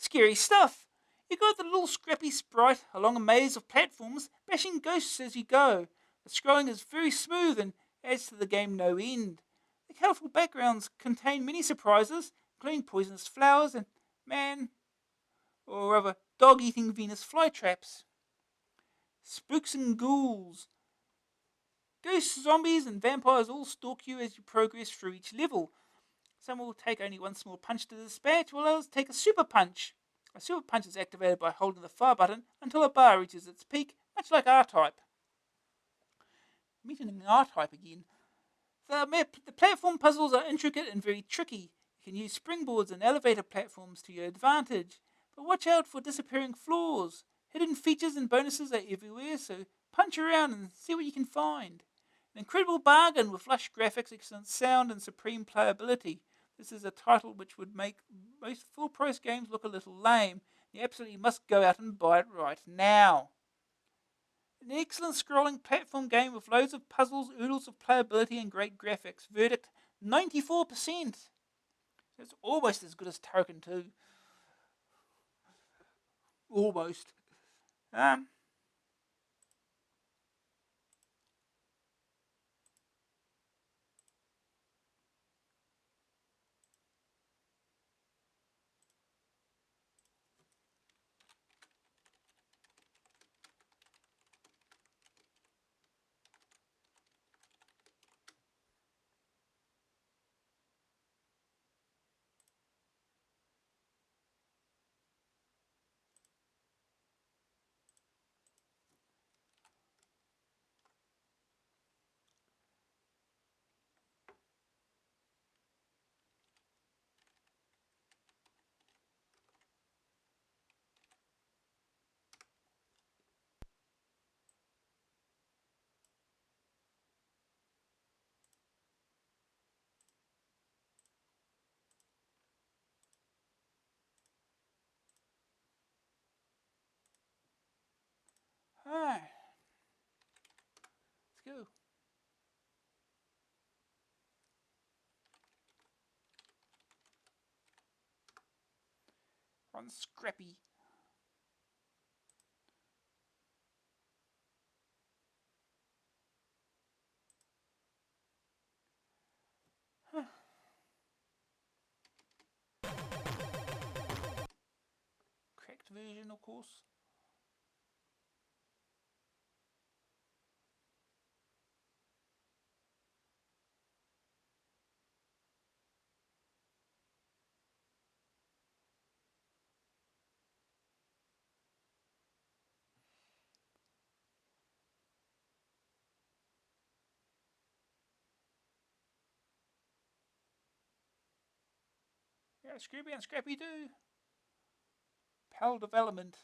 Scary stuff. You got the little Scrappy sprite along a maze of platforms, bashing ghosts as you go. The scrolling is very smooth and adds to the game no end. The colourful backgrounds contain many surprises, including poisonous flowers and dog-eating Venus flytraps. Spooks and ghouls. Ghosts, zombies, and vampires all stalk you as you progress through each level. Some will take only one small punch to dispatch, while others take a super punch. A super punch is activated by holding the fire button until a bar reaches its peak, much like R-Type. Meeting R-Type again. The platform puzzles are intricate and very tricky. You can use springboards and elevator platforms to your advantage, but watch out for disappearing floors. Hidden features and bonuses are everywhere, so punch around and see what you can find. An incredible bargain with lush graphics, excellent sound, and supreme playability. This is a title which would make most full-price games look a little lame. You absolutely must go out and buy it right now. An excellent scrolling platform game with loads of puzzles, oodles of playability, and great graphics. Verdict, 94%. It's almost as good as Turrican 2. Almost. Alright. Let's go. On Scrappy. Huh. Cracked version, of course. Yeah, Scooby and Scrappy Doo. PAL development.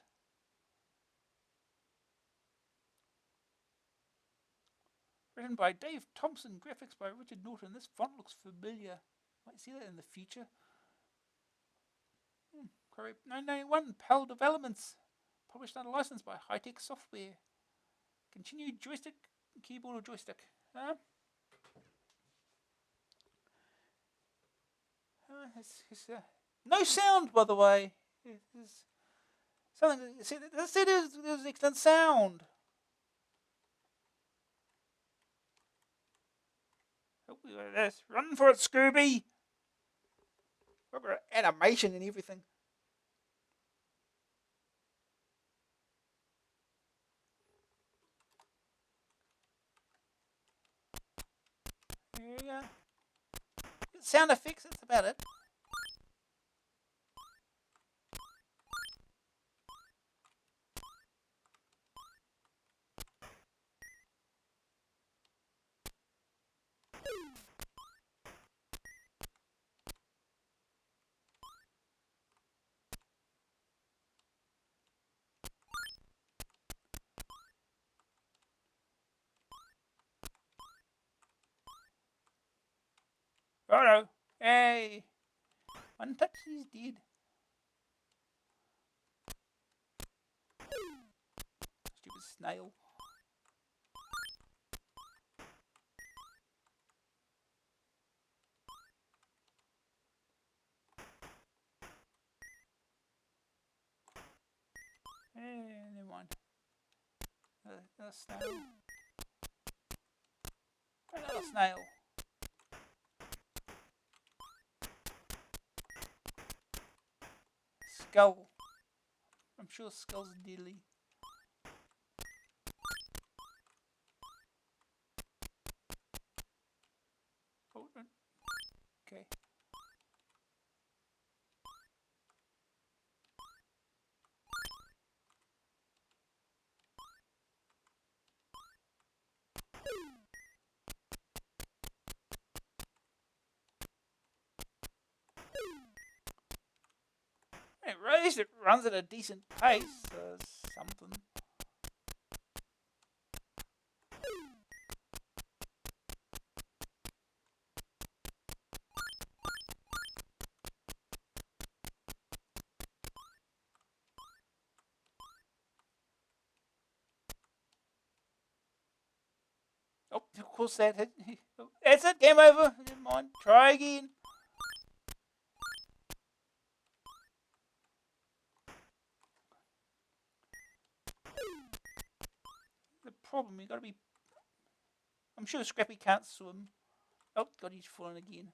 Written by Dave Thompson, graphics by Richard Norton. This font looks familiar. Might see that in the future. Correct. 991, PAL Developments. Published under license by High-Tech Software. Continued joystick, keyboard or joystick. No sound, by the way. Something. See, there's excellent sound. Oh, this. Run for it, Scooby. Look at animation and everything. There you go. Sound effects, that's about it. Righto. Hey. One touch, he's dead. Stupid snail. Never mind. Another snail. Another snail. Skull. I'm sure skulls are deadly. Oh, okay. It runs at a decent pace. Something. Oh, of course that hit. That's it. Game over. Never mind. Try again. The problem, you gotta be. I'm sure Scrappy can't swim. Oh, God, he's fallen again.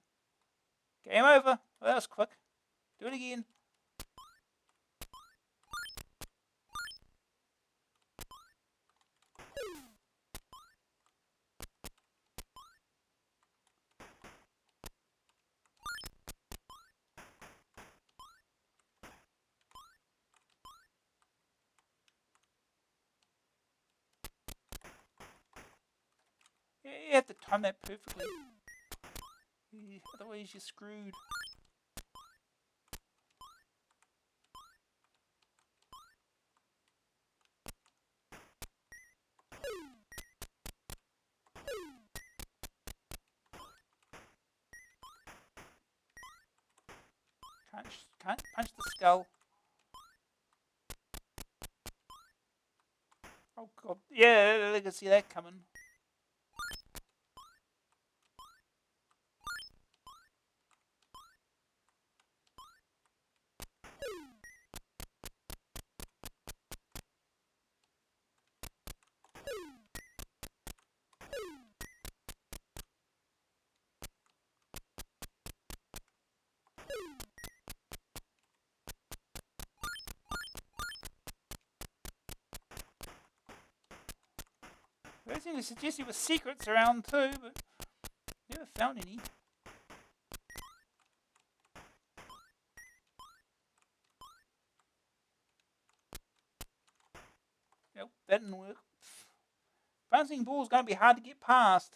Game over. Well, that was quick. Do it again. Yeah, you have to time that perfectly. Otherwise, you're screwed. Can't punch the skull. Oh, God. Well, yeah, they can see that coming. They seem to suggest there were secrets around too, but never found any. Nope, that didn't work. Bouncing ball's going to be hard to get past.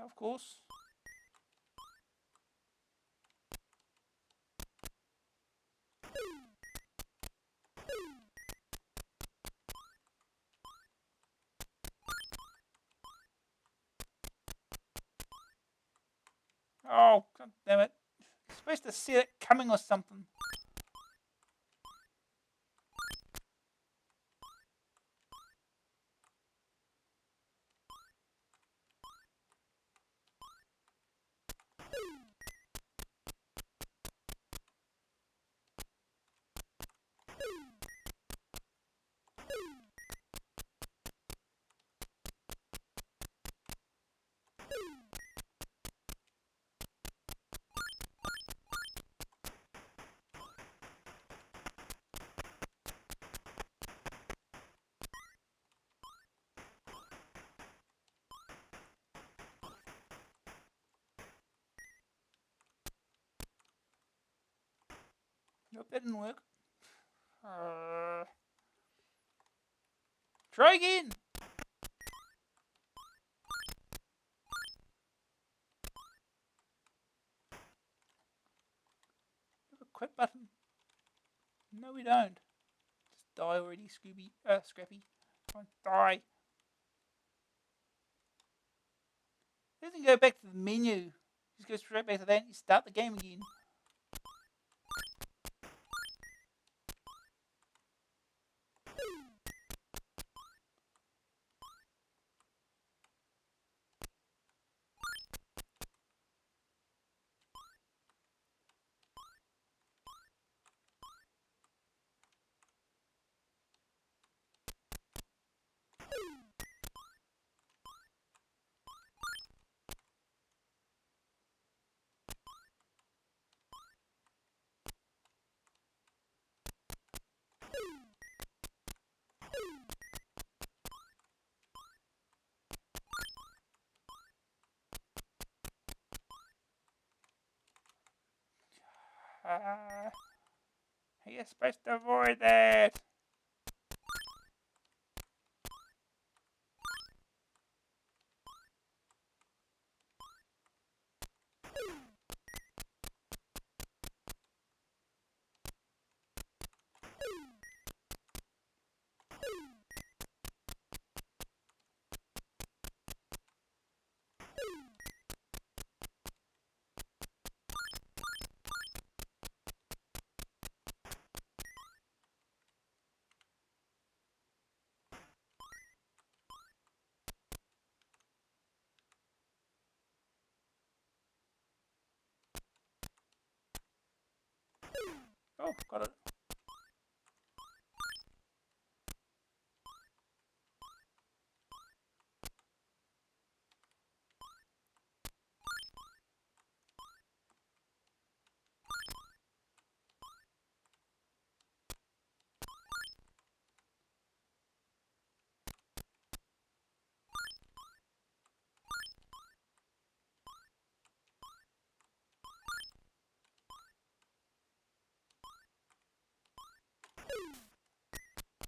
Of course. Oh, god damn it. You're supposed to see it coming or something. Nope, that didn't work. Try again. Have a quit button. No, we don't. Just die already, Scrappy. Come on, die. He doesn't go back to the menu. Just go straight back to that and you start the game again. You're supposed to avoid that. Oh, got it.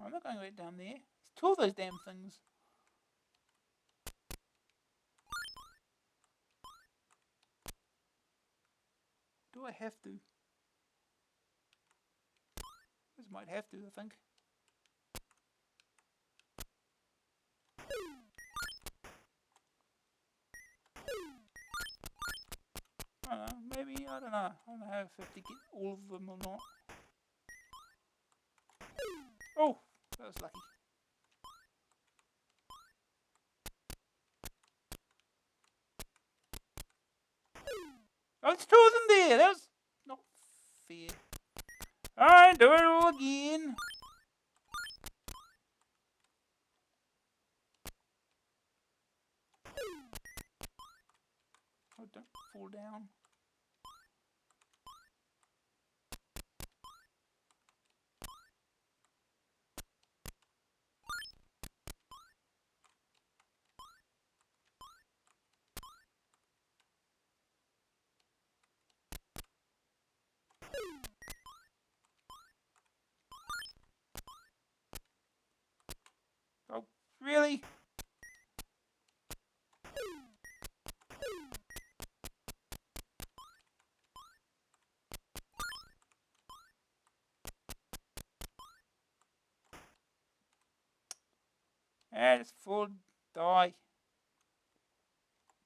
I'm not going right down there. There's two of those damn things. do I have to? This might have to, I think. I don't know, maybe, I don't know. I don't know if I have to get all of them or not. Oh, that was lucky. Oh, it's two of them there. That was not fair. Alright, do it all again. Oh, don't fall down. Oh, really? And it's full. Die.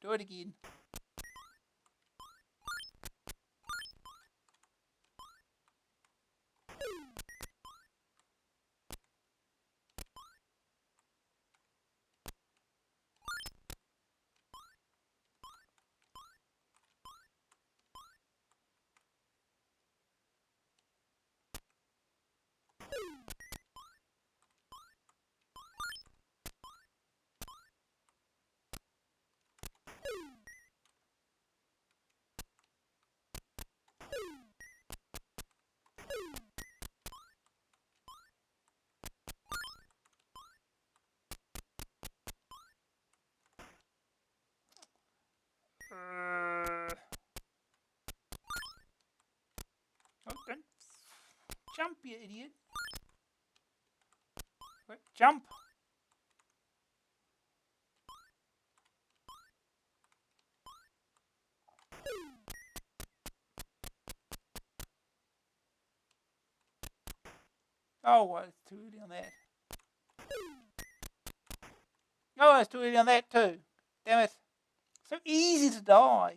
Do it again. Oh, don't jump, you idiot. Wait, jump. Oh, well, it's too early on that. Oh, it's too early on that too. Damn it. So easy to die.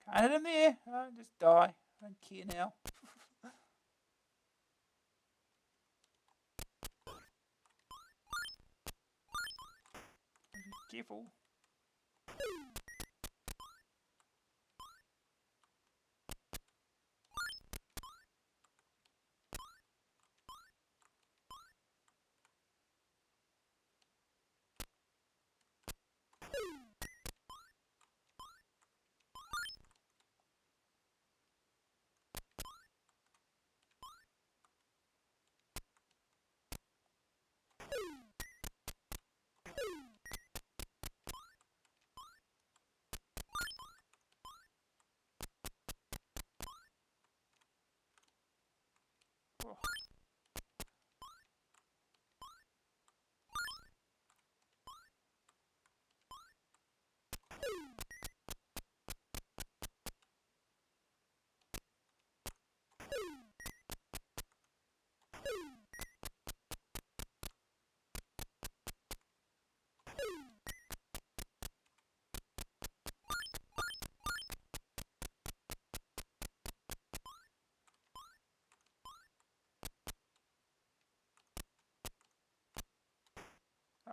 Can't hit him there. Oh, just die. I don't care now. Be careful. Oh.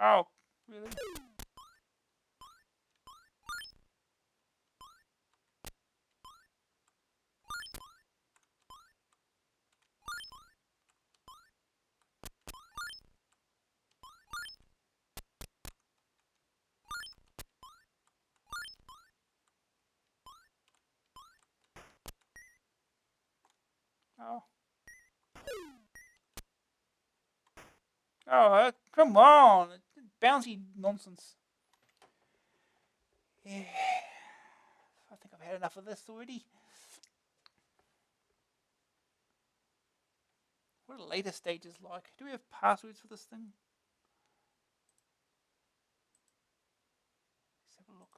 Oh, really? Oh. Oh, come on. Bouncy nonsense. Yeah. I think I've had enough of this already. What are the later stages like? Do we have passwords for this thing? Let's have a look.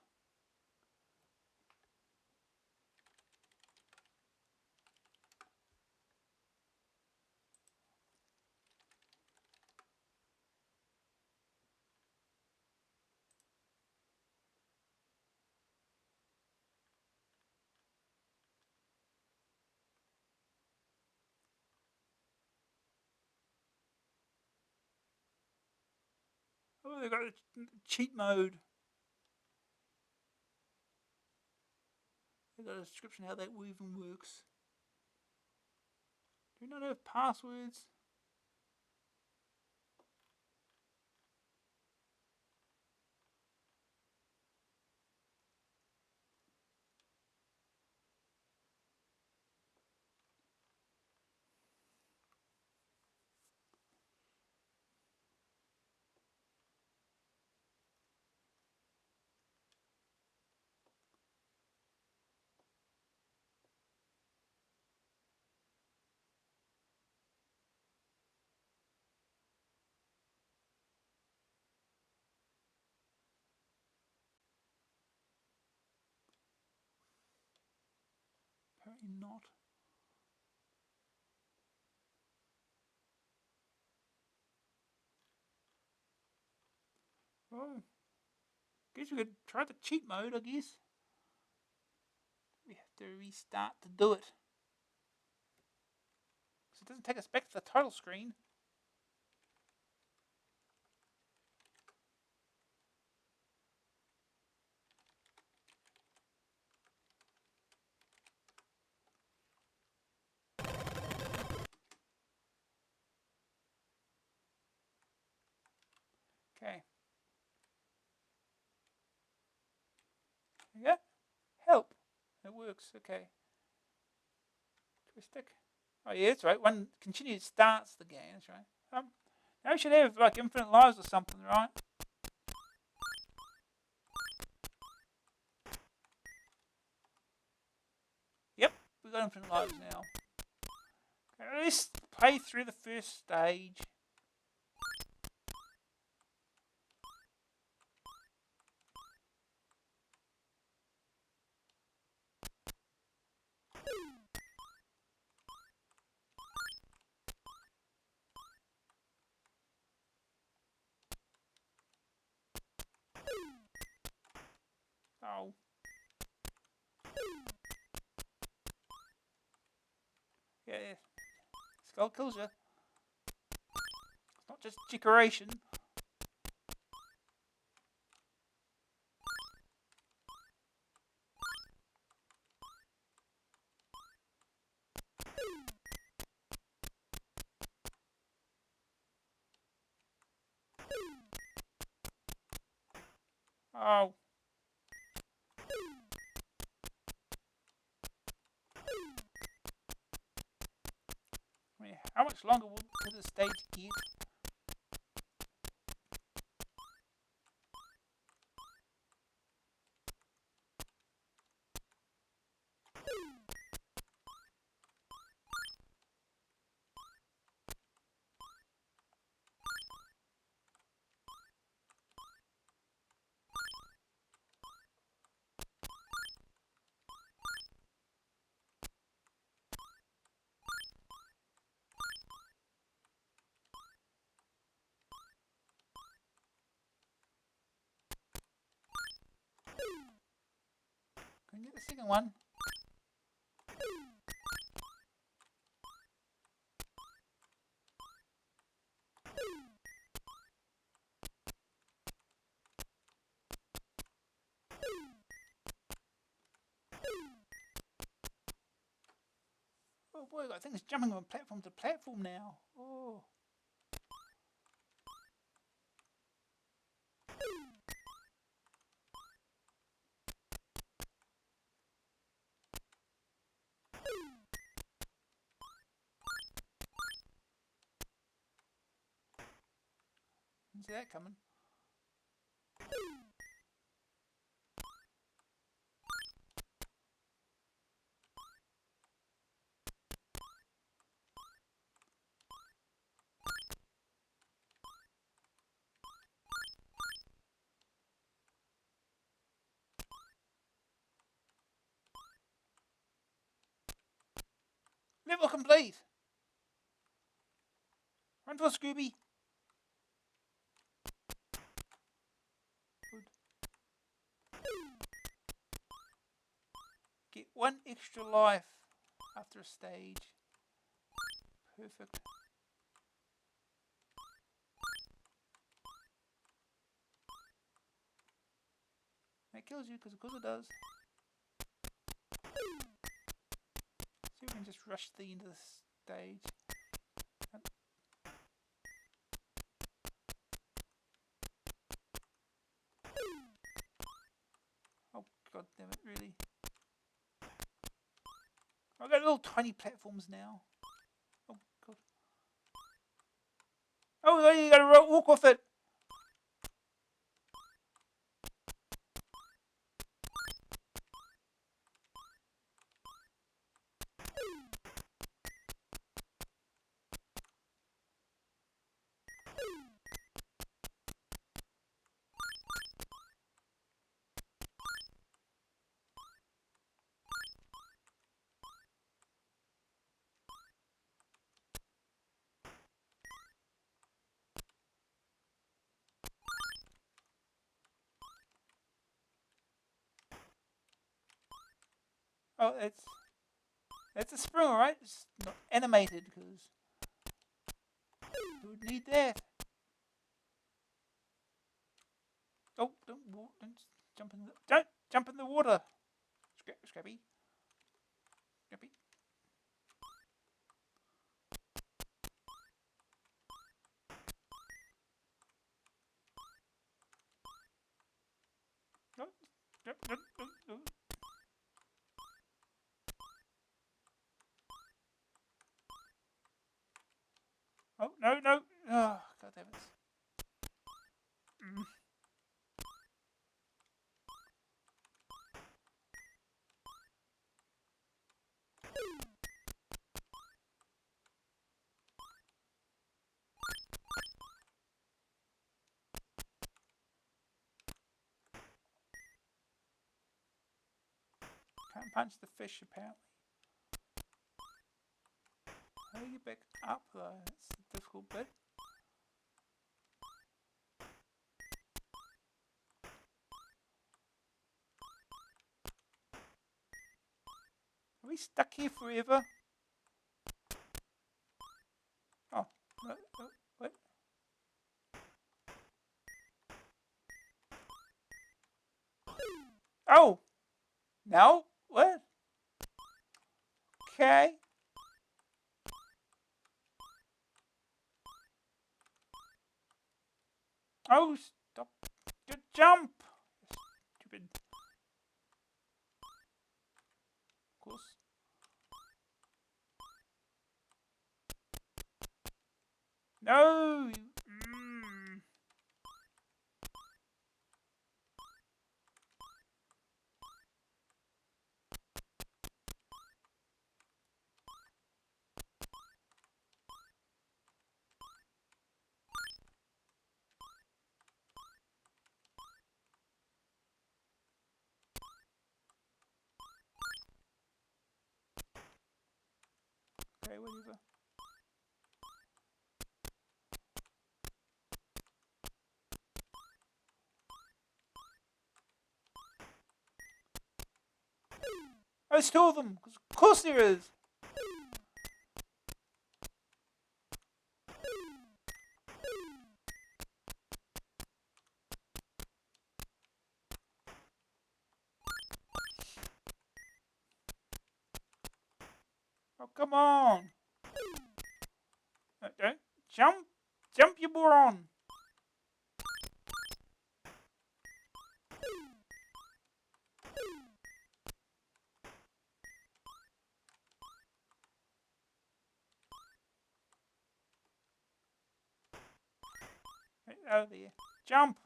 Oh, they've got a cheat mode. They've got a description how that even works. Do we not have passwords? Apparently not. Oh, guess we could try the cheat mode, I guess. We have to restart to do it. So it doesn't take us back to the title screen. Okay. There you go. Help. It works. Okay. Twist stick. Oh yeah, that's right. One continues starts the game. That's right. Now we should have like infinite lives or something, right? Yep, we got infinite lives now. Okay, let's play through the first stage. Oh. Yeah. Skull kills you. It's not just decoration. Oh. I mean, how much longer will to the stage get? Can we get the second one? Oh boy, I think it's jumping from platform to platform now. Oh. see that coming. Level complete! Run for Scooby! Good. Get 1 extra life after a stage. Perfect. It kills you because of course it does. See if we can just rush the end of the stage. Oh god damn it, really. I've got little tiny platforms now. Oh god. Oh, you gotta walk off it! Oh, it's a spring, alright? It's not animated because who would need that? Oh, don't jump in the water. Scrappy. Scrappy. No. No. Oh, no. Oh, god damn it. Can't punch the fish apparently. How do you get back up though? That's the difficult bit. Are we stuck here forever? Oh, no, what? Oh! No? What? Okay. Oh, stop. Good jump! Stupid. Of course. No! Okay, whatever. I stole them! Of course there is! Oh, come on! Don't jump! Jump, you moron! out of there. Jump!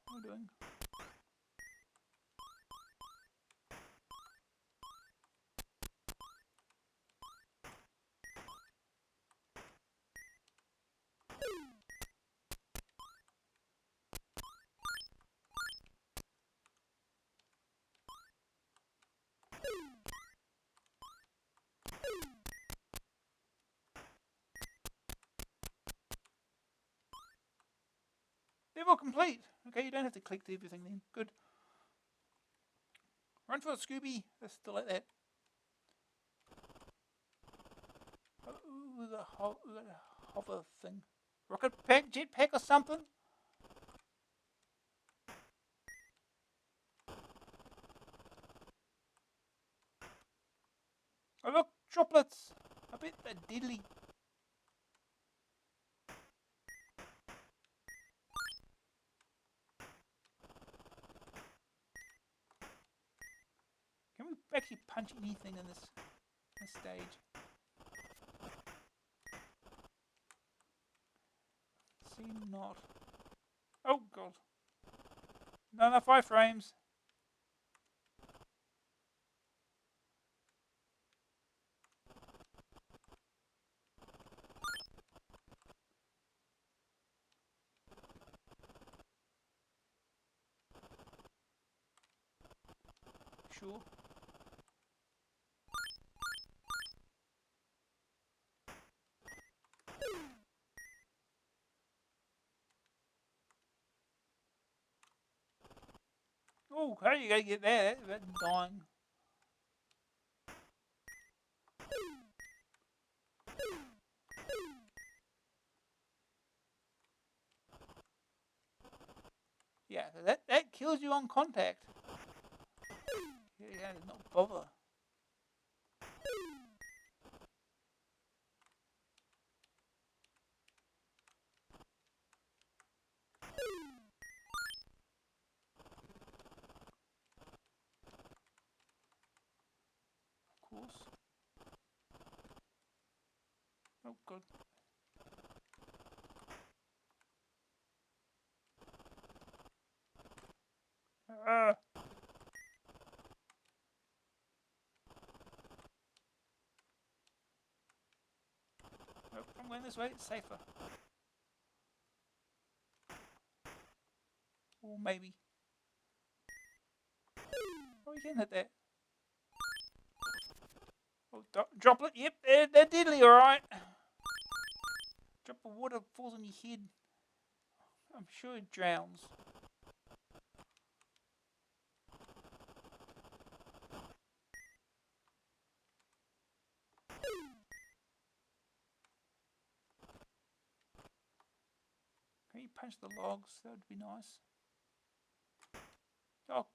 What am I doing? Level complete. Okay, you don't have to collect everything then. Good. Run for it, Scooby. That's still like that. Oh, we got a hover thing. Rocket pack, jet pack or something? Oh look, droplets. I bet they're deadly. Can we actually punch anything in this stage? Seem not. Oh god. Not enough iframes. Sure. Oh, how you gotta get that? That's dying. Yeah, that kills you on contact. Yeah, not bother. Of course. Oh god. Ah. Nope, I'm going this way, it's safer. Or maybe. Oh, you can hit that. Oh, droplet, yep, they're deadly, alright. Drop of water falls on your head. I'm sure it drowns. Can you punch the logs? That would be nice. Oh.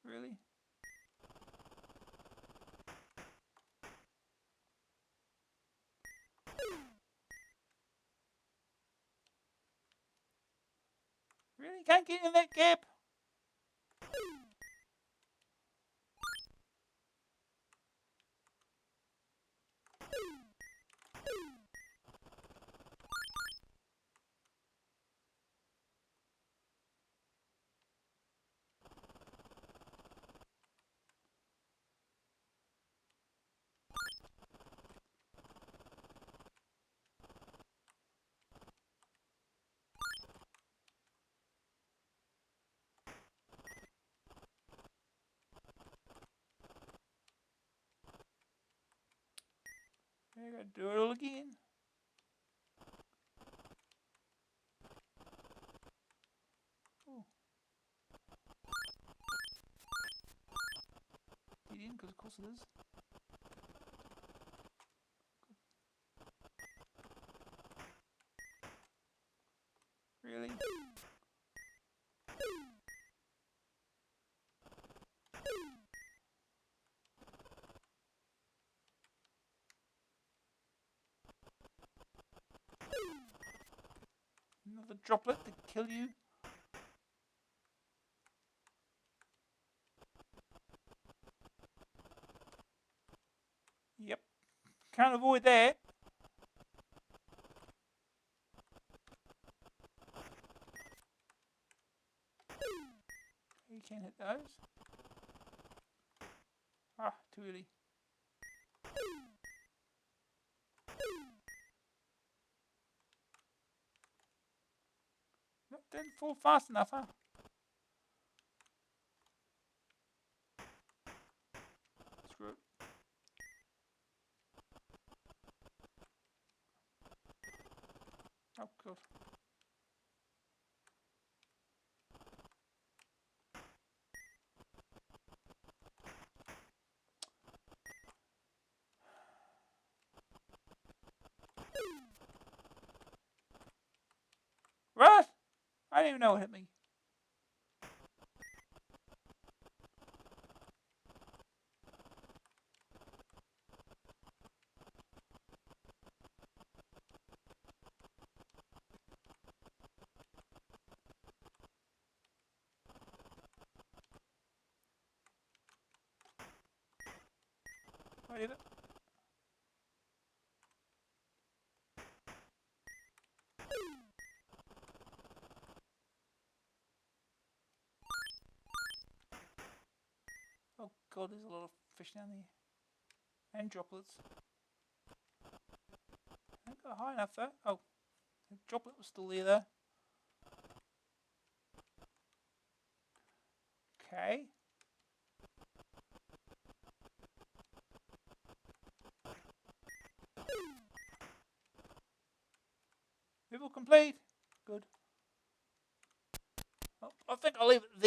Really? Really? Can't get in that gap? I gotta do it all again. Oh. Get in, because of course it is. Really? another droplet to kill you. Yep. Can't avoid that. You can't hit those. Ah, too early. Nope, didn't fall fast enough, huh? Screw it. Oh, God. What? I didn't even know it hit me. I did it. Oh, God, there's a lot of fish down there. And droplets. I didn't go high enough, though. Oh, the droplet was still there, though. Okay. Level complete. Good. Well, I think I'll leave it there.